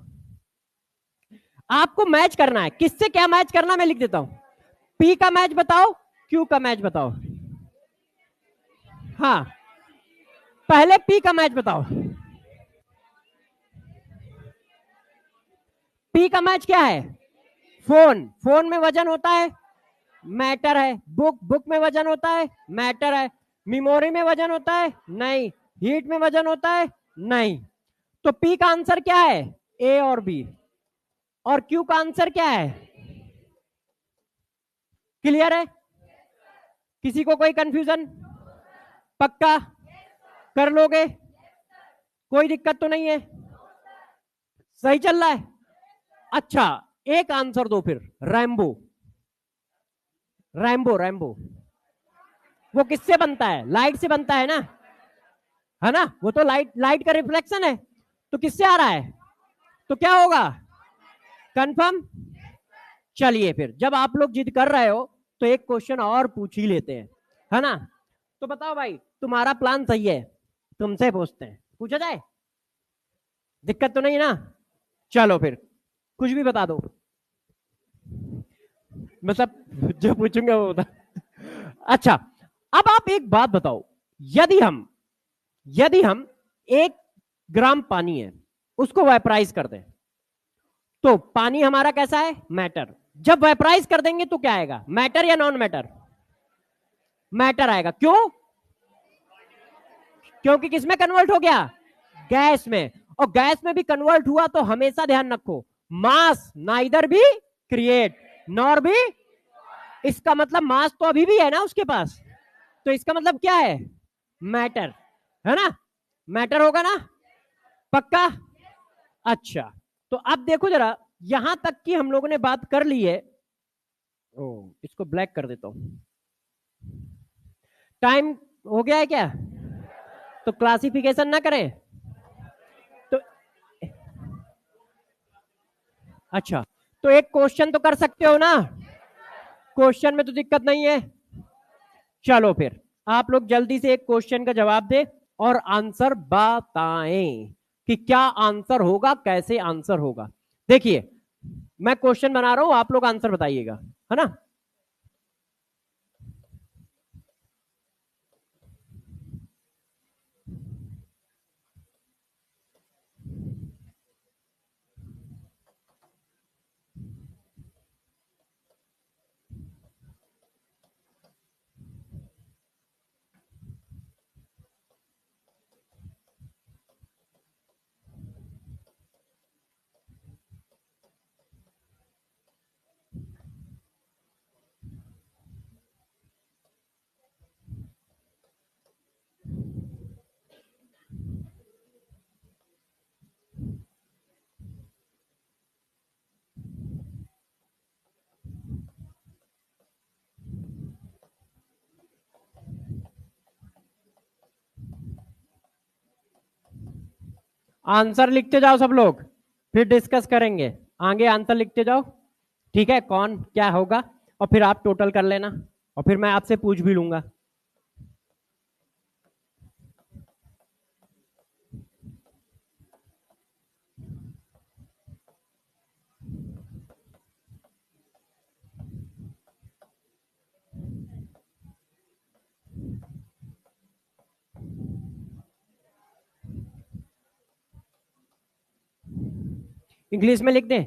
आपको मैच करना है, किससे क्या मैच करना मैं लिख देता हूं। P का मैच बताओ, Q का मैच बताओ। हाँ, पहले P का मैच बताओ। P का मैच क्या है? फोन, फोन में वजन होता है, मैटर है। बुक, बुक में वजन होता है, मैटर है। मेमोरी में वजन होता है, नहीं। हीट में वजन होता है, नहीं। तो P का आंसर क्या है? A और B। और Q का आंसर क्या है? क्लियर है? किसी को कोई कंफ्यूजन? पक्का कर लोगे? कोई दिक्कत तो नहीं है? सही चल रहा है? अच्छा एक आंसर दो फिर, रैम्बो। रैम्बो, रैम्बो वो किससे बनता है? लाइट से बनता है ना? वो तो लाइट, लाइट का रिफ्लेक्शन है, तो किससे आ रहा है? तो क्या होगा? कंफर्म? चलिए फिर, जब आप लोग जिद कर रहे हो तो एक क्वेश्चन और पूछ ही लेते हैं, है ना? तो बताओ भाई, तुम्हारा प्लान सही है, तुमसे पूछते हैं, पूछा जाए? दिक्कत तो नहीं ना? चलो फिर कुछ भी बता दो, मतलब जो पूछूंगा वो बता। अच्छा, अब आप एक बात बताओ, यदि हम 1 ग्राम पानी है उसको वेपराइज कर दें, तो पानी हमारा कैसा है? मैटर। जब वेपराइज कर देंगे तो क्या आएगा? मैटर या नॉन मैटर? मैटर आएगा। क्यों? क्योंकि किसमें कन्वर्ट हो गया? गैस में। और गैस में भी कन्वर्ट हुआ तो हमेशा ध्यान रखो, मास नाइदर भी क्रिएट नॉर भी, इसका मतलब मास तो अभी भी है ना उसके पास, तो इसका मतलब क्या है? मैटर, है ना? मैटर होगा ना? पक्का? अच्छा, तो अब देखो जरा, यहां तक की हम लोगों ने बात कर ली है। ओ, इसको ब्लैक कर देता हूं। टाइम हो गया है क्या? तो क्लासिफिकेशन ना करें तो? अच्छा, तो एक क्वेश्चन तो कर सकते हो ना? क्वेश्चन में तो दिक्कत नहीं है। चलो फिर आप लोग जल्दी से एक क्वेश्चन का जवाब दे और आंसर बताएं कि क्या आंसर होगा, कैसे आंसर होगा। देखिए मैं क्वेश्चन बना रहा हूं, आप लोग आंसर बताइएगा, है ना? आंसर लिखते जाओ सब लोग, फिर डिस्कस करेंगे आगे। आंसर लिखते जाओ, ठीक है? कौन क्या होगा, और फिर आप टोटल कर लेना, और फिर मैं आपसे पूछ भी लूंगा। इंग्लिश में लिख दें?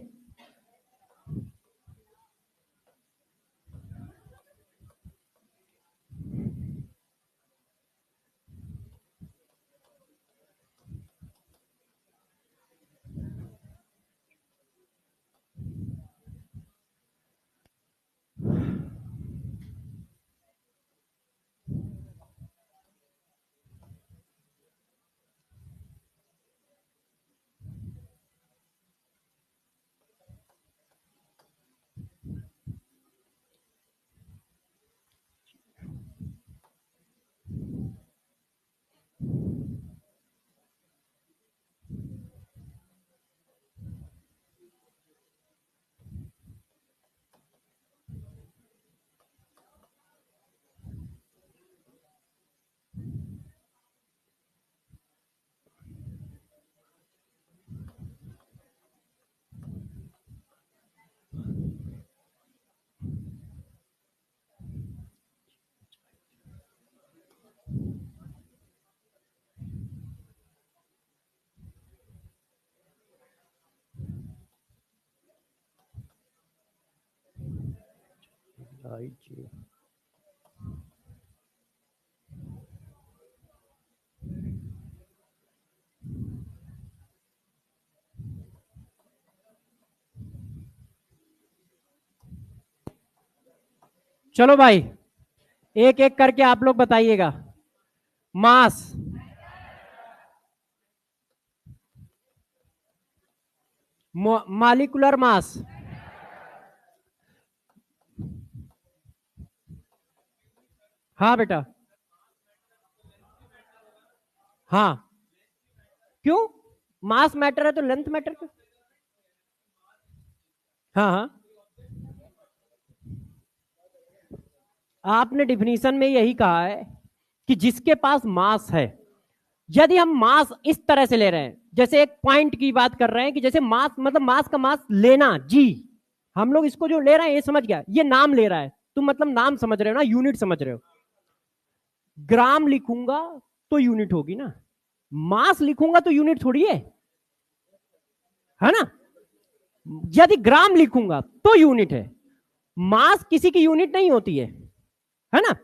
IG। चलो भाई, एक एक करके आप लोग बताइएगा। मास, मॉलिक्यूलर मास, हाँ बेटा, हाँ, क्यों? मास मैटर है तो लेंथ मैटर क्यों? हाँ हाँ, आपने डिफिनीशन में यही कहा है कि जिसके पास मास है, यदि हम मास इस तरह से ले रहे हैं, जैसे एक पॉइंट की बात कर रहे हैं कि जैसे मास मतलब मास का मास लेना, जी हम लोग इसको जो ले रहे हैं ये समझ गया, ये नाम ले रहा है, तुम मतलब नाम समझ रहे हो ना, यूनिट समझ रहे हो। ग्राम लिखूंगा तो यूनिट होगी ना, मास लिखूंगा तो यूनिट थोड़ी है ना। यदि ग्राम लिखूंगा तो यूनिट है, मास किसी की यूनिट नहीं होती है ना।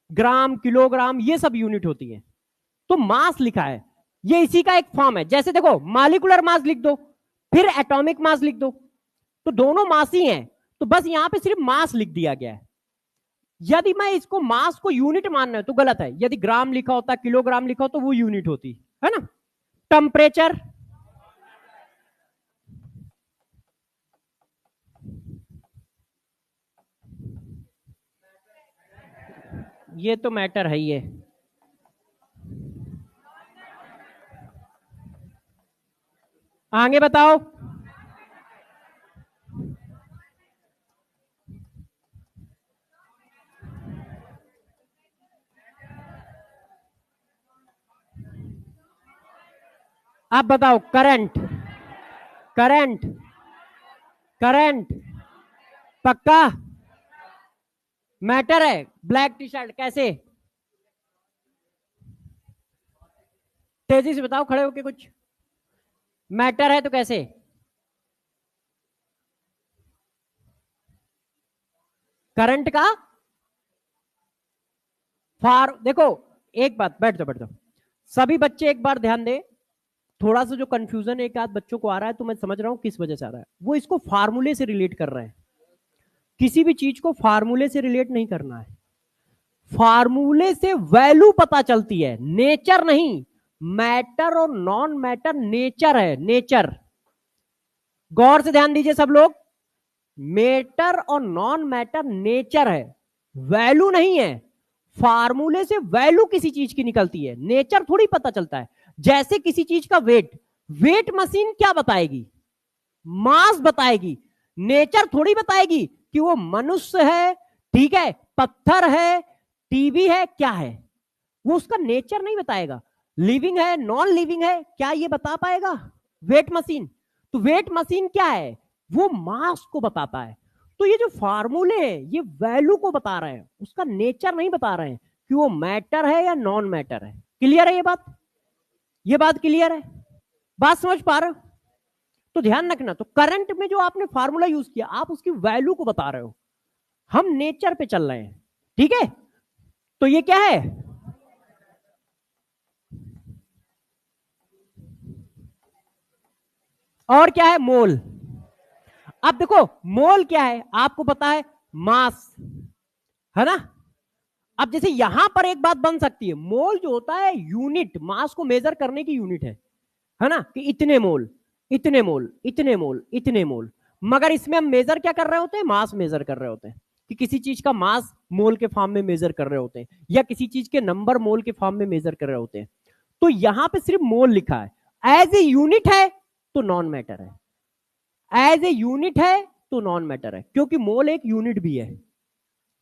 ग्राम, किलोग्राम ये सब यूनिट होती है, तो मास लिखा है, ये इसी का एक फॉर्म है। जैसे देखो मॉलिक्यूलर मास लिख दो, फिर एटॉमिक मास लिख दो, तो दोनों मास ही हैं, तो बस यहां पे सिर्फ मास लिख दिया गया है। यदि मैं इसको मास को यूनिट मान रहा हूं तो गलत है, यदि ग्राम लिखा होता, किलोग्राम लिखा हो तो वो यूनिट होती है ना। टेम्परेचर, ये तो मैटर है ही है। आगे बताओ। अब बताओ, करंट, करंट, करंट पक्का मैटर है। ब्लैक टी शर्ट कैसे? तेजी से बताओ, खड़े होके कुछ मैटर है तो कैसे? करंट का देखो, एक बात, बैठ जाओ बैठ जाओ सभी बच्चे, एक बार ध्यान दे। थोड़ा सा जो कंफ्यूजन एक आध बच्चों को आ रहा है, तो मैं समझ रहा हूं किस वजह से आ रहा है। वो इसको फार्मूले से रिलेट कर रहे हैं, किसी भी चीज को फार्मूले से रिलेट नहीं करना है। फार्मूले से वैल्यू पता चलती है, नेचर नहीं। मैटर और नॉन मैटर नेचर है, नेचर। गौर से ध्यान दीजिए सब लोग, मैटर और नॉन मैटर नेचर है, वैल्यू नहीं है। फार्मूले से वैल्यू किसी चीज की निकलती है, नेचर थोड़ी पता चलता है। जैसे किसी चीज का वेट, वेट मशीन क्या बताएगी? मास बताएगी, नेचर थोड़ी बताएगी कि वो मनुष्य है, ठीक है, पत्थर है, टीवी है, क्या है। वो उसका नेचर नहीं बताएगा। लिविंग है, नॉन लिविंग है, क्या ये बता पाएगा वेट मशीन? तो वेट मशीन क्या है? वो मास को बताता है। तो ये जो फार्मूले हैं ये वैल्यू को बता रहे हैं, उसका नेचर नहीं बता रहे हैं कि वो मैटर है या नॉन मैटर है। क्लियर है ये बात? ये बात क्लियर है? बात समझ पा रहे हो? तो ध्यान रखना, तो करंट में जो आपने फार्मूला यूज किया, आप उसकी वैल्यू को बता रहे हो, हम नेचर पे चल रहे हैं, ठीक है। तो ये क्या है? और क्या है? मोल। अब देखो मोल क्या है, आपको पता है, मास, है ना। अब जैसे यहां पर एक बात बन सकती है, मोल जो होता है यूनिट, मास को मेजर करने की यूनिट है ना, कि इतने मोल, इतने मोल, इतने मोल, इतने मोल। मगर इसमें हम मेजर क्या कर रहे होते हैं? मास मेजर कर रहे होते हैं, कि किसी चीज का मास मोल के फॉर्म में मेजर कर रहे होते हैं, या किसी चीज के नंबर मोल के फॉर्म में मेजर कर रहे होते हैं। तो यहां पे सिर्फ मोल लिखा है, एज ए यूनिट है तो नॉन मैटर है, एज ए यूनिट है तो नॉन मैटर है, क्योंकि मोल एक यूनिट भी है,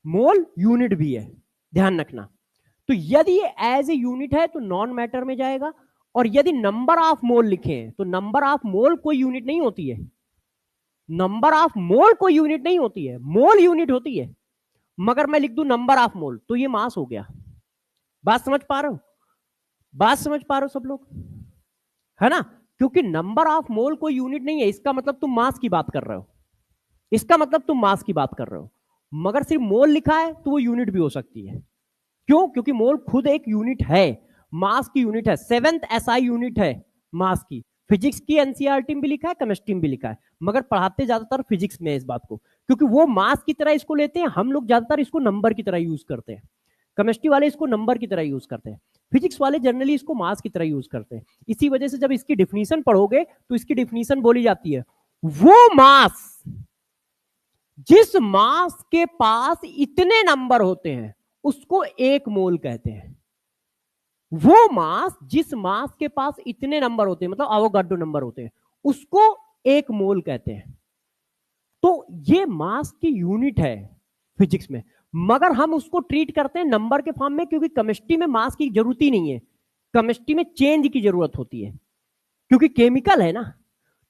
मोल यूनिट भी है, ध्यान रखना। तो यदि ये एज ए यूनिट है तो नॉन मैटर में जाएगा, और यदि नंबर ऑफ मोल लिखे हैं तो नंबर ऑफ मोल कोई यूनिट नहीं होती है, नंबर ऑफ मोल कोई यूनिट नहीं होती है, मोल यूनिट होती है। मगर मैं लिख दूं नंबर ऑफ मोल तो ये मास हो गया। बात समझ पा रहे हो? बात समझ पा रहे हो सब लोग, है ना। क्योंकि नंबर ऑफ मोल कोई यूनिट नहीं है, इसका मतलब तुम मास की बात कर रहे हो, इसका मतलब तुम मास की बात कर रहे हो। मगर सिर्फ मोल लिखा है तो वो यूनिट भी हो सकती है। क्यों? क्योंकि मोल खुद एक यूनिट है, मास की यूनिट है, 7th एसआई यूनिट है मास की। फिजिक्स की एनसीईआरटी में भी लिखा है, केमिस्ट्री में भी लिखा है, मगर पढ़ाते ज्यादातर फिजिक्स में इस बात को, क्योंकि वो मास की तरह इसको लेते हैं, हम लोग ज्यादातर इसको नंबर की तरह यूज करते हैं। केमिस्ट्री वाले इसको नंबर की तरह यूज करते हैं, फिजिक्स वाले जनरली इसको मास की तरह यूज करते हैं। इसी वजह से जब इसकी डिफिनीशन पढ़ोगे तो इसकी डिफिनीशन बोली जाती है, वो मास जिस मास के पास इतने नंबर होते हैं उसको एक मोल कहते हैं। वो मास जिस मास के पास इतने नंबर होते हैं, मतलब अवोगाड्रो नंबर होते हैं, उसको एक मोल कहते हैं। तो ये मास की यूनिट है फिजिक्स में, मगर हम उसको ट्रीट करते हैं नंबर के फॉर्म में, क्योंकि केमिस्ट्री में मास की जरूरत ही नहीं है, केमिस्ट्री में चेंज की जरूरत होती है, क्योंकि केमिकल है ना,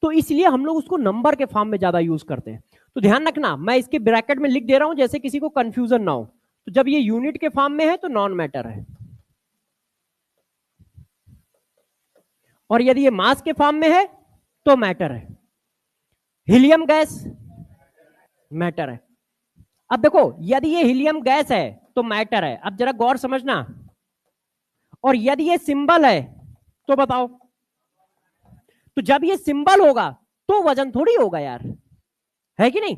तो इसलिए हम लोग उसको नंबर के फॉर्म में ज्यादा यूज करते हैं। तो ध्यान रखना, मैं इसके ब्रैकेट में लिख दे रहा हूं जैसे किसी को कंफ्यूजन ना हो। तो जब ये यूनिट के फॉर्म में है तो नॉन मैटर है, और यदि ये मास के फॉर्म में है तो मैटर है। हीलियम गैस मैटर है। अब देखो, यदि ये हीलियम गैस है तो मैटर है। अब जरा गौर समझना, और यदि ये सिंबल है तो बताओ, तो जब ये सिंबल होगा तो वजन थोड़ी होगा यार, है कि नहीं?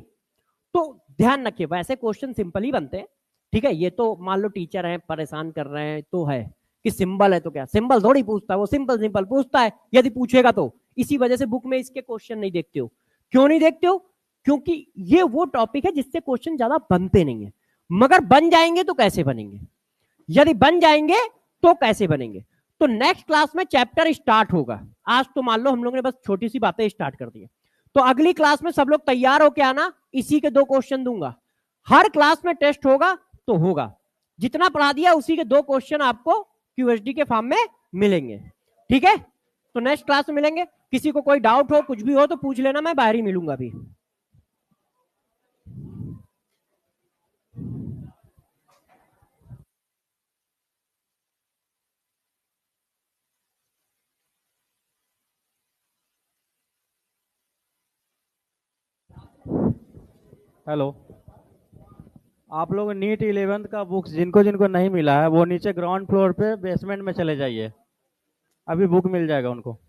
तो ध्यान रखिए, वैसे क्वेश्चन सिंपल ही बनते हैं, ठीक है। ये तो मान लो टीचर है परेशान कर रहे हैं तो है कि सिंबल है तो क्या, सिंबल थोड़ी पूछता है वो, सिंपल सिंपल पूछता है यदि पूछेगा तो। इसी वजह से बुक में इसके क्वेश्चन नहीं देखते हो। क्यों नहीं देखते हो? क्योंकि ये वो टॉपिक है जिससे क्वेश्चन ज्यादा बनते नहीं है, मगर बन जाएंगे तो कैसे बनेंगे, यदि बन जाएंगे तो कैसे बनेंगे। तो नेक्स्ट क्लास में चैप्टर स्टार्ट होगा। आज तो मान लो हम लोग ने बस छोटी सी बातें स्टार्ट कर दी है, तो अगली क्लास में सब लोग तैयार होके आना, इसी के 2 क्वेश्चन दूंगा। हर क्लास में टेस्ट होगा तो होगा, जितना पढ़ा दिया उसी के 2 क्वेश्चन आपको क्यूएसडी के फॉर्म में मिलेंगे, ठीक है। तो नेक्स्ट क्लास में मिलेंगे। किसी को कोई डाउट हो, कुछ भी हो तो पूछ लेना, मैं बाहर ही मिलूंगा अभी। हेलो, आप लोग नीट 11th का बुक्स जिनको जिनको नहीं मिला है वो नीचे ग्राउंड फ्लोर पे बेसमेंट में चले जाइए, अभी बुक मिल जाएगा उनको।